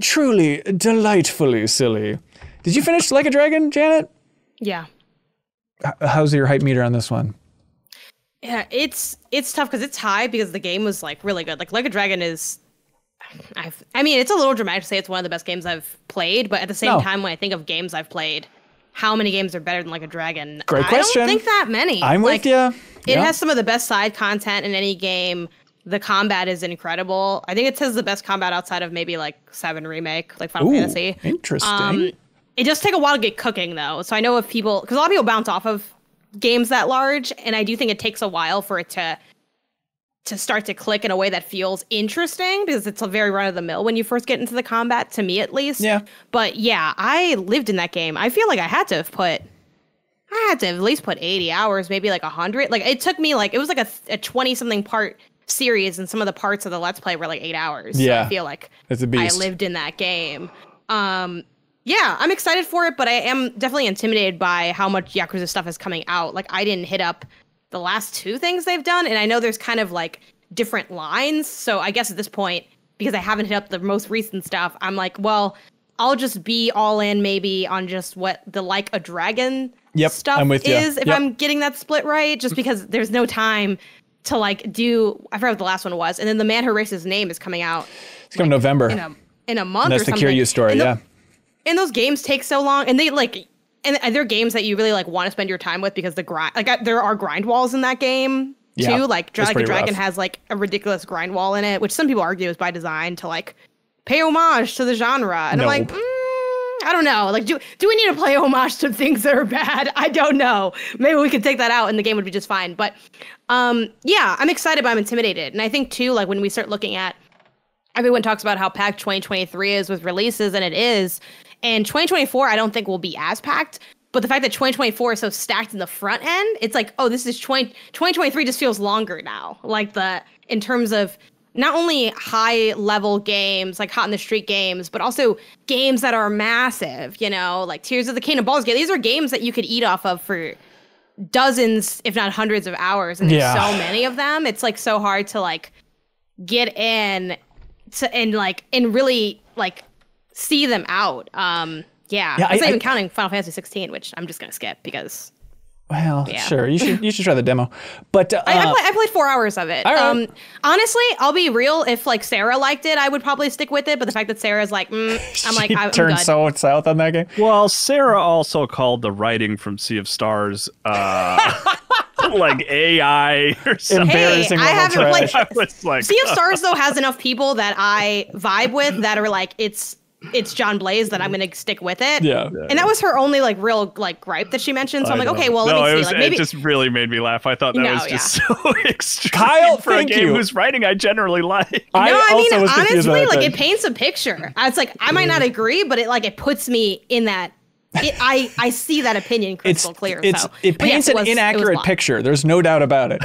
Speaker 1: Truly delightfully silly. Did you finish Like a Dragon, Janet?
Speaker 4: Yeah.
Speaker 1: How's your hype meter on this one?
Speaker 4: Yeah, it's tough because it's high because the game was like really good. Like a Dragon is, I mean, it's a little dramatic to say it's one of the best games I've played, but at the same time, when I think of games I've played, how many games are better than Like a Dragon?
Speaker 1: Great question.
Speaker 4: I don't think that many.
Speaker 1: I'm with you.
Speaker 4: It has some of the best side content in any game. The combat is incredible. I think it has the best combat outside of maybe like 7 Remake, like Final Fantasy.
Speaker 1: Interesting.
Speaker 4: It does take a while to get cooking though. So I know if people, because a lot of people bounce off of games that large, and I do think it takes a while for it to start to click in a way that feels interesting because it's a very run of the mill when you first get into the combat, to me at least.
Speaker 1: Yeah.
Speaker 4: But yeah, I lived in that game. I feel like I had to at least put 80 hours, maybe like 100. Like it took me like, it was like a 20-something part series, and some of the parts of the Let's Play were like 8 hours.
Speaker 1: Yeah.
Speaker 4: So I feel like
Speaker 1: it's a beast.
Speaker 4: I lived in that game. Yeah, I'm excited for it, but I am definitely intimidated by how much Yakuza stuff is coming out. Like I didn't hit up the last 2 things they've done, and I know there's kind of like different lines, so I guess at this point, because I haven't hit up the most recent stuff, I'm like, well, I'll just be all in maybe on just what the Like a Dragon stuff is, if I'm getting that split right, just because there's no time to like do, I forgot what the last one was, and then The Man Who Erased His Name is coming out.
Speaker 1: It's coming November.
Speaker 4: In a month
Speaker 1: and that's
Speaker 4: or something.
Speaker 1: the Kiryu story,
Speaker 4: And those games take so long, and they like, and they're games that you really like want to spend your time with because the grind, like there are grind walls in that game too. Like Like a Dragon has like a ridiculous grind wall in it, which some people argue is by design to like pay homage to the genre. And I'm like, I don't know. Like, do we need to play homage to things that are bad? I don't know. Maybe we could take that out and the game would be just fine. But yeah, I'm excited, but I'm intimidated. And I think too, like when we start looking at, everyone talks about how packed 2023 is with releases, and it is. And 2024, I don't think will be as packed. But the fact that 2024 is so stacked in the front end, it's like, oh, this is 2023 just feels longer now. Like in terms of not only high level games, like hot in the street games, but also games that are massive, like Tears of the Kingdom, Baldur's Gate. These are games that you could eat off of for dozens, if not hundreds of hours. And there's so many of them. It's like so hard to like get in and really like see them out. I'm not even counting Final Fantasy 16, which I'm just gonna skip because.
Speaker 1: Well, sure, you should try the demo, but
Speaker 4: I played 4 hours of it.
Speaker 1: Right.
Speaker 4: Honestly, I'll be real. If like Sarah liked it, I would probably stick with it. But the fact that Sarah's like, I'm
Speaker 1: turned
Speaker 4: good.
Speaker 1: so south on that game.
Speaker 3: Well, Sarah also called the writing from Sea of Stars like AI or something.
Speaker 1: Embarrassing.
Speaker 4: Hey, I haven't played.
Speaker 3: I was like,
Speaker 4: Sea of Stars though has enough people that I vibe with that are like it's John Blaze that I'm gonna stick with it.
Speaker 1: Yeah.
Speaker 4: And that was her only like real like gripe that she mentioned. So I'm like, okay, well, let me see. Like maybe
Speaker 3: it just really made me laugh. I thought that was just so extreme.
Speaker 1: Kyle,
Speaker 3: for a game whose writing I generally like.
Speaker 4: I mean, honestly, like it paints a picture. It's like I might not agree, but it puts me in that I see that opinion crystal clear.
Speaker 1: It paints an inaccurate picture. There's no doubt about it.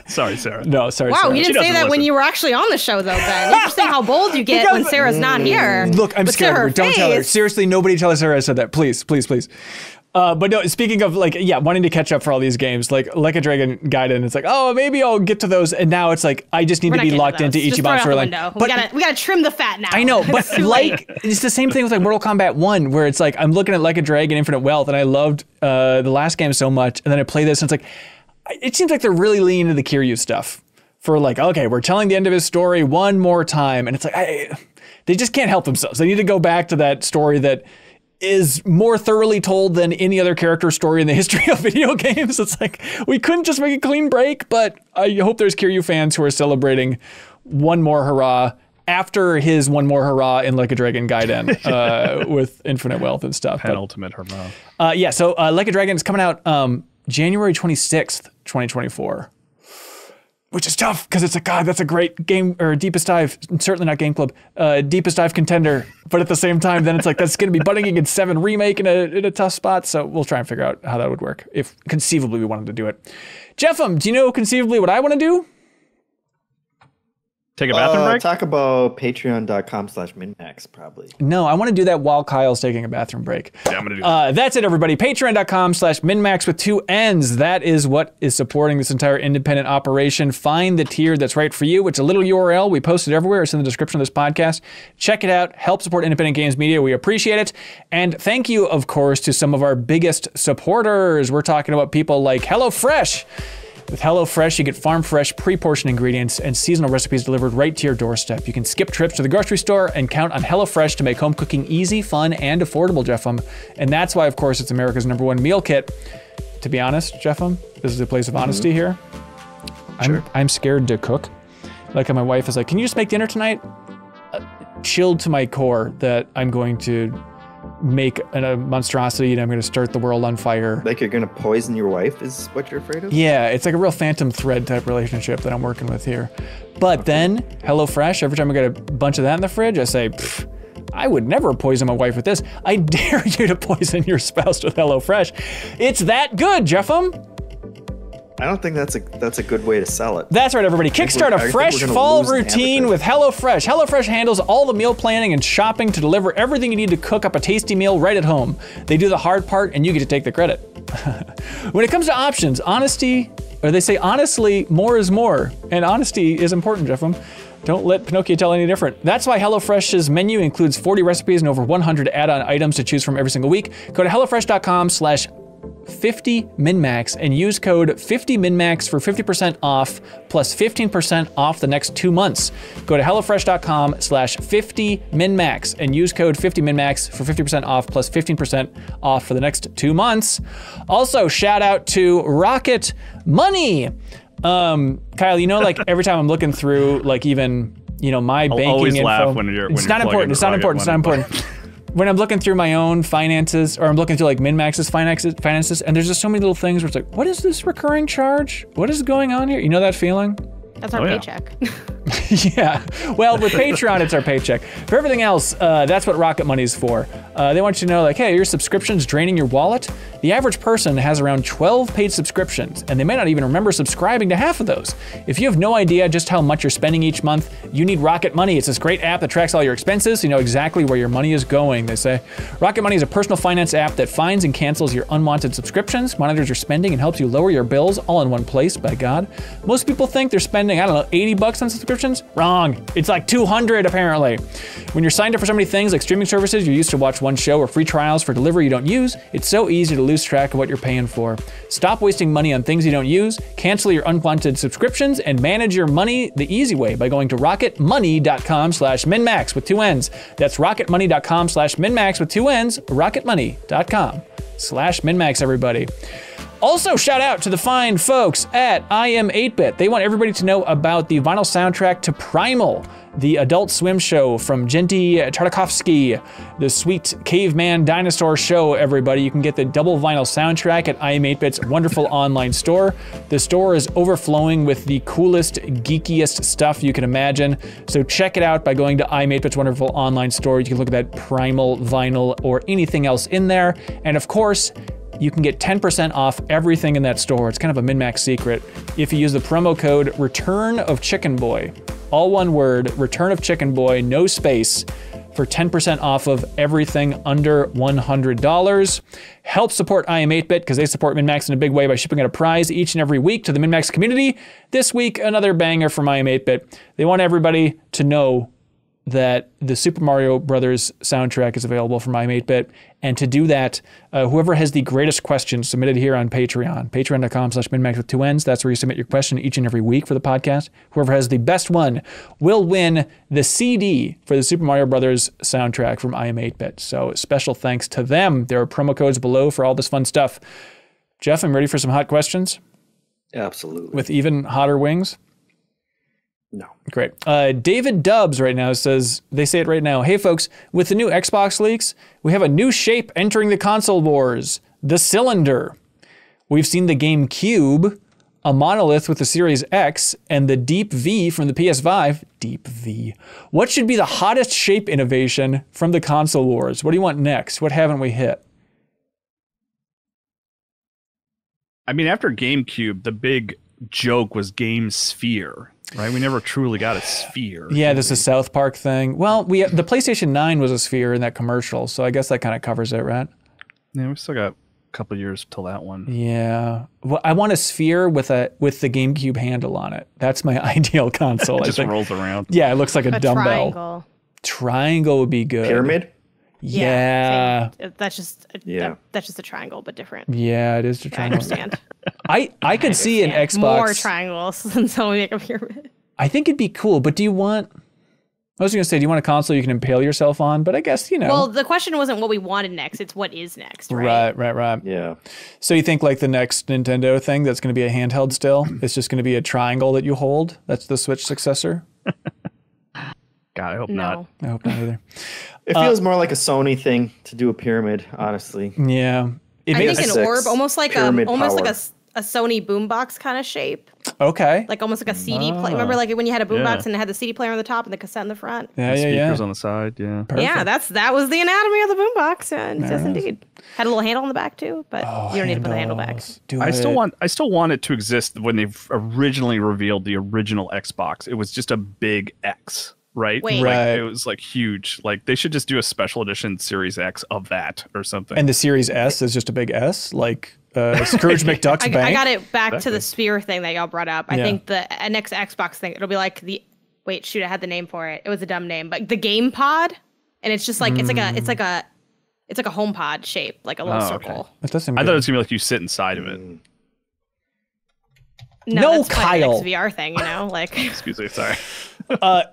Speaker 3: Sorry, Sarah.
Speaker 1: No, sorry.
Speaker 4: Wow,
Speaker 1: Sarah.
Speaker 4: you didn't say that when you were actually on the show, though, Ben. Interesting how bold you get when Sarah's not here.
Speaker 1: Look, I'm scared. Don't tell her. Seriously, nobody tell Sarah I said that. Please, please, please. But no, speaking of wanting to catch up for all these games, like a Dragon Gaiden, it's like, oh, maybe I'll get to those. And now it's like, I just need to be locked into Ichiban storyline.
Speaker 4: But we gotta trim the fat now.
Speaker 1: I know, but it's the same thing with like Mortal Kombat 1, where it's like, I'm looking at Like a Dragon Infinite Wealth, and I loved the last game so much. And then I play this, and it's like, it seems like they're really leaning into the Kiryu stuff. For like, okay, we're telling the end of his story one more time. And it's like, they just can't help themselves. They need to go back to that story that is more thoroughly told than any other character story in the history of video games. It's like, we couldn't just make a clean break, but I hope there's Kiryu fans who are celebrating one more hurrah after his one more hurrah in Like a Dragon Gaiden with Infinite Wealth and stuff.
Speaker 3: Penultimate hurrah.
Speaker 1: So Like a Dragon is coming out January 26th, 2024. Which is tough, because it's like, God, that's a great game, or Deepest Dive, certainly not Game Club, Deepest Dive contender. But at the same time, then it's like, that's going to be butting against 7 Remake in a tough spot. So we'll try and figure out how that would work, if conceivably we wanted to do it. Jeffem, do you know conceivably what I want to do?
Speaker 3: Take a bathroom break?
Speaker 2: Talk about patreon.com/minmax, probably.
Speaker 1: No, I want to do that while Kyle's taking a bathroom break.
Speaker 3: Yeah, I'm going to do that.
Speaker 1: That's it, everybody. Patreon.com/minmax with 2 N's. That is what is supporting this entire independent operation. Find the tier that's right for you. It's a little URL. We post it everywhere. It's in the description of this podcast. Check it out. Help support independent games media. We appreciate it. And thank you, of course, to some of our biggest supporters. We're talking about people like HelloFresh. With HelloFresh, you get farm-fresh, pre-portioned ingredients and seasonal recipes delivered right to your doorstep. You can skip trips to the grocery store and count on HelloFresh to make home cooking easy, fun, and affordable, Jeffem. And that's why, of course, it's America's #1 meal kit. To be honest, Jeffem, this is a place of honesty here.
Speaker 2: Sure.
Speaker 1: I'm scared to cook. Like my wife is like, can you just make dinner tonight? Chilled to my core that I'm going to make a monstrosity and I'm going to start the world on fire.
Speaker 2: Like you're going to poison your wife is what you're afraid of?
Speaker 1: Yeah, it's like a real Phantom Thread type relationship that I'm working with here. But then, HelloFresh, every time I get a bunch of that in the fridge, I say, I would never poison my wife with this. I dare you to poison your spouse with HelloFresh. It's that good, Jeffem.
Speaker 2: I don't think that's a good way to sell it.
Speaker 1: That's right, everybody. Kickstart a fresh fall routine with HelloFresh. HelloFresh handles all the meal planning and shopping to deliver everything you need to cook up a tasty meal right at home. They do the hard part, and you get to take the credit. When it comes to options, honestly, more is more. And honesty is important, Jeffem. Don't let Pinocchio tell any different. That's why HelloFresh's menu includes 40 recipes and over 100 add-on items to choose from every single week. Go to HelloFresh.com/50minmax and use code 50minmax for 50% off plus 15% off the next 2 months. Go to HelloFresh.com/50minmax and use code 50minmax for 50% off plus 15% off for the next 2 months. Also, shout out to Rocket Money. Kyle, like every time I'm looking through, like even, my banking
Speaker 3: always
Speaker 1: info.
Speaker 3: laugh when you're
Speaker 1: It's not important. It's not important. It's not important. When I'm looking through my own finances, or I'm looking through like MinMax's finances, and there's just so many little things where it's like, what is this recurring charge? What is going on here? You know that feeling?
Speaker 4: That's our paycheck.
Speaker 1: Yeah. Well, with Patreon, it's our paycheck. For everything else, that's what Rocket Money is for. They want you to know, like, hey, your subscription's draining your wallet. The average person has around 12 paid subscriptions, and they may not even remember subscribing to half of those. If you have no idea just how much you're spending each month, you need Rocket Money. It's this great app that tracks all your expenses, so you know exactly where your money is going, they say. Rocket Money is a personal finance app that finds and cancels your unwanted subscriptions, monitors your spending, and helps you lower your bills all in one place, by God. Most people think they're spending, I don't know, $80 on subscriptions? Wrong. It's like 200 apparently. When you're signed up for so many things like streaming services you used to watch one show or free trials for delivery you don't use, it's so easy to lose track of what you're paying for. Stop wasting money on things you don't use, cancel your unwanted subscriptions, and manage your money the easy way by going to rocketmoney.com/minmax with 2 N's. That's rocketmoney.com/minmax with 2 N's, rocketmoney.com/minmax, everybody. Also, shout out to the fine folks at I Am 8-Bit. They want everybody to know about the vinyl soundtrack to Primal, the Adult Swim show from Genty Tartakovsky, the sweet caveman dinosaur show, everybody. You can get the double vinyl soundtrack at I Am 8-Bit's wonderful online store. The store is overflowing with the coolest, geekiest stuff you can imagine. So check it out by going to I Am 8-Bit's wonderful online store. You can look at that Primal vinyl or anything else in there. And of course, you can get 10% off everything in that store. It's kind of a min-max secret if you use the promo code Return of Chicken Boy. All one word, Return of Chicken Boy, no space, for 10% off of everything under $100. Help support I Am 8-Bit because they support MinMax in a big way by shipping out a prize each and every week to the MinMax community. This week, another banger from I Am 8-Bit. They want everybody to know that the Super Mario Brothers soundtrack is available from I Am 8-Bit. And to do that, whoever has the greatest question submitted here on Patreon, patreon.com/minmax with 2 N's, that's where you submit your question each and every week for the podcast. Whoever has the best one will win the CD for the Super Mario Brothers soundtrack from I Am 8-Bit. So special thanks to them. There are promo codes below for all this fun stuff. Jeff, I'm ready for some hot questions.
Speaker 2: Absolutely.
Speaker 1: With even hotter wings.
Speaker 2: No.
Speaker 1: Great. David Dubs right now says, they say it right now, hey folks, with the new Xbox leaks, we have a new shape entering the console wars, the cylinder. We've seen the GameCube, a monolith with the Series X, and the Deep V from the PS5. Deep V. What should be the hottest shape innovation from the console wars? What do you want next? What haven't we hit?
Speaker 3: I mean, after GameCube, the big joke was Game Sphere. Right, we never truly got a sphere.
Speaker 1: Yeah, this is a South Park thing. Well, the PlayStation 9 was a sphere in that commercial, so I guess that kind of covers it, right?
Speaker 3: Yeah, we still got a couple years till that one.
Speaker 1: Yeah, well, I want a sphere with the GameCube handle on it. That's my ideal console.
Speaker 3: It just rolls around.
Speaker 1: Yeah, it looks like a dumbbell.
Speaker 4: Triangle.
Speaker 1: Triangle would be good.
Speaker 2: Pyramid?
Speaker 1: Yeah.
Speaker 4: That's just a triangle, but different.
Speaker 1: Yeah, it is a
Speaker 4: I
Speaker 1: triangle.
Speaker 4: understand.
Speaker 1: I could see an Xbox.
Speaker 4: More triangles than so we make a pyramid.
Speaker 1: I think it'd be cool, but do you want a console you can impale yourself on? But I guess,
Speaker 4: Well, the question wasn't what we wanted next, it's what is next, right?
Speaker 1: Right.
Speaker 2: Yeah.
Speaker 1: So you think like the next Nintendo thing that's going to be a handheld still? It's just going to be a triangle that you hold? That's the Switch successor?
Speaker 3: God, I hope not.
Speaker 1: I hope not either.
Speaker 2: It feels more like a Sony thing to do a pyramid, honestly.
Speaker 1: Yeah.
Speaker 4: I think an orb, almost like a
Speaker 2: power.
Speaker 4: Sony boombox kind of shape.
Speaker 1: Okay.
Speaker 4: Like almost like a CD player. Remember like when you had a boombox and it had the CD player on the top and the cassette in the front?
Speaker 1: Yeah.
Speaker 3: Speakers on the side, yeah.
Speaker 1: Perfect.
Speaker 4: Yeah, that was the anatomy of the boombox. Yes, indeed. Had a little handle on the back too, but you don't need to put the handle back.
Speaker 3: I still want it to exist when they originally revealed the original Xbox. It was just a big X. Right?
Speaker 4: Wait.
Speaker 3: Like, it was like huge. Like they should just do a special edition Series X of that or something.
Speaker 1: And the Series S is just a big S, like Scrooge McDuck's bank.
Speaker 4: I got it back to the sphere thing that y'all brought up. I think the next Xbox thing, it'll be like I had the name for it. It was a dumb name, but the Game Pod, and it's just like it's like a home pod shape, like a little circle.
Speaker 1: Okay. That doesn't.
Speaker 3: I thought it was gonna be like you sit inside of it.
Speaker 4: No, that's
Speaker 1: Kyle.
Speaker 4: the next VR thing, like.
Speaker 3: Excuse me, sorry.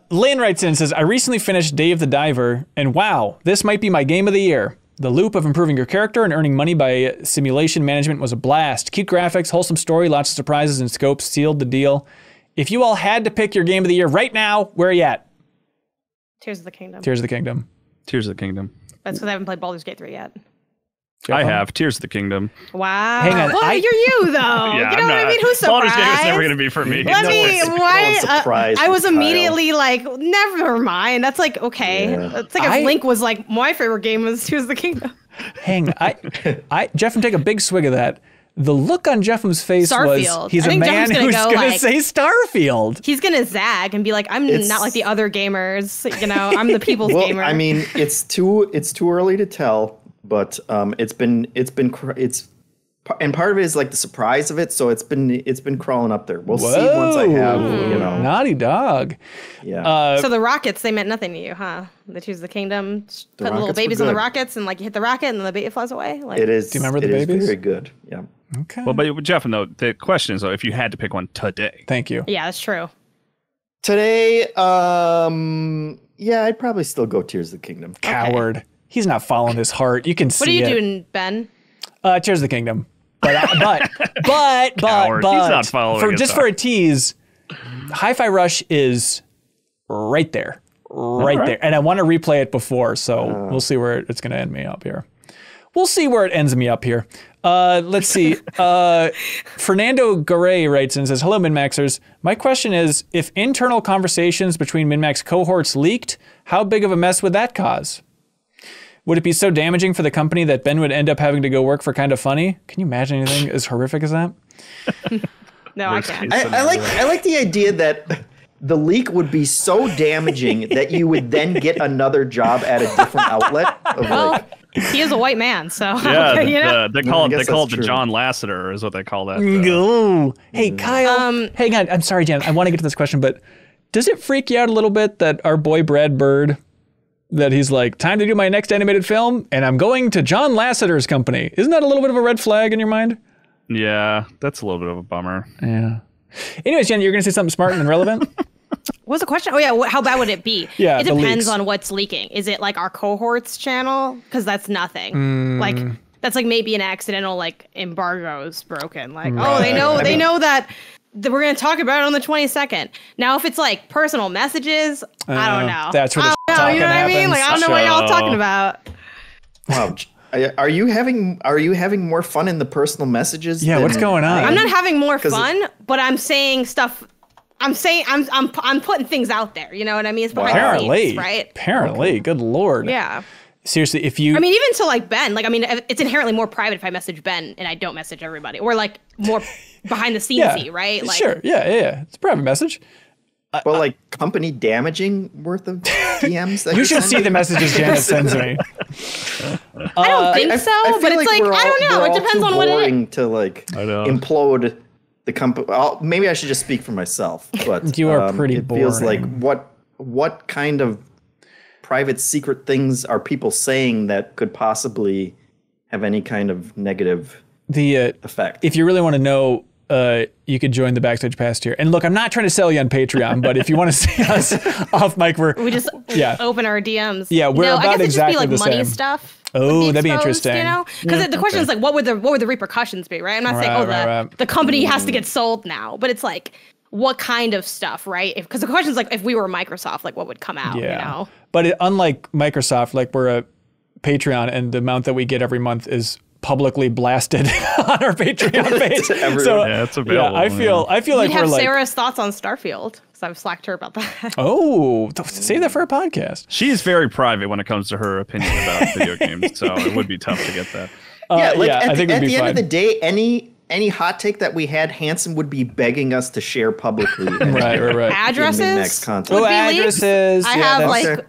Speaker 1: Lynn writes in and says, I recently finished Dave the Diver, and wow, this might be my game of the year. The loop of improving your character and earning money by simulation management was a blast. Cute graphics, wholesome story, lots of surprises and scopes sealed the deal. If you all had to pick your game of the year right now, where are you at?
Speaker 4: Tears of the Kingdom.
Speaker 1: Tears of the Kingdom.
Speaker 3: Tears of the Kingdom.
Speaker 4: That's because I haven't played Baldur's Gate 3 yet.
Speaker 3: I have Tears of the Kingdom.
Speaker 4: Wow.
Speaker 1: Hang on,
Speaker 4: well, you're you though.
Speaker 3: Yeah,
Speaker 4: you know what I mean? Who's surprised?
Speaker 3: Baldur's Gate was never going to be for me.
Speaker 4: I was immediately like, never mind. That's like, okay. Yeah. It's like if Link was like, my favorite game was Tears of the Kingdom.
Speaker 1: Jeff, take a big swig of that. The look on Jeffem's face was he's a man who's going to say Starfield.
Speaker 4: He's going to zag and be like, I'm not like the other gamers. I'm the people's gamer.
Speaker 2: I mean, it's too early to tell. But and part of it is like the surprise of it, so it's been crawling up there. We'll see once I have,
Speaker 1: Naughty Dog.
Speaker 2: Yeah.
Speaker 4: So the rockets, they meant nothing to you, huh? The Tears of the Kingdom, put little babies on the rockets, and like you hit the rocket, and then the baby flies away. Like,
Speaker 2: it is.
Speaker 1: Do you remember the babies?
Speaker 2: Very good. Yeah.
Speaker 1: Okay.
Speaker 3: Well, but Jeff, though, the question is though, if you had to pick one today.
Speaker 1: Thank you.
Speaker 4: Yeah, that's true.
Speaker 2: Today, I'd probably still go Tears of the Kingdom.
Speaker 1: Coward. He's not following his heart. You can see it.
Speaker 4: What are you doing, Ben?
Speaker 1: Tears of the Kingdom. But
Speaker 3: Coward. He's not following it,
Speaker 1: just
Speaker 3: though.
Speaker 1: for a tease, Hi-Fi Rush is right there. Right there. And I want to replay it before, so we'll see where it's going to end me up here. We'll see where it ends me up here. Let's see. Fernando Garay writes and says, hello, MinMaxers. My question is, if internal conversations between MinMax cohorts leaked, how big of a mess would that cause? Would it be so damaging for the company that Ben would end up having to go work for Kind of Funny? Can you imagine anything as horrific as that?
Speaker 4: No, I can't.
Speaker 2: I like the idea that the leak would be so damaging that you would then get another job at a different outlet.
Speaker 4: Well, he is a white man, so
Speaker 3: Yeah,
Speaker 4: you know?
Speaker 3: they call it the
Speaker 2: true.
Speaker 3: John Lasseter is what they call that.
Speaker 1: Go. Hey, Kyle. Hang on. I'm sorry, Jan. I want to get to this question, but does it freak you out a little bit that our boy Brad Bird, that he's like, time to do my next animated film, and I'm going to John Lasseter's company? Isn't that a little bit of a red flag in your mind?
Speaker 3: Yeah, that's a little bit of a bummer.
Speaker 1: Yeah. Anyways, Jen, you're going to say something smart and relevant?
Speaker 4: What was the question? Oh yeah, how bad would it be?
Speaker 1: Yeah,
Speaker 4: it
Speaker 1: the
Speaker 4: depends
Speaker 1: leaks.
Speaker 4: on what's leaking. Is it like our cohorts channel? Because that's nothing. Like that's like maybe an accidental like embargo's broken. Like oh they know that we're gonna talk about it on the 22nd. Now if it's like personal messages, I don't know.
Speaker 1: That's where the
Speaker 4: I don't know, you know what I mean? Like I don't know what y'all talking about.
Speaker 2: Wow. Are you having more fun in the personal messages?
Speaker 1: Yeah, what's going on?
Speaker 4: I'm not having more fun, but I'm saying stuff. I'm putting things out there. You know what I mean? It's behind the
Speaker 1: Apparently,
Speaker 4: scenes, right?
Speaker 1: Apparently, good Lord.
Speaker 4: Yeah.
Speaker 1: Seriously, if you...
Speaker 4: I mean, even to like Ben, like, I mean, it's inherently more private if I message Ben and I don't message everybody, or like more behind the scenes, right? Like,
Speaker 1: sure, yeah. It's a private message.
Speaker 2: Well, like company damaging worth of DMs. That
Speaker 1: You should see
Speaker 2: sending?
Speaker 1: the messages Janet sends me.
Speaker 4: I don't think so,
Speaker 2: I feel
Speaker 4: but it's like,
Speaker 2: we're
Speaker 4: I don't know.
Speaker 2: we're
Speaker 4: It
Speaker 2: all
Speaker 4: depends
Speaker 2: too
Speaker 4: on what it is.
Speaker 2: boring to like
Speaker 3: I know.
Speaker 2: implode the company. Maybe I should just speak for myself, but
Speaker 1: You are pretty
Speaker 2: it feels like
Speaker 1: boring.
Speaker 2: what kind of private secret things are people saying that could possibly have any kind of negative effect?
Speaker 1: If you really want to know, you could join the Backstage Pass tier. And look, I'm not trying to sell you on Patreon, but if you want to see us off mic,
Speaker 4: We just open our DMs.
Speaker 1: Yeah, we're
Speaker 4: no,
Speaker 1: about
Speaker 4: I guess it'd
Speaker 1: exactly
Speaker 4: just be
Speaker 1: the
Speaker 4: like money
Speaker 1: same.
Speaker 4: stuff.
Speaker 1: Oh,
Speaker 4: would be
Speaker 1: that'd be
Speaker 4: exposed,
Speaker 1: interesting.
Speaker 4: You know, because the question is like, what would the repercussions be, right? I'm not saying
Speaker 1: Right.
Speaker 4: the company has to get sold now, but it's like what kind of stuff, right? Because the question is like, if we were Microsoft, like what would come out?
Speaker 1: Yeah.
Speaker 4: You know?
Speaker 1: But unlike Microsoft, like we're a Patreon, and the amount that we get every month is publicly blasted on our Patreon page. So
Speaker 3: Yeah, it's available.
Speaker 1: I feel like
Speaker 4: We'd
Speaker 1: we're
Speaker 4: have
Speaker 1: like,
Speaker 4: Sarah's thoughts on Starfield because I've slacked her about that.
Speaker 1: oh, save that for a podcast.
Speaker 3: She is very private when it comes to her opinion about video games, so it would be tough to get that.
Speaker 1: I think
Speaker 2: at
Speaker 1: it'd be
Speaker 2: the end
Speaker 1: fine.
Speaker 2: of the day, any hot take that we had, Hanson would be begging us to share publicly.
Speaker 1: Right.
Speaker 4: Addresses.
Speaker 2: Min-Max content.
Speaker 4: would be
Speaker 1: addresses.
Speaker 4: leaked. I
Speaker 1: Yeah,
Speaker 4: have
Speaker 1: that's
Speaker 4: like.
Speaker 2: fair.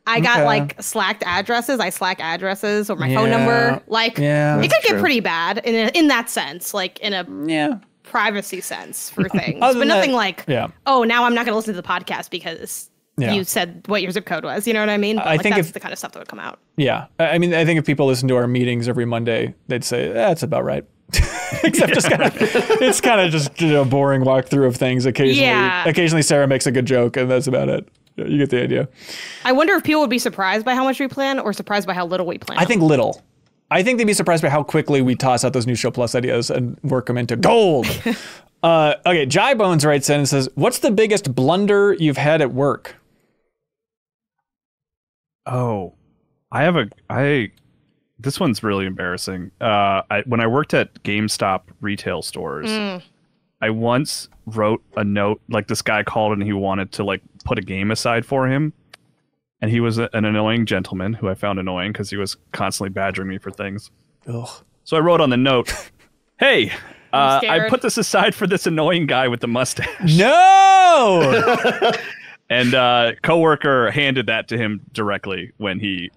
Speaker 4: I got
Speaker 1: Okay.
Speaker 4: like Slacked addresses. I Slack addresses or my phone
Speaker 1: Yeah.
Speaker 4: number. Like
Speaker 1: Yeah.
Speaker 4: it could
Speaker 2: That's
Speaker 4: get
Speaker 2: true.
Speaker 4: pretty bad in that sense, like in a
Speaker 1: Yeah.
Speaker 4: privacy sense for things,
Speaker 1: Other
Speaker 4: but
Speaker 1: than
Speaker 4: nothing
Speaker 1: that,
Speaker 4: like,
Speaker 1: yeah.
Speaker 4: oh, now I'm not going to listen to the podcast because
Speaker 1: Yeah.
Speaker 4: you said what your zip code was. You know what I mean? But
Speaker 1: I
Speaker 4: like,
Speaker 1: think
Speaker 4: that's
Speaker 1: if-
Speaker 4: the kind of stuff that would come out.
Speaker 1: Yeah. I mean, I think if people listen to our meetings every Monday, they'd say, that's about right. Except it's kind of just a boring walkthrough of things. Occasionally Sarah makes a good joke, and that's about it. You get the idea.
Speaker 4: I wonder if people would be surprised by how much we plan or surprised by how little we plan.
Speaker 1: I think little. I think they'd be surprised by how quickly we toss out those new Show Plus ideas and work them into gold. Okay, Jai Bones writes in and says, what's the biggest blunder you've had at work?
Speaker 3: Oh, this one's really embarrassing. When I worked at GameStop retail stores, I once wrote a note, like this guy called and he wanted to like put a game aside for him. And he was an annoying gentleman who I found annoying because he was constantly badgering me for things.
Speaker 1: Ugh.
Speaker 3: So I wrote on the note, hey, I
Speaker 4: scared.
Speaker 3: put this aside for this annoying guy with the mustache.
Speaker 1: No!
Speaker 3: And coworker handed that to him directly when he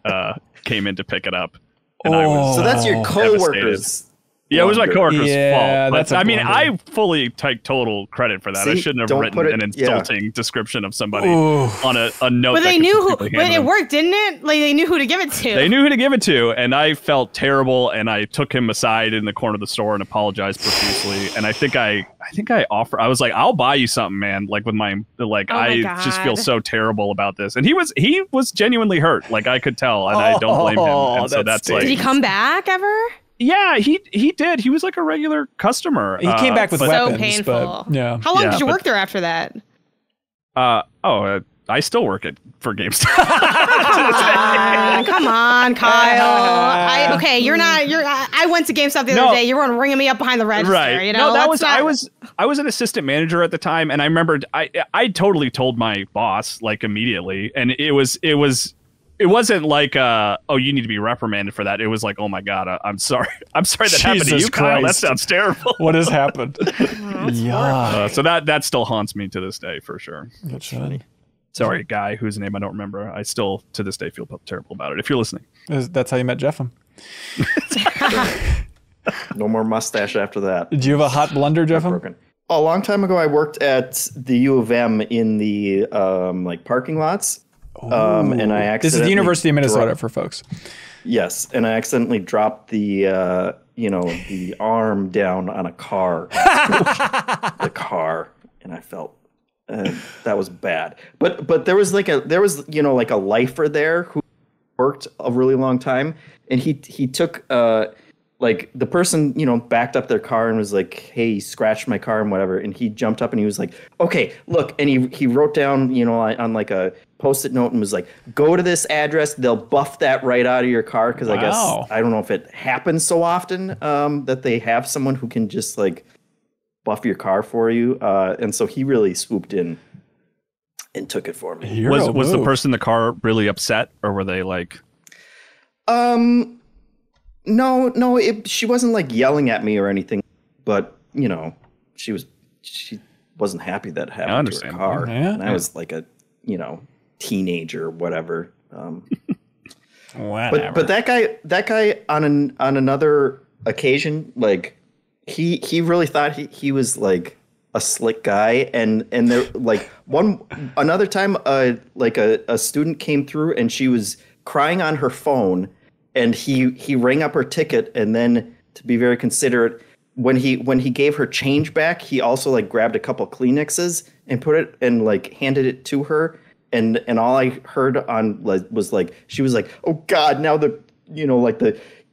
Speaker 3: came in to pick it up. And I was
Speaker 2: So that's your
Speaker 3: devastated.
Speaker 2: coworkers.
Speaker 3: Yeah, it was my coworker's
Speaker 1: Yeah,
Speaker 3: fault. But,
Speaker 1: that's a
Speaker 3: I mean,
Speaker 1: blunder.
Speaker 3: I fully take total credit for that. I
Speaker 2: See,
Speaker 3: shouldn't have
Speaker 2: don't
Speaker 3: written
Speaker 2: put it-
Speaker 3: an insulting description of somebody
Speaker 1: Ooh.
Speaker 3: on a note.
Speaker 4: But
Speaker 3: that
Speaker 4: they
Speaker 3: could
Speaker 4: knew who.
Speaker 3: completely
Speaker 4: But
Speaker 3: handle
Speaker 4: it
Speaker 3: him.
Speaker 4: worked, didn't it? Like they knew who to give it to.
Speaker 3: They knew who to give it to, and I felt terrible. And I took him aside in the corner of the store and apologized profusely. And I think I offered. I was like, "I'll buy you something, man." Like with my like,
Speaker 4: Oh my
Speaker 3: I just feel
Speaker 4: God.
Speaker 3: so terrible about this. And he was genuinely hurt. Like I could tell, and I don't blame him. And so
Speaker 1: that
Speaker 3: that's
Speaker 1: stinks.
Speaker 4: Did he
Speaker 3: like,
Speaker 4: come back ever?
Speaker 3: Yeah, he did. He was like a regular customer.
Speaker 1: He came back with
Speaker 4: So
Speaker 1: weapons.
Speaker 4: painful.
Speaker 1: But, yeah.
Speaker 4: How long did you work there after that?
Speaker 3: I still work for GameStop.
Speaker 4: Come on, Kyle. I went to GameStop the other day. You were ringing me up behind the register.
Speaker 3: Right.
Speaker 4: You know,
Speaker 3: I was an assistant manager at the time, and I remembered I totally told my boss like immediately, and it wasn't like oh, you need to be reprimanded for that. It was like, oh my god, I'm sorry. I'm sorry that happened to you, Kyle. That sounds terrible.
Speaker 1: What has happened?
Speaker 3: Yeah. So that still haunts me to this day for sure.
Speaker 1: That's funny.
Speaker 3: Sorry, guy whose name I don't remember. I still to this day feel terrible about it. If you're listening,
Speaker 1: that's how you met Jeffem.
Speaker 2: No more mustache after that.
Speaker 1: Did you have a hot blunder, Jeffem?
Speaker 2: A long time ago, I worked at the U of M in the like parking lots. And I accidentally
Speaker 1: this is the University of Minnesota for folks.
Speaker 2: Yes, and I accidentally dropped the the arm down on a car, and I felt that was bad. But there was like a lifer there who worked a really long time, and he took like the person backed up their car and was like, hey, scratched my car and whatever, and he jumped up and he was like, okay, look, and he wrote down on like a Post-it note and was like, go to this address, they'll buff that right out of your car, because I guess I don't know if it happens so often that they have someone who can just like buff your car for you, and so he really swooped in and took it for me.
Speaker 3: Was the person in the car really upset, or were they like
Speaker 2: No, she wasn't like yelling at me or anything, but she wasn't happy that happened to her car.
Speaker 1: Yeah.
Speaker 2: And I was like a teenager, whatever.
Speaker 1: Whatever.
Speaker 2: But that guy on another occasion, like he really thought he was like a slick guy, and there like another time like a student came through and she was crying on her phone. And he rang up her ticket, and then to be very considerate, when he gave her change back, he also like grabbed a couple Kleenexes and put it and like handed it to her. And all I heard on was like she was like, oh God, now the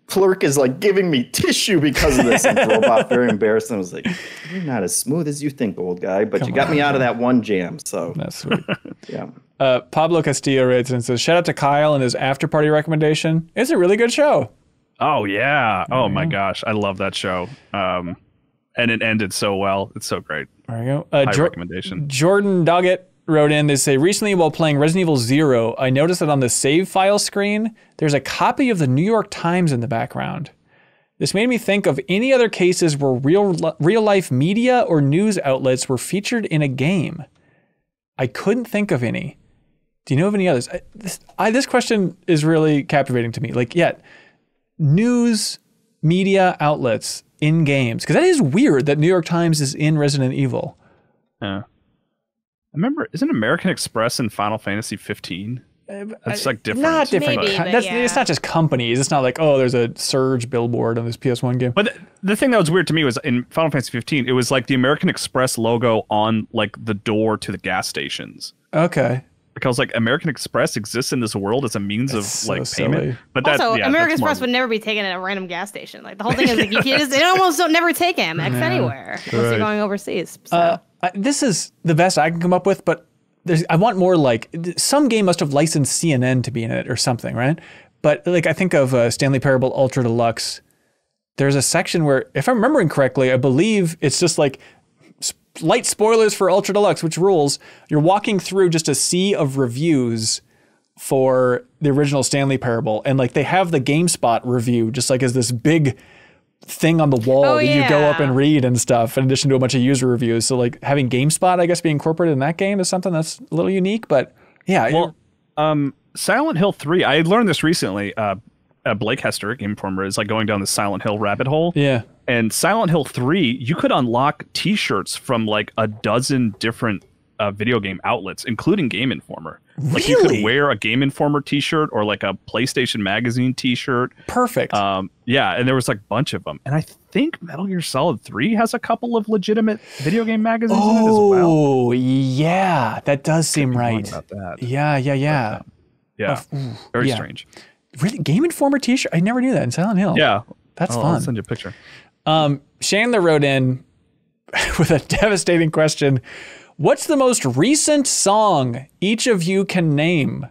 Speaker 2: clerk is like giving me tissue because of this, and drove off very embarrassed. And I was like, you're not as smooth as you think, old guy, but you got me out of that one jam. So
Speaker 1: that's sweet.
Speaker 2: Yeah.
Speaker 1: Pablo Castillo writes and says, shout out to Kyle and his after party recommendation. It's a really good show.
Speaker 3: Oh yeah. Oh my gosh. I love that show. And it ended so well. It's so great.
Speaker 1: There you go.
Speaker 3: High recommendation.
Speaker 1: Jordan Doggett wrote in, they say, recently while playing Resident Evil 0, I noticed that on the save file screen, there's a copy of the New York Times in the background. This made me think of any other cases where real life media or news outlets were featured in a game. I couldn't think of any. Do you know of any others? This question is really captivating to me. Like, news media outlets in games, because that is weird that New York Times is in Resident Evil.
Speaker 3: Yeah. I remember, isn't American Express in Final Fantasy 15? It's like different.
Speaker 1: Not different.
Speaker 4: Maybe,
Speaker 1: It's not just companies. It's not like, oh, there's a Surge billboard on this PS1 game.
Speaker 3: But the thing that was weird to me was in Final Fantasy 15, it was like the American Express logo on like the door to the gas stations.
Speaker 1: Okay.
Speaker 3: Because like American Express exists in this world as a means of like payment.
Speaker 1: Silly.
Speaker 3: But
Speaker 4: also, American Express would never be taken at a random gas station. Like the whole thing is like they almost don't never take Amex anywhere unless you're going overseas. So.
Speaker 1: This is the best I can come up with, but I want more like some game must have licensed CNN to be in it or something, right? But like I think of Stanley Parable Ultra Deluxe. There's a section where, if I'm remembering correctly, I believe it's just like light spoilers for Ultra Deluxe, which rules. You're walking through just a sea of reviews for the original Stanley Parable, and like they have the GameSpot review just like as this big thing on the wall that you go up and read and stuff, in addition to a bunch of user reviews. So like having GameSpot, I guess, be incorporated in that game is something that's a little unique, but yeah.
Speaker 3: Well, Silent Hill 3, I learned this recently. Blake Hester, Game Informer, is like going down the Silent Hill rabbit hole.
Speaker 1: Yeah.
Speaker 3: And Silent Hill 3, you could unlock t-shirts from like a dozen different video game outlets, including Game Informer.
Speaker 1: Really?
Speaker 3: Like you could wear a Game Informer t-shirt or like a PlayStation Magazine t-shirt.
Speaker 1: Perfect.
Speaker 3: Yeah, and there was like a bunch of them. And I think Metal Gear Solid 3 has a couple of legitimate video game magazines in it as well.
Speaker 1: Oh, yeah. That does seem right.
Speaker 3: About that.
Speaker 1: Yeah.
Speaker 3: Yeah. Very strange.
Speaker 1: Really? Game Informer t-shirt? I never knew that in Silent Hill.
Speaker 3: Yeah.
Speaker 1: That's
Speaker 3: I'll
Speaker 1: fun.
Speaker 3: send you a picture.
Speaker 1: Chandler wrote in with a devastating question. What's the most recent song each of you can name?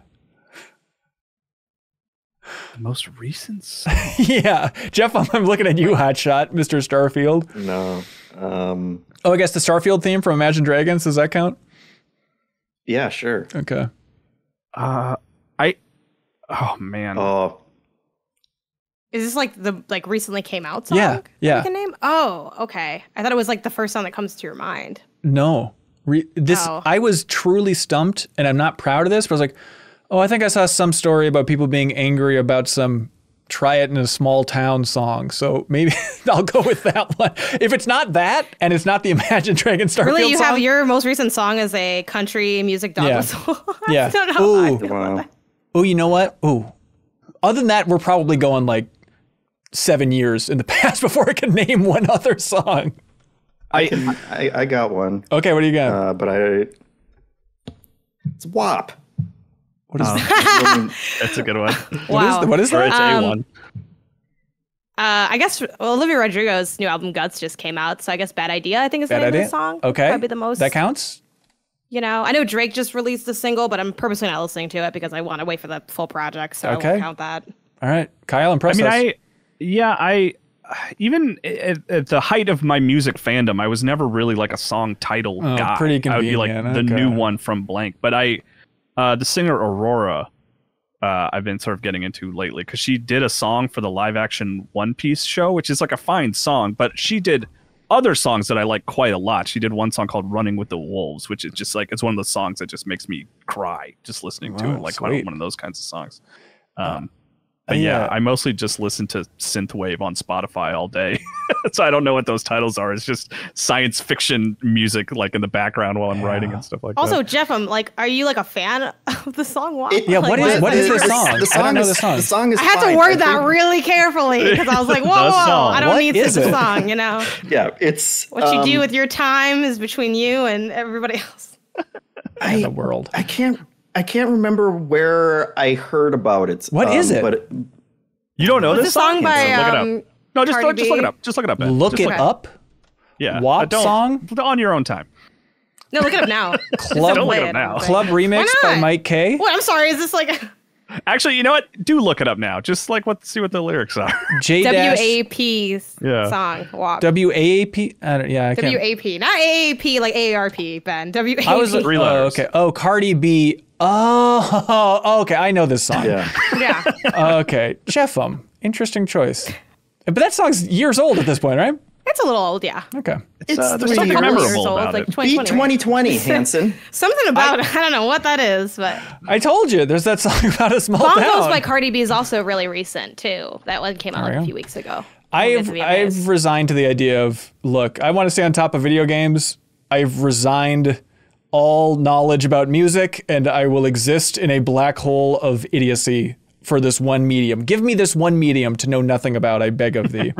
Speaker 3: Most recent song?
Speaker 1: Yeah. Jeff, I'm looking at you, Hotshot, Mr. Starfield.
Speaker 2: No.
Speaker 1: Oh, I guess the Starfield theme from Imagine Dragons, does that count?
Speaker 2: Yeah, sure.
Speaker 1: Okay.
Speaker 3: Oh man.
Speaker 2: Oh,
Speaker 4: Is this like the recently came out song?
Speaker 1: Yeah, yeah.
Speaker 4: We can name? Oh, okay. I thought it was like the first song that comes to your mind.
Speaker 1: No. I was truly stumped, and I'm not proud of this, but I was like, oh, I think I saw some story about people being angry about some Try It in a Small Town song. So maybe I'll go with that one. If it's not that, and it's not the Imagine Dragons Starfield
Speaker 4: Really, you
Speaker 1: song,
Speaker 4: have your most recent song as a country music dog whistle?
Speaker 1: Yeah.
Speaker 4: I don't know how I feel
Speaker 2: wow.
Speaker 4: about that.
Speaker 1: Oh, you know what? Oh, other than that, we're probably going like 7 years in the past before I can name one other song.
Speaker 2: I got one.
Speaker 1: Okay, what do you got?
Speaker 2: But it's WAP.
Speaker 1: What is that?
Speaker 3: That's a good one.
Speaker 4: Wow.
Speaker 1: What is
Speaker 3: Or
Speaker 1: that?
Speaker 3: it's A1.
Speaker 4: I guess Olivia Rodrigo's new album Guts just came out, so I guess Bad Idea I think is the
Speaker 1: Bad
Speaker 4: name of
Speaker 1: idea?
Speaker 4: the song.
Speaker 1: Okay.
Speaker 4: Probably the most.
Speaker 1: That counts?
Speaker 4: You know, I know Drake just released a single, but I'm purposely not listening to it because I want to wait for the full project, so I
Speaker 1: Okay.
Speaker 4: won't count that.
Speaker 1: All right. Kyle, impress
Speaker 3: I
Speaker 1: us.
Speaker 3: mean, even at the height of my music fandom, I was never really like a song title guy.
Speaker 1: pretty
Speaker 3: I would be like
Speaker 1: convenient.
Speaker 3: the
Speaker 1: Okay.
Speaker 3: new one from blank. But the singer Aurora, I've been sort of getting into lately because she did a song for the live action One Piece show, which is like a fine song, but she did other songs that I like quite a lot. She did one song called Running with the Wolves, which is just like, it's one of those songs that just makes me cry just listening to
Speaker 1: Wow,
Speaker 3: it. Like
Speaker 1: sweet.
Speaker 3: one of those kinds of songs. But yeah, I mostly just listen to synthwave on Spotify all day. So I don't know what those titles are. It's just science fiction music like in the background while I'm writing and stuff like
Speaker 4: Also,
Speaker 3: that.
Speaker 4: Jeff, I'm like, are you like a fan of the song WAP?
Speaker 2: It-
Speaker 1: Yeah,
Speaker 4: Like,
Speaker 1: what is this
Speaker 2: The
Speaker 1: song? I don't know the song.
Speaker 2: The song is
Speaker 4: I had
Speaker 2: fine.
Speaker 4: to word
Speaker 2: I
Speaker 4: that
Speaker 2: think-
Speaker 4: really carefully because I was like, whoa,
Speaker 3: The
Speaker 4: whoa,
Speaker 3: song.
Speaker 4: I don't
Speaker 1: What
Speaker 4: need
Speaker 1: is
Speaker 4: such a
Speaker 1: it?
Speaker 4: song, you know?
Speaker 2: Yeah, it's
Speaker 4: What you do with your time is between you and everybody else.
Speaker 1: the world.
Speaker 2: I can't remember where I heard about it.
Speaker 1: What is it?
Speaker 2: But
Speaker 3: You don't know
Speaker 4: It's
Speaker 3: this
Speaker 4: a song by
Speaker 3: Look it up. No, just
Speaker 4: Cardi
Speaker 3: look it
Speaker 4: B.
Speaker 3: up. Just look it up. Ben.
Speaker 1: Look
Speaker 3: Just
Speaker 1: it up.
Speaker 3: Yeah.
Speaker 1: WAP
Speaker 3: Don't-
Speaker 1: song?
Speaker 3: on your own time.
Speaker 4: No, look it up now.
Speaker 1: Club,
Speaker 3: Don't look it
Speaker 4: Play
Speaker 3: up now.
Speaker 1: Club remix
Speaker 4: Why
Speaker 1: by
Speaker 4: not?
Speaker 1: Mike K.
Speaker 4: What? I'm sorry. Is this like
Speaker 3: Actually, you know what? Do look it up now. Just like see what the lyrics are.
Speaker 1: J dash
Speaker 4: WAP
Speaker 3: Yeah.
Speaker 4: song? WAP.
Speaker 1: WAP. I can't.
Speaker 4: WAP, not AAP like AARP, Ben. WAP.
Speaker 1: I was
Speaker 3: Three letters.
Speaker 1: okay. Oh, Cardi B. Oh, okay. I know this song.
Speaker 2: yeah,
Speaker 4: Yeah.
Speaker 1: Okay, Jeffem. Interesting choice. But that song's years old at this point, right?
Speaker 4: It's a little old, yeah.
Speaker 1: Okay.
Speaker 2: it's
Speaker 3: there's
Speaker 2: 3
Speaker 3: something
Speaker 2: years.
Speaker 3: memorable
Speaker 4: Years old,
Speaker 3: about
Speaker 4: like
Speaker 3: it.
Speaker 2: Beat
Speaker 4: 2020.
Speaker 2: 2020, Hanson.
Speaker 4: Something about it. I don't know what that is, but
Speaker 1: I told you, there's that song about a small
Speaker 4: Bongos
Speaker 1: town.
Speaker 4: by Cardi B is also really recent too. That one came out like
Speaker 1: yeah.
Speaker 4: a few weeks ago.
Speaker 1: I've resigned to the idea of, look, I want to stay on top of video games. I've resigned all knowledge about music, and I will exist in a black hole of idiocy for this one medium. Give me this one medium to know nothing about, I beg of thee.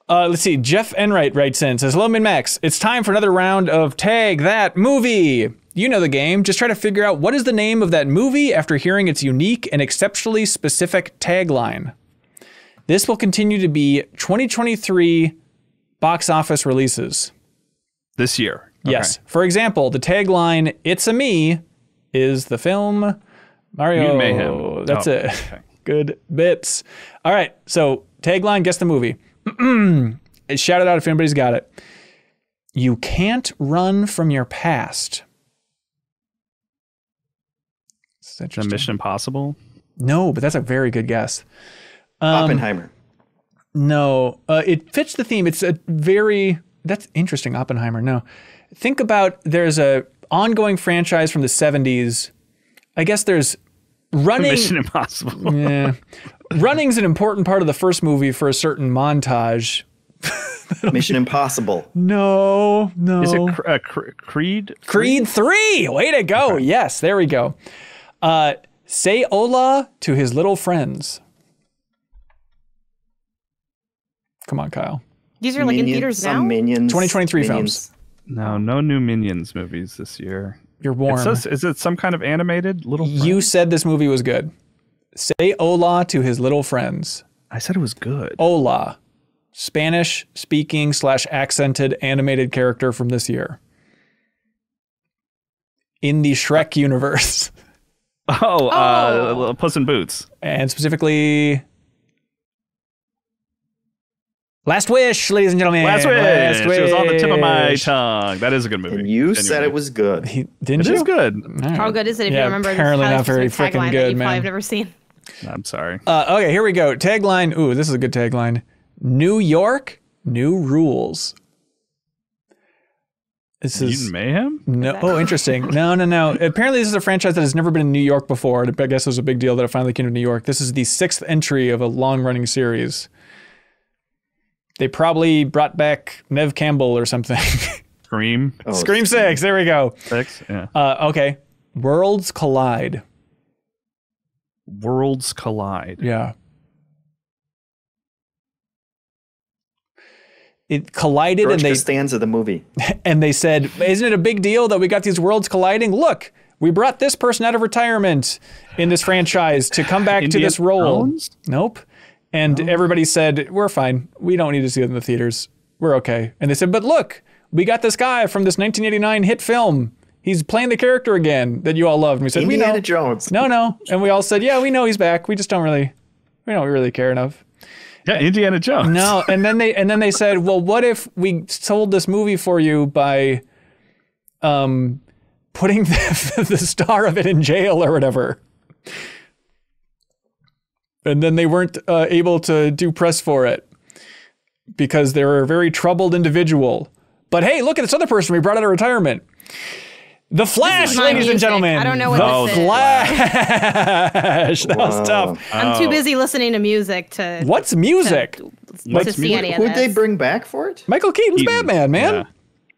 Speaker 1: Let's see. Jeff Enright writes in, says, hello, Min-Max. It's time for another round of Tag That Movie. You know the game. Just try to figure out what is the name of that movie after hearing its unique and exceptionally specific tagline. This will continue to be 2023 box office releases.
Speaker 3: This year.
Speaker 1: Yes. For example, the tagline, It's a Me, is the film Mario.
Speaker 3: Mutant Mayhem.
Speaker 1: That's
Speaker 3: Oh,
Speaker 1: it.
Speaker 3: okay.
Speaker 1: Good bits. All right. So, tagline, guess the movie. Shout it out if anybody's got it. You can't run from your past. This is
Speaker 3: The
Speaker 1: interesting.
Speaker 3: Mission Impossible.
Speaker 1: No, but that's a very good guess.
Speaker 2: Oppenheimer.
Speaker 1: No, it fits the theme. It's that's interesting. Oppenheimer. No, think about, there's a ongoing franchise from the 70s. I guess there's running.
Speaker 3: Mission Impossible.
Speaker 1: Yeah. Running's an important part of the first movie for a certain montage.
Speaker 2: Mission Impossible.
Speaker 1: No.
Speaker 3: Is it Creed?
Speaker 1: Creed 3. Way to go.
Speaker 3: Okay.
Speaker 1: Yes, there we go. Say hola to his little friends. Come on, Kyle.
Speaker 4: These are like in theaters now.
Speaker 2: Some Minions.
Speaker 1: 2023
Speaker 2: Minions.
Speaker 1: films.
Speaker 3: No new Minions movies this year.
Speaker 1: You're warm.
Speaker 3: Is it some kind of animated little?
Speaker 1: You said this movie was good. Say hola to his little friends.
Speaker 3: I said it was good.
Speaker 1: Ola, Spanish-speaking / accented animated character from this year. In the Shrek universe.
Speaker 3: Puss in Boots.
Speaker 1: And specifically... Last Wish, ladies and gentlemen.
Speaker 3: Last Wish. It was on the tip of my tongue. That is a good movie.
Speaker 2: And you said it was good.
Speaker 1: Didn't you?
Speaker 3: It is good.
Speaker 1: Right.
Speaker 4: How good is it if you remember
Speaker 1: apparently
Speaker 4: this
Speaker 1: not very freaking good,
Speaker 4: you
Speaker 1: man.
Speaker 4: probably have never seen.
Speaker 3: I'm sorry.
Speaker 1: Okay, here we go. Tagline. Ooh, this is a good tagline. New York, new rules. This is
Speaker 3: Mutant Mayhem?
Speaker 1: no. Oh, interesting. No. Apparently, this is a franchise that has never been in New York before. I guess it was a big deal that it finally came to New York. This is the 6th entry of a long-running series. They probably brought back Nev Campbell or something.
Speaker 3: Scream.
Speaker 1: Scream 6. There we go.
Speaker 3: 6. Yeah.
Speaker 1: Okay. Worlds collide.
Speaker 3: Worlds collide.
Speaker 1: Yeah. It collided
Speaker 2: George
Speaker 1: and they
Speaker 2: Costanza, the movie.
Speaker 1: and they said, "Isn't it a big deal that we got these worlds colliding? Look, we brought this person out of retirement in this franchise to come back to this role."
Speaker 3: Jones?
Speaker 1: Nope. And everybody said, "We're fine. We don't need to see it in the theaters. We're okay." And they said, "But look, we got this guy from this 1989 hit film. He's playing the character again that you all loved." And we said, "We know."
Speaker 2: Indiana Jones.
Speaker 1: No. And we all said, "Yeah, we know he's back. We just don't really care enough."
Speaker 3: Yeah, Indiana Jones.
Speaker 1: No, and then they said, "Well, what if we sold this movie for you by putting the star of it in jail or whatever?" And then they weren't able to do press for it because they were a very troubled individual. But hey, look at this other person we brought out of retirement. The Flash, ladies and gentlemen.
Speaker 4: I don't know what this
Speaker 1: The
Speaker 4: is.
Speaker 1: Flash. That was tough.
Speaker 4: I'm too busy listening to music to.
Speaker 1: What's music?
Speaker 4: To see any of
Speaker 2: Who'd they
Speaker 4: this.
Speaker 2: bring back for it?
Speaker 1: Michael Keaton's
Speaker 3: Keaton.
Speaker 1: Batman, man.
Speaker 3: Yeah.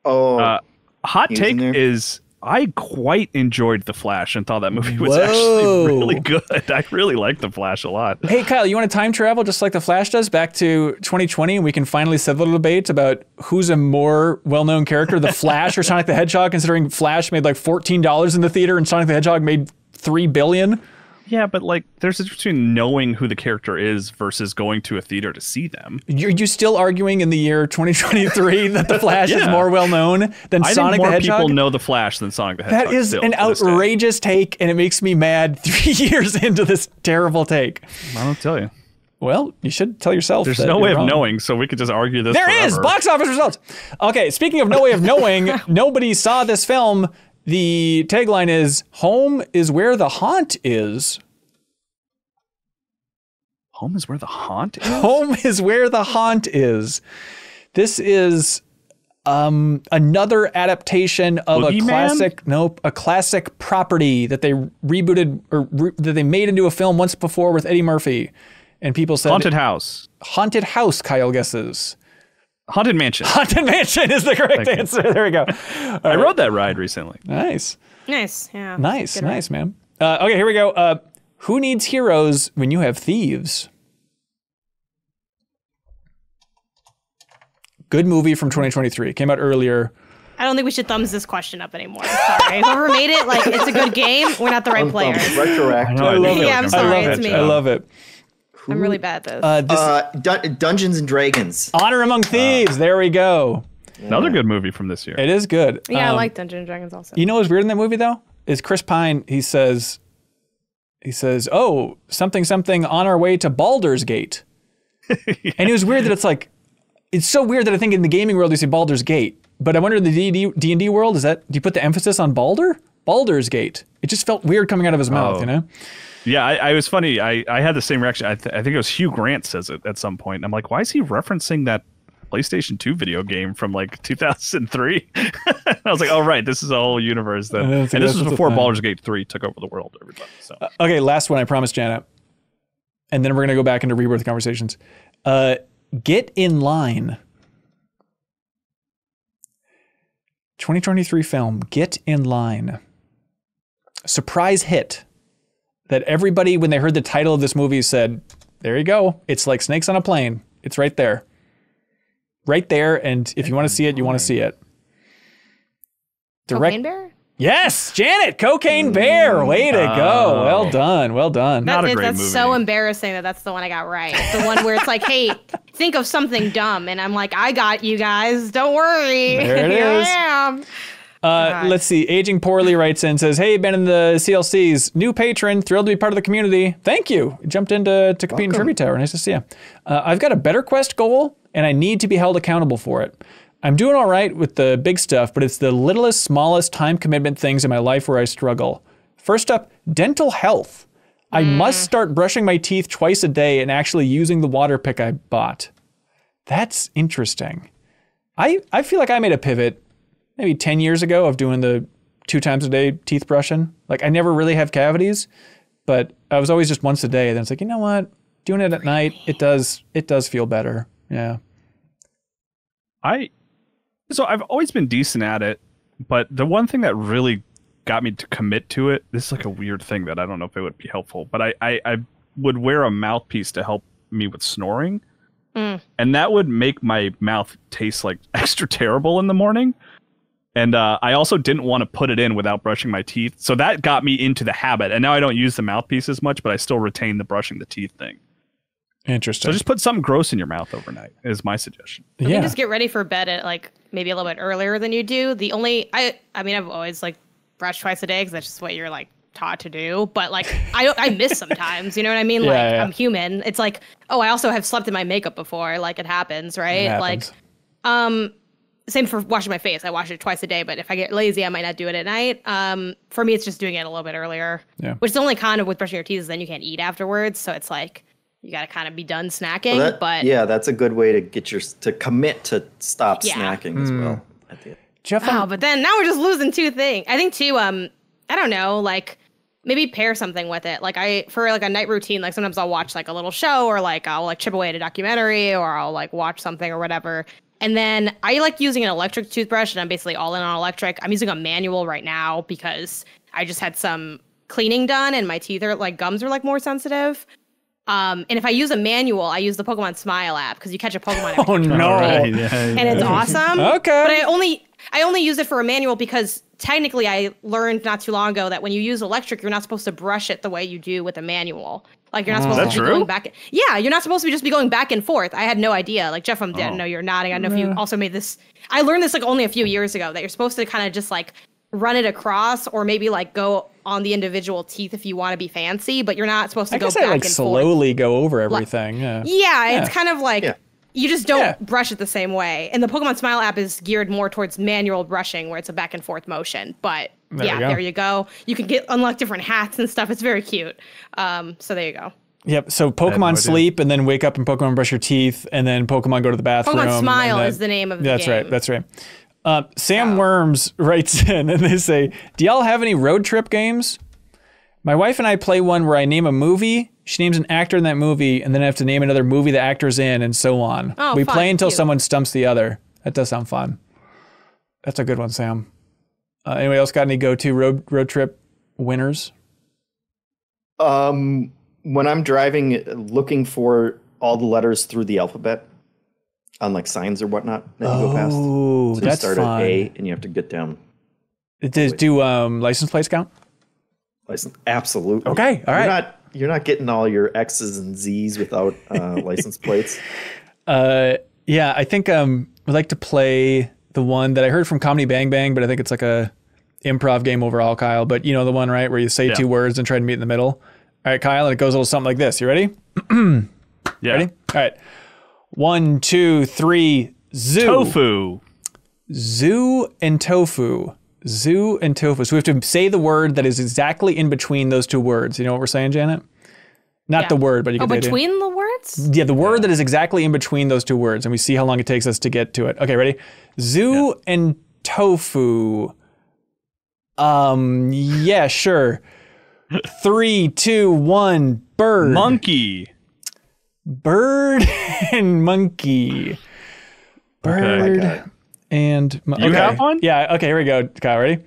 Speaker 2: Oh,
Speaker 3: Hot
Speaker 2: He was in
Speaker 3: take
Speaker 2: there?
Speaker 3: is I quite enjoyed The Flash and thought that movie was
Speaker 1: Whoa.
Speaker 3: actually really good. I really liked The Flash a lot.
Speaker 1: Hey, Kyle, you want to time travel just like The Flash does back to 2020 and we can finally settle the debate about who's a more well-known character, The Flash or Sonic the Hedgehog, considering Flash made like $14 in the theater and Sonic the Hedgehog made $3 billion?
Speaker 3: Yeah, but like there's a difference between knowing who the character is versus going to a theater to see them.
Speaker 1: You're still arguing in the year 2023 that The Flash is
Speaker 3: Yeah.
Speaker 1: more well-known than
Speaker 3: I
Speaker 1: Sonic
Speaker 3: think more
Speaker 1: the Hedgehog?
Speaker 3: people know The Flash than Sonic the Hedgehog.
Speaker 1: That is
Speaker 3: still,
Speaker 1: an
Speaker 3: to this day.
Speaker 1: outrageous take, and it makes me mad 3 years into this terrible take.
Speaker 3: I don't tell you.
Speaker 1: Well, you should tell yourself.
Speaker 3: There's
Speaker 1: that
Speaker 3: no
Speaker 1: you're
Speaker 3: way of
Speaker 1: wrong.
Speaker 3: knowing, so we could just argue this
Speaker 1: There
Speaker 3: forever.
Speaker 1: is box office results. Okay, speaking of no way of knowing, nobody saw this film. The tagline is "Home is where the haunt is."
Speaker 3: Home is where the haunt is?
Speaker 1: Home is where the haunt is. This is another adaptation of
Speaker 3: Boogeyman?
Speaker 1: a classic property that they rebooted or that they made into a film once before with Eddie Murphy, and people said
Speaker 3: Haunted House.
Speaker 1: Haunted House. Kyle guesses.
Speaker 3: Haunted Mansion.
Speaker 1: Haunted Mansion is the correct answer. There we go.
Speaker 3: I rode that ride recently.
Speaker 1: Nice.
Speaker 4: Nice, yeah.
Speaker 1: Nice,
Speaker 4: Good
Speaker 1: nice, man. Okay, here we go. Who needs heroes when you have thieves? Good movie from 2023. Came out earlier.
Speaker 4: I don't think we should thumbs this question up anymore. I'm sorry. Whoever made it, like, it's a good game. We're not the right player.
Speaker 2: retroactive.
Speaker 3: I
Speaker 1: love it.
Speaker 4: Yeah, I'm
Speaker 1: I
Speaker 4: sorry,
Speaker 1: love
Speaker 4: it's
Speaker 1: it.
Speaker 4: me.
Speaker 1: I love it.
Speaker 4: I'm really bad at this.
Speaker 2: Dungeons and Dragons.
Speaker 1: Honor Among Thieves. There we go.
Speaker 3: Another good movie from this year.
Speaker 1: It is good.
Speaker 4: Yeah, I like Dungeons and Dragons also.
Speaker 1: You know what's weird in that movie though? Is Chris Pine? He says, "Oh, something on our way to Baldur's Gate," and it was weird that it's so weird that I think in the gaming world you say Baldur's Gate, but I wonder in the D&D world do you put the emphasis on Baldur's Gate? It just felt weird coming out of his mouth, you know?
Speaker 3: Yeah, I was funny. I had the same reaction. I think it was Hugh Grant says it at some point. And I'm like, why is he referencing that PlayStation 2 video game from like 2003? I was like, oh, right. This is a whole universe then. And this was before Baldur's Gate 3 took over the world, everybody. So
Speaker 1: Okay, last one, I promise, Janet. And then we're going to go back into rebirth conversations. Get in Line. 2023 film, Get in Line. Surprise hit that everybody, when they heard the title of this movie, said, there you go. It's like Snakes on a Plane. It's right there. Right there. And if you want to see it, you want to see it.
Speaker 4: Cocaine Bear?
Speaker 1: Yes, Janet, Cocaine Bear. Way to go. Well done. Well done.
Speaker 3: Not a great
Speaker 4: that's
Speaker 3: movie.
Speaker 4: so embarrassing that that's the one I got right. It's the one where it's like, hey, think of something dumb. And I'm like, I got you guys. Don't worry.
Speaker 1: There it
Speaker 4: Here
Speaker 1: is.
Speaker 4: I am.
Speaker 1: Let's see. Aging Poorly writes in, says, hey, been in the CLCs. New patron. Thrilled to be part of the community. Thank you. Jumped in to compete in Trivia Tower. Nice to see you. I've got a Better Quest goal, and I need to be held accountable for it. I'm doing all right with the big stuff, but it's the littlest, smallest time commitment things in my life where I struggle. First up, dental health. I must start brushing my teeth twice a day and actually using the water pick I bought. That's interesting. I feel like I made a pivot maybe 10 years ago of doing the 2 times a day teeth brushing. Like I never really have cavities, but I was always just once a day. Then it's like, you know what? Doing it at night, it does feel better. Yeah.
Speaker 3: So I've always been decent at it, but the one thing that really got me to commit to it, this is like a weird thing that I don't know if it would be helpful, but I would wear a mouthpiece to help me with snoring. And that would make my mouth taste like extra terrible in the morning. And I also didn't want to put it in without brushing my teeth. So that got me into the habit. And now I don't use the mouthpiece as much, but I still retain the brushing the teeth thing.
Speaker 1: Interesting.
Speaker 3: So just put something gross in your mouth overnight is my suggestion.
Speaker 4: Let me just get ready for bed at like maybe a little bit earlier than you do. I mean, I've always like brushed twice a day because that's just what you're like taught to do. But like I miss sometimes, you know what I mean? I'm human. It's like, oh, I also have slept in my makeup before. Like it happens, right?
Speaker 1: It happens.
Speaker 4: Like, same for washing my face. I wash it twice a day, but if I get lazy, I might not do it at night. For me, it's just doing it a little bit earlier. Yeah. Which is the only con of with brushing your teeth is then you can't eat afterwards. So it's like, you got to kind of be done snacking, but
Speaker 2: yeah, that's a good way to get to commit to stop snacking as well.
Speaker 1: Jeff,
Speaker 4: but then now we're just losing 2 things. I think too. I don't know, like maybe pair something with it. Like for like a night routine, like sometimes I'll watch like a little show, or like I'll like chip away at a documentary, or I'll like watch something or whatever. And then I like using an electric toothbrush, and I'm basically all in on electric. I'm using a manual right now because I just had some cleaning done, and my teeth are like gums are like more sensitive. And if I use a manual, I use the Pokemon Smile app because you catch a Pokemon every
Speaker 1: Oh no!
Speaker 4: and it's awesome.
Speaker 1: Okay.
Speaker 4: But I only use it for a manual because technically I learned not too long ago that when you use electric, you're not supposed to brush it the way you do with a manual. Like you're not supposed to be going back. Yeah, you're not supposed to just be going back and forth. I had no idea. Like Jeff, I didn't know you're nodding. I don't know if you also made this. I learned this like only a few years ago that you're supposed to kind of just like run it across, or maybe like go on the individual teeth if you want to be fancy, but you're not supposed to go back and forth. I guess I like
Speaker 1: slowly go over everything.
Speaker 4: Yeah, it's kind of like you just don't brush it the same way. And the Pokemon Smile app is geared more towards manual brushing where it's a back and forth motion. But there you go. You can unlock different hats and stuff. It's very cute. So there you go.
Speaker 1: Yep. So Pokemon sleep and then wake up and Pokemon brush your teeth and then Pokemon go to the bathroom.
Speaker 4: Pokemon Smile is the name of the game.
Speaker 1: That's right. Sam Worms writes in and they say, do y'all have any road trip games? My wife and I play one where I name a movie, she names an actor in that movie, and then I have to name another movie the actor's in, and so on. We play until someone stumps the other. That does sound fun. That's a good one, Sam. Anybody else got any go-to road trip winners?
Speaker 2: When I'm driving, looking for all the letters through the alphabet on like signs or whatnot that you go past.
Speaker 1: Oh,
Speaker 2: so
Speaker 1: that's
Speaker 2: you start
Speaker 1: fun.
Speaker 2: at A and you have to get down.
Speaker 1: Do license plates count?
Speaker 2: Absolutely.
Speaker 1: Okay, all right.
Speaker 2: You're not getting all your X's and Z's without license plates.
Speaker 1: Yeah, I think we like to play the one that I heard from Comedy Bang Bang, but I think it's like a improv game overall, Kyle. But you know the one, right, where you say 2 words and try to meet in the middle. All right, Kyle, and it goes a little something like this. You ready?
Speaker 3: Yeah.
Speaker 1: Ready? All right. 1, 2, 3. Zoo.
Speaker 3: Tofu.
Speaker 1: Zoo and tofu. Zoo and tofu. So we have to say the word that is exactly in between those 2 words. You know what we're saying, Janet? Not the word, but you can say
Speaker 4: between the words?
Speaker 1: Yeah, the word that is exactly in between those 2 words, and we see how long it takes us to get to it. Okay, ready? Zoo and tofu. Yeah, sure. 3, 2, 1. Bird.
Speaker 3: Monkey.
Speaker 1: Bird and monkey. Bird.
Speaker 2: Okay.
Speaker 1: And
Speaker 3: you have one?
Speaker 1: Yeah. Okay. Here we go. Kyle, ready?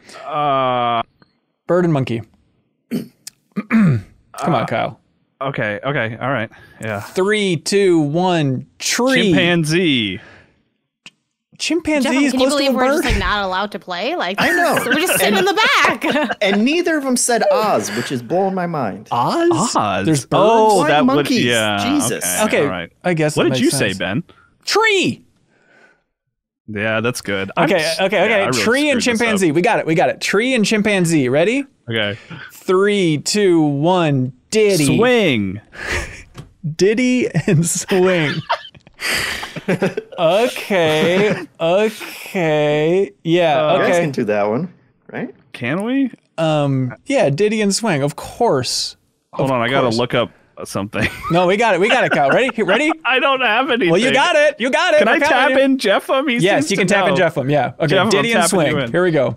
Speaker 1: Bird and monkey. Come on, Kyle.
Speaker 3: Okay. All right. Yeah.
Speaker 1: 3, 2, 1. Tree.
Speaker 3: Chimpanzee.
Speaker 1: Chimpanzee
Speaker 4: Jeff,
Speaker 1: is
Speaker 4: can you
Speaker 1: close to a
Speaker 4: believe we're
Speaker 1: bird?
Speaker 4: just like not allowed to play? Like
Speaker 2: I know.
Speaker 4: we're just sitting in the back.
Speaker 2: And neither of them said Oz, which is blowing my mind.
Speaker 1: Oz?
Speaker 3: Oz.
Speaker 1: There's birds?
Speaker 3: Oh,
Speaker 2: Why
Speaker 3: that
Speaker 2: monkeys?
Speaker 3: would. Yeah.
Speaker 2: Jesus.
Speaker 1: Okay,
Speaker 3: All right.
Speaker 1: I guess
Speaker 3: What
Speaker 1: that
Speaker 3: did
Speaker 1: makes
Speaker 3: you
Speaker 1: sense.
Speaker 3: say, Ben?
Speaker 1: Tree.
Speaker 3: Yeah, that's good.
Speaker 1: Okay.
Speaker 3: Yeah, I really
Speaker 1: Tree and
Speaker 3: screwed this up.
Speaker 1: chimpanzee. We got it. Tree and chimpanzee. Ready?
Speaker 3: Okay.
Speaker 1: 3, 2, 1. Diddy.
Speaker 3: Swing.
Speaker 1: Diddy and swing. Okay. Yeah.
Speaker 2: You guys
Speaker 1: Okay.
Speaker 2: can do that one, right?
Speaker 3: Can we?
Speaker 1: Yeah. Diddy and swing. Of course.
Speaker 3: Hold on, I gotta look up something.
Speaker 1: No, we got it, Kyle. Ready?
Speaker 3: I don't have anything.
Speaker 1: Well, you got it.
Speaker 3: Can I tap in Jeffem?
Speaker 1: Yes, you can tap in Jeffem. Yeah. Okay.
Speaker 3: Jeffem,
Speaker 1: Diddy
Speaker 3: I'm
Speaker 1: and
Speaker 3: tapping you
Speaker 1: swing.
Speaker 3: in.
Speaker 1: Here we go.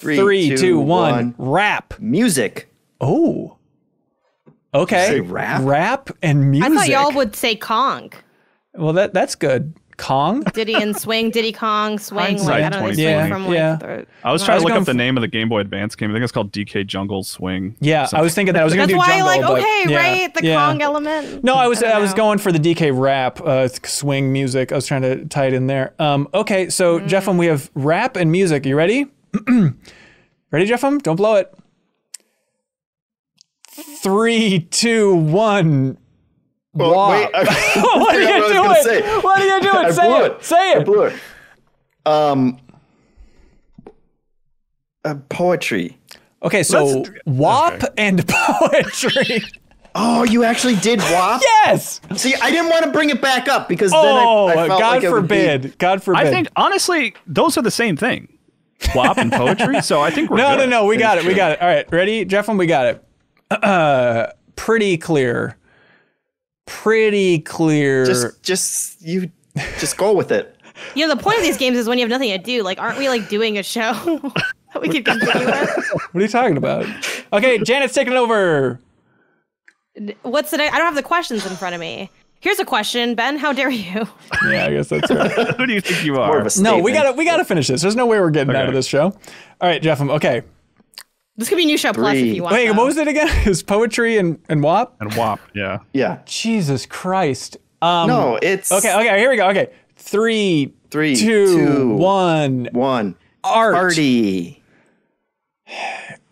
Speaker 1: 3, 2, 1. Rap.
Speaker 2: Music.
Speaker 1: Oh. Okay.
Speaker 2: Say rap?
Speaker 1: Rap and music.
Speaker 4: I thought y'all would say Kong.
Speaker 1: Well, that's good. Kong.
Speaker 2: Diddy
Speaker 4: and swing, Diddy Kong, swing.
Speaker 3: Hindsight
Speaker 4: Like, I don't know, they
Speaker 3: 2020.
Speaker 4: swing from like
Speaker 1: Yeah.
Speaker 4: the-
Speaker 3: I was trying
Speaker 1: I was
Speaker 3: to look
Speaker 1: going
Speaker 3: up the
Speaker 1: for-
Speaker 3: name of the Game Boy Advance game. I think it's called DK Jungle Swing.
Speaker 1: Yeah, I was thinking that I was going
Speaker 4: That's
Speaker 1: to do
Speaker 4: why,
Speaker 1: jungle.
Speaker 4: like,
Speaker 1: but
Speaker 4: okay,
Speaker 1: yeah,
Speaker 4: right? The
Speaker 1: yeah.
Speaker 4: Kong element.
Speaker 1: No, I was
Speaker 4: don't know.
Speaker 1: going for the DK rap swing music. I was trying to tie it in there. Okay, so Jeffem, we have rap and music. You ready? Ready, Jeffem? Don't blow it. 3, 2, 1.
Speaker 2: Well, wait,
Speaker 1: What are you doing? What are you doing?
Speaker 2: I
Speaker 1: Say
Speaker 2: blew
Speaker 1: it. Say
Speaker 2: I
Speaker 1: it.
Speaker 2: blew it. Poetry.
Speaker 1: Okay, so WAP and poetry.
Speaker 2: Oh, you actually did WAP?
Speaker 1: Yes.
Speaker 2: See, I didn't want to bring it back up because
Speaker 1: Oh,
Speaker 2: then I felt
Speaker 1: God
Speaker 2: like it would be-
Speaker 1: forbid. God forbid.
Speaker 3: I think honestly, those are the same thing. WAP and poetry. So I think we're good.
Speaker 1: No. We got it. All right, ready, Jeffem? We got it. Pretty clear.
Speaker 2: Just go with it.
Speaker 4: You know, the point of these games is when you have nothing to do. Like, aren't we like doing a show that we could continue with?
Speaker 1: What are you talking about? Okay, Janet's taking it over.
Speaker 4: What's the next? I don't have the questions in front of me. Here's a question, Ben. How dare you?
Speaker 1: Yeah, I guess that's right.
Speaker 3: Who do you think you
Speaker 2: More
Speaker 3: are?
Speaker 2: of a
Speaker 1: No,
Speaker 2: statement.
Speaker 1: we gotta finish this. There's no way we're getting out of
Speaker 3: Okay.
Speaker 1: this show. All right, Jeffem. Okay.
Speaker 4: This could be New Show Plus if
Speaker 2: 3.
Speaker 4: you want.
Speaker 1: Wait,
Speaker 4: though.
Speaker 1: what was it again? Is poetry and WAP?
Speaker 3: And WAP. Yeah.
Speaker 2: Yeah.
Speaker 1: Jesus Christ.
Speaker 2: No, it's
Speaker 1: Okay, here we go. Okay. 3,
Speaker 2: 3,
Speaker 1: 2, 1.
Speaker 2: 1.
Speaker 1: Art.
Speaker 2: Party.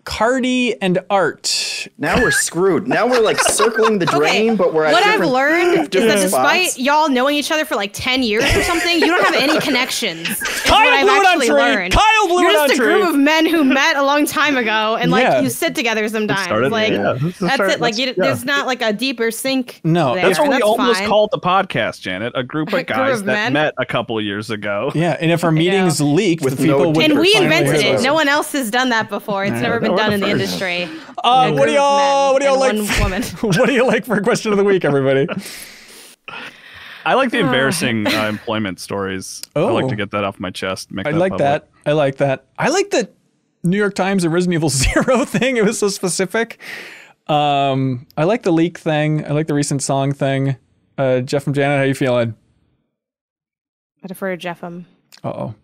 Speaker 1: Cardi and art.
Speaker 2: Now we're screwed. Now we're like circling the drain, but we're at
Speaker 4: what I've
Speaker 2: different-
Speaker 4: learned is that
Speaker 2: different
Speaker 4: despite
Speaker 2: spots.
Speaker 4: y'all knowing each other for like 10 years or something, you don't have any connections. Is
Speaker 1: Kyle
Speaker 4: what I've
Speaker 1: blew it on
Speaker 4: actually
Speaker 1: Tree.
Speaker 4: learned.
Speaker 1: Kyle blew
Speaker 4: You're
Speaker 1: it on
Speaker 4: just a
Speaker 1: Tree.
Speaker 4: group of men who met a long time ago, and like
Speaker 1: Yeah.
Speaker 4: you sit together sometimes.
Speaker 3: started-
Speaker 4: Like
Speaker 3: yeah.
Speaker 4: that's it. Like there's not like a deeper sync.
Speaker 1: No,
Speaker 4: there,
Speaker 3: That's what
Speaker 4: and
Speaker 3: we almost
Speaker 4: fine.
Speaker 3: called the podcast, Janet. A group
Speaker 4: A
Speaker 3: of
Speaker 4: group
Speaker 3: guys
Speaker 4: of
Speaker 3: that
Speaker 4: men?
Speaker 3: met a couple of years ago.
Speaker 1: Yeah, and if our meetings leaked,
Speaker 2: With
Speaker 1: the people
Speaker 2: no
Speaker 1: would
Speaker 4: And we
Speaker 1: finally
Speaker 4: invented
Speaker 1: hear
Speaker 4: it.
Speaker 1: those.
Speaker 4: No one else has done that before. It's never been
Speaker 3: we're
Speaker 4: done
Speaker 3: the
Speaker 4: in the
Speaker 3: first.
Speaker 4: industry.
Speaker 1: What do y'all like?
Speaker 4: One woman.
Speaker 1: What do you like for question of the week, everybody?
Speaker 3: I like the embarrassing employment stories. I
Speaker 1: Oh.
Speaker 3: like to get that off my chest. Make
Speaker 1: I
Speaker 3: that
Speaker 1: like
Speaker 3: public.
Speaker 1: that. I like that. I like the New York Times and Resident Evil 0 thing. It was so specific. I like the leak thing. I like the recent song thing. Jeff and Janet, how you feeling?
Speaker 4: I defer to Jeffem.
Speaker 1: Uh-oh.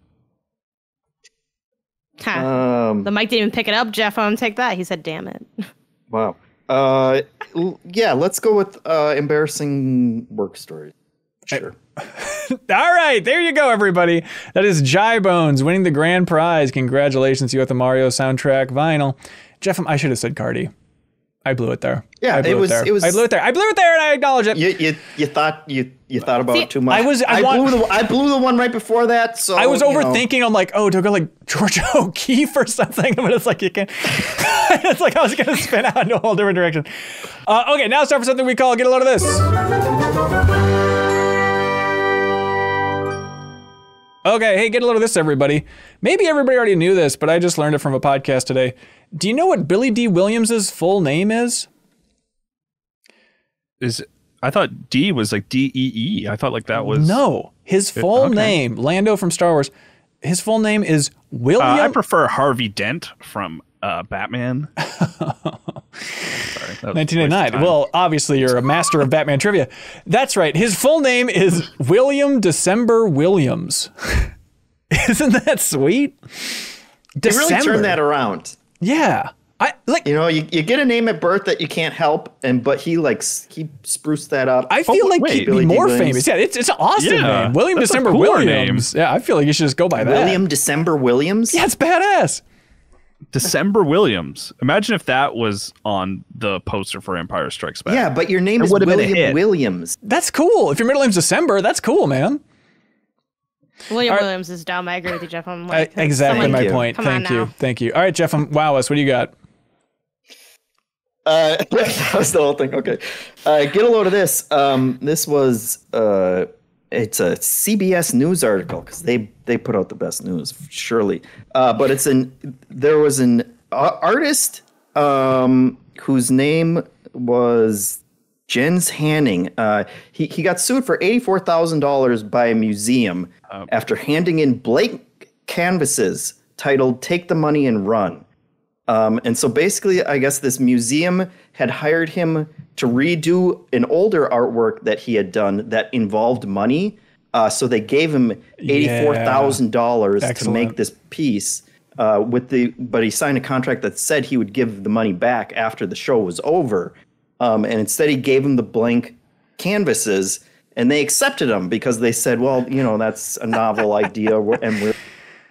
Speaker 4: The mic didn't even pick it up, Jeffem. Take that. He said, damn it.
Speaker 2: Wow. Yeah, let's go with embarrassing work stories. Sure.
Speaker 1: All right, there you go, everybody. That is Jai Bones winning the grand prize. Congratulations, you got the Mario soundtrack vinyl. Jeff, I should have said Cardi. I blew it there.
Speaker 2: Yeah,
Speaker 1: I blew
Speaker 2: it was-
Speaker 1: there.
Speaker 2: it was-
Speaker 1: I blew it there. I blew it there, and I acknowledge it.
Speaker 2: You thought about
Speaker 4: See,
Speaker 2: it too much.
Speaker 1: I
Speaker 2: blew the one right before that. So
Speaker 1: I was
Speaker 2: you know.
Speaker 1: overthinking. I'm like, oh, do I go like Georgia O'Keeffe or something? But it's like you can't. It's like I was gonna spin out in a whole different direction. Okay, now it's time for something we call Get a Load of This. Okay, hey, get a load of this, everybody. Maybe everybody already knew this, but I just learned it from a podcast today. Do you know what Billy D. Williams' full name is?
Speaker 3: I thought D was like D-E-E. I thought like that was.
Speaker 1: No, his full
Speaker 3: Okay.
Speaker 1: name, Lando from Star Wars. His full name is William.
Speaker 3: I prefer Harvey Dent from Batman. Sorry, that was a waste of
Speaker 1: 1989.
Speaker 3: time.
Speaker 1: Well, obviously you're a master of Batman trivia. That's right. His full name is William December Williams. Isn't that sweet?
Speaker 2: They really
Speaker 1: December.
Speaker 2: turned that around.
Speaker 1: Yeah.
Speaker 2: You know, you get a name at birth that you can't help, but he spruced that up.
Speaker 1: I feel like he'd be more famous. Yeah, it's an awesome name. William December Williams. Name. Yeah, I feel like you should just go by that.
Speaker 2: William December Williams?
Speaker 1: Yeah, it's badass.
Speaker 3: December Williams. Imagine if that was on the poster for Empire Strikes Back.
Speaker 2: Yeah, but your name is William Williams.
Speaker 1: That's cool. If your middle name's December, that's cool, man.
Speaker 4: William Williams is dumb. I agree with you, Jeff. I'm like,
Speaker 1: exactly my point. Thank you. All right, Jeff, wow us. What do you got?
Speaker 2: That was the whole thing. Okay. Get a load of this. This was it's a CBS News article because they put out the best news, surely. But there was an artist whose name was Jens Hanning. He got sued for $84,000 by a museum after handing in blank canvases titled "Take the Money and Run." And so basically, I guess this museum had hired him to redo an older artwork that he had done that involved money. So they gave him $84,000 to make this piece. But he signed a contract that said he would give the money back after the show was over. And instead, he gave him the blank canvases, and they accepted them because they said, well, you know, that's a novel idea, and we're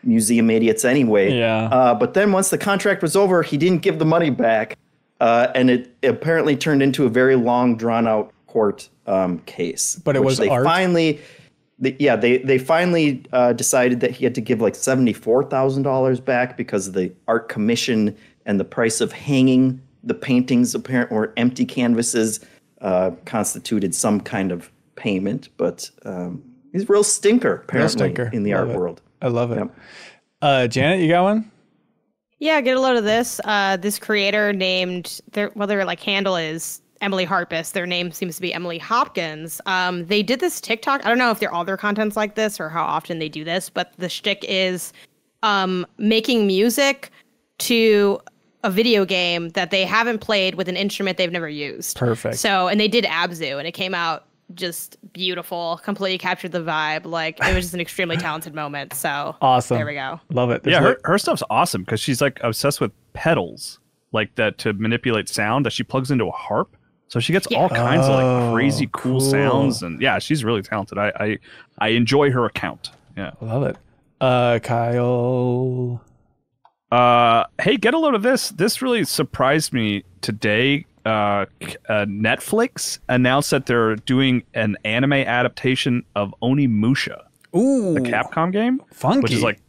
Speaker 2: museum idiots anyway.
Speaker 1: Yeah.
Speaker 2: But then once the contract was over, he didn't give the money back, and it apparently turned into a very long, drawn-out court case.
Speaker 1: But it was art?
Speaker 2: They finally decided that he had to give like $74,000 back because the art commission and the price of hanging the paintings or empty canvases constituted some kind of payment. But he's a real stinker, apparently, in the art world.
Speaker 1: I love it. Yep. Janet, you got one?
Speaker 4: Yeah, get a load of this. This creator named their handle is Emily Harpus. Their name seems to be Emily Hopkins. They did this TikTok. I don't know if all their content's like this or how often they do this, but the shtick is making music to a video game that they haven't played with an instrument they've never used.
Speaker 1: Perfect.
Speaker 4: So, and they did Abzu, and it came out just beautiful, completely captured the vibe. Like, it was just an extremely talented moment. So
Speaker 1: awesome.
Speaker 4: There we go.
Speaker 1: Love it.
Speaker 3: Her stuff's awesome because she's like obsessed with pedals like that to manipulate sound that she plugs into a harp. So she gets all kinds of like crazy cool sounds, and yeah, she's really talented. I enjoy her account. Yeah.
Speaker 1: Love it. Kyle.
Speaker 3: Hey, get a load of this. This really surprised me today. Netflix announced that they're doing an anime adaptation of Onimusha, the Capcom game.
Speaker 1: Funky.
Speaker 3: Which is like,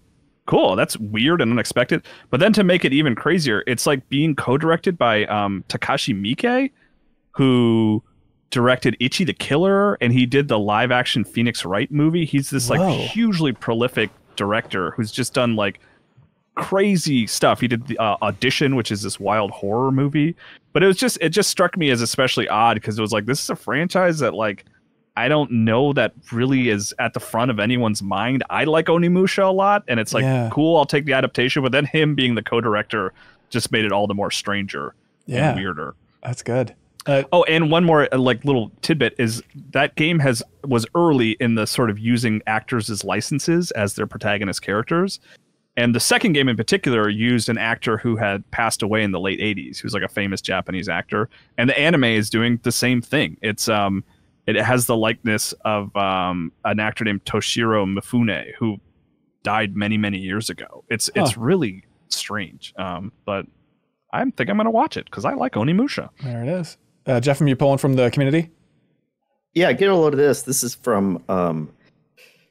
Speaker 3: cool. That's weird and unexpected. But then to make it even crazier, it's like being co-directed by Takashi Miike, who directed Ichi the Killer, and he did the live-action Phoenix Wright movie. He's this like hugely prolific director who's just done like crazy stuff. He did the Audition, which is this wild horror movie. But it just struck me as especially odd because it was like, this is a franchise that like I don't know that really is at the front of anyone's mind. I like Onimusha a lot, and it's like cool, I'll take the adaptation. But then him being the co-director just made it all the more stranger and weirder.
Speaker 1: That's good.
Speaker 3: And one more like little tidbit is that game was early in the sort of using actors as licenses as their protagonist characters. And the second game in particular used an actor who had passed away in the late 80s. He was like a famous Japanese actor. And the anime is doing the same thing. It's it has the likeness of an actor named Toshiro Mifune, who died many, many years ago. It's really strange. But I think I'm going to watch it because I like Onimusha.
Speaker 1: There it is. Jeff, are you pulling from the community?
Speaker 2: Yeah, get a load of this. This is from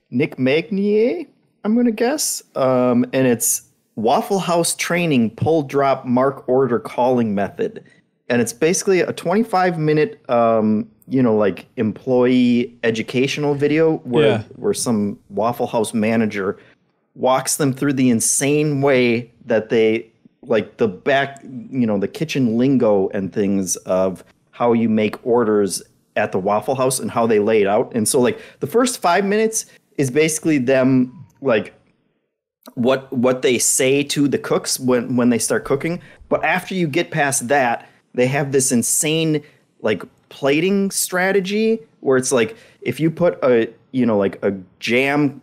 Speaker 2: Nick Magnier, I'm going to guess. And it's Waffle House Training Pull Drop Mark Order Calling Method. And it's basically a 25-minute, like employee educational video where some Waffle House manager walks them through the insane way that they like the kitchen lingo and things of how you make orders at the Waffle House and how they lay it out. And so like the first 5 minutes is basically them like what they say to the cooks when they start cooking. But after you get past that, they have this insane like plating strategy where it's like if you put a jam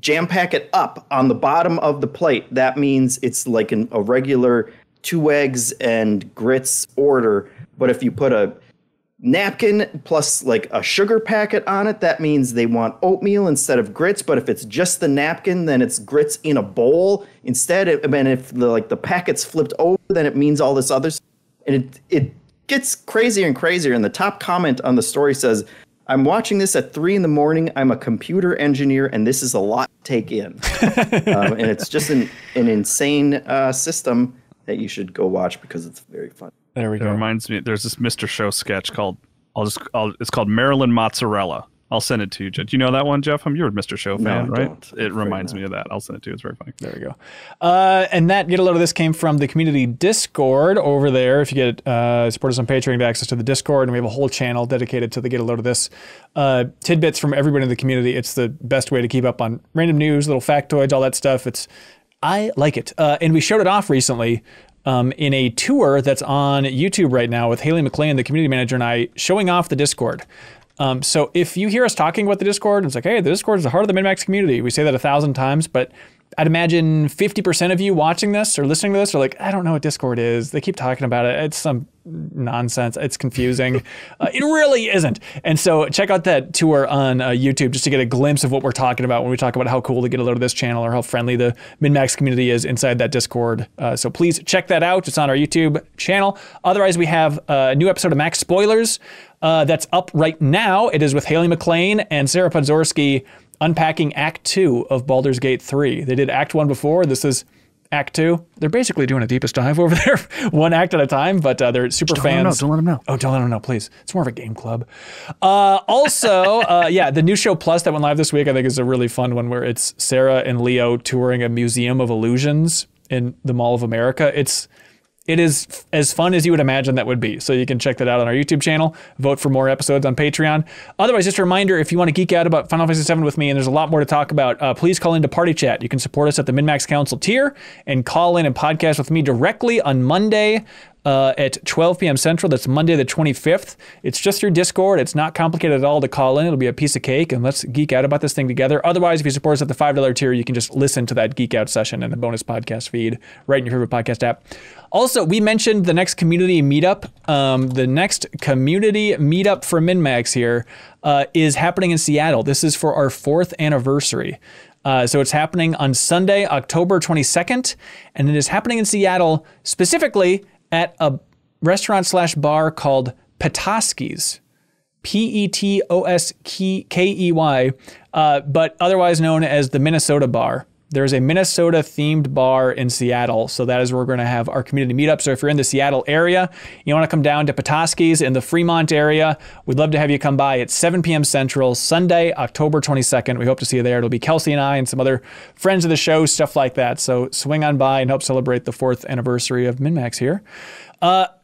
Speaker 2: packet up on the bottom of the plate, that means it's like a regular 2 eggs and grits order, but if you put a napkin plus like a sugar packet on it, that means they want oatmeal instead of grits. But if it's just the napkin, then it's grits in a bowl instead. And if the packet's flipped over, then it means all this other stuff. And it gets crazier and crazier. And the top comment on the story says, "I'm watching this at 3 a.m. I'm a computer engineer, and this is a lot to take in." And it's just an insane system that you should go watch because it's very fun.
Speaker 1: There we go.
Speaker 3: It reminds me, there's this Mr. Show sketch called, it's called Maryland Mozzarella. I'll send it to you. Do you know that one, Jeff? You're a Mr. Show fan,
Speaker 2: No,
Speaker 3: right?
Speaker 2: don't.
Speaker 3: It reminds me of that. I'll send it to you. It's very funny.
Speaker 1: There we go. And that Get a Load of This came from the community Discord over there. If you get support us on Patreon, you have access to the Discord, and we have a whole channel dedicated to the Get a Load of This tidbits from everybody in the community. It's the best way to keep up on random news, little factoids, all that stuff. I like it. And we showed it off recently in a tour that's on YouTube right now with Haley McLean, the community manager, and I showing off the Discord. So if you hear us talking about the Discord, it's like, hey, the Discord is the heart of the MinnMax community. We say that 1,000 times, but I'd imagine 50% of you watching this or listening to this are like, I don't know what Discord is. They keep talking about it. It's some nonsense. It's confusing. It really isn't. And so check out that tour on YouTube just to get a glimpse of what we're talking about when we talk about how cool to Get a Load of This channel or how friendly the MinnMax community is inside that Discord. So please check that out. It's on our YouTube channel. Otherwise, we have a new episode of Max Spoilers that's up right now. It is with Haley McLean and Sarah Podzorski unpacking Act 2 of Baldur's Gate 3. They did Act 1 before. This is Act 2. They're basically doing a deepest dive over there, one act at a time, but they're super fans.
Speaker 3: Don't let them know.
Speaker 1: Oh, don't let them know, please. It's more of a game club. Also, the new show Plus that went live this week, I think is a really fun one where it's Sarah and Leo touring a museum of illusions in the Mall of America. It is as fun as you would imagine that would be. So you can check that out on our YouTube channel. Vote for more episodes on Patreon. Otherwise, just a reminder, if you want to geek out about Final Fantasy VII with me, and there's a lot more to talk about, please call into Party Chat. You can support us at the MinnMax Council tier and call in and podcast with me directly on Monday at 12 p.m. Central. That's Monday the 25th. It's just through Discord. It's not complicated at all to call in. It'll be a piece of cake, and let's geek out about this thing together. Otherwise, if you support us at the $5 tier, you can just listen to that geek out session and the bonus podcast feed right in your favorite podcast app. Also, we mentioned the next community meetup. The next community meetup for MinnMax here is happening in Seattle. This is for our 4th anniversary. So it's happening on Sunday, October 22nd, and it is happening in Seattle specifically at a restaurant/bar called Petoskey's, Petoskey, but otherwise known as the Minnesota Bar. There's a Minnesota-themed bar in Seattle, so that is where we're going to have our community meetup. So if you're in the Seattle area, you want to come down to Petoskey's in the Fremont area, we'd love to have you come by at 7 p.m. Central, Sunday, October 22nd. We hope to see you there. It'll be Kelsey and I and some other friends of the show, stuff like that. So swing on by and help celebrate the 4th anniversary of MinnMax here.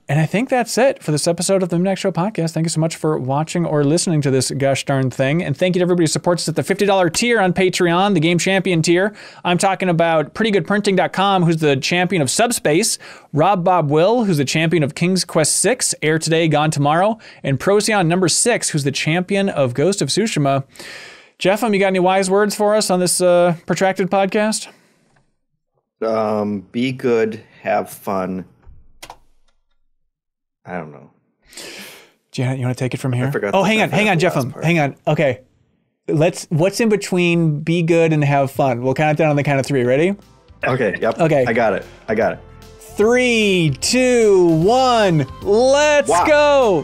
Speaker 1: And I think that's it for this episode of the MinnMax Show podcast. Thank you so much for watching or listening to this gosh darn thing. And thank you to everybody who supports us at the $50 tier on Patreon, the Game Champion tier. I'm talking about PrettyGoodPrinting.com, who's the champion of Subspace, Rob Bob Will, who's the champion of King's Quest 6, Air Today, Gone Tomorrow, and Procyon number 6, who's the champion of Ghost of Tsushima. Jeff, you got any wise words for us on this protracted podcast?
Speaker 2: Be good, have fun. I don't know.
Speaker 1: Janet, you want to take it from here?
Speaker 2: I forgot.
Speaker 1: Hang on, Jeff. Hang on. Okay. What's in between be good and have fun? We'll count it down on the count of 3. Ready?
Speaker 2: Okay. Yep.
Speaker 1: Okay.
Speaker 2: I got it.
Speaker 1: 3, 2, 1. Let's go.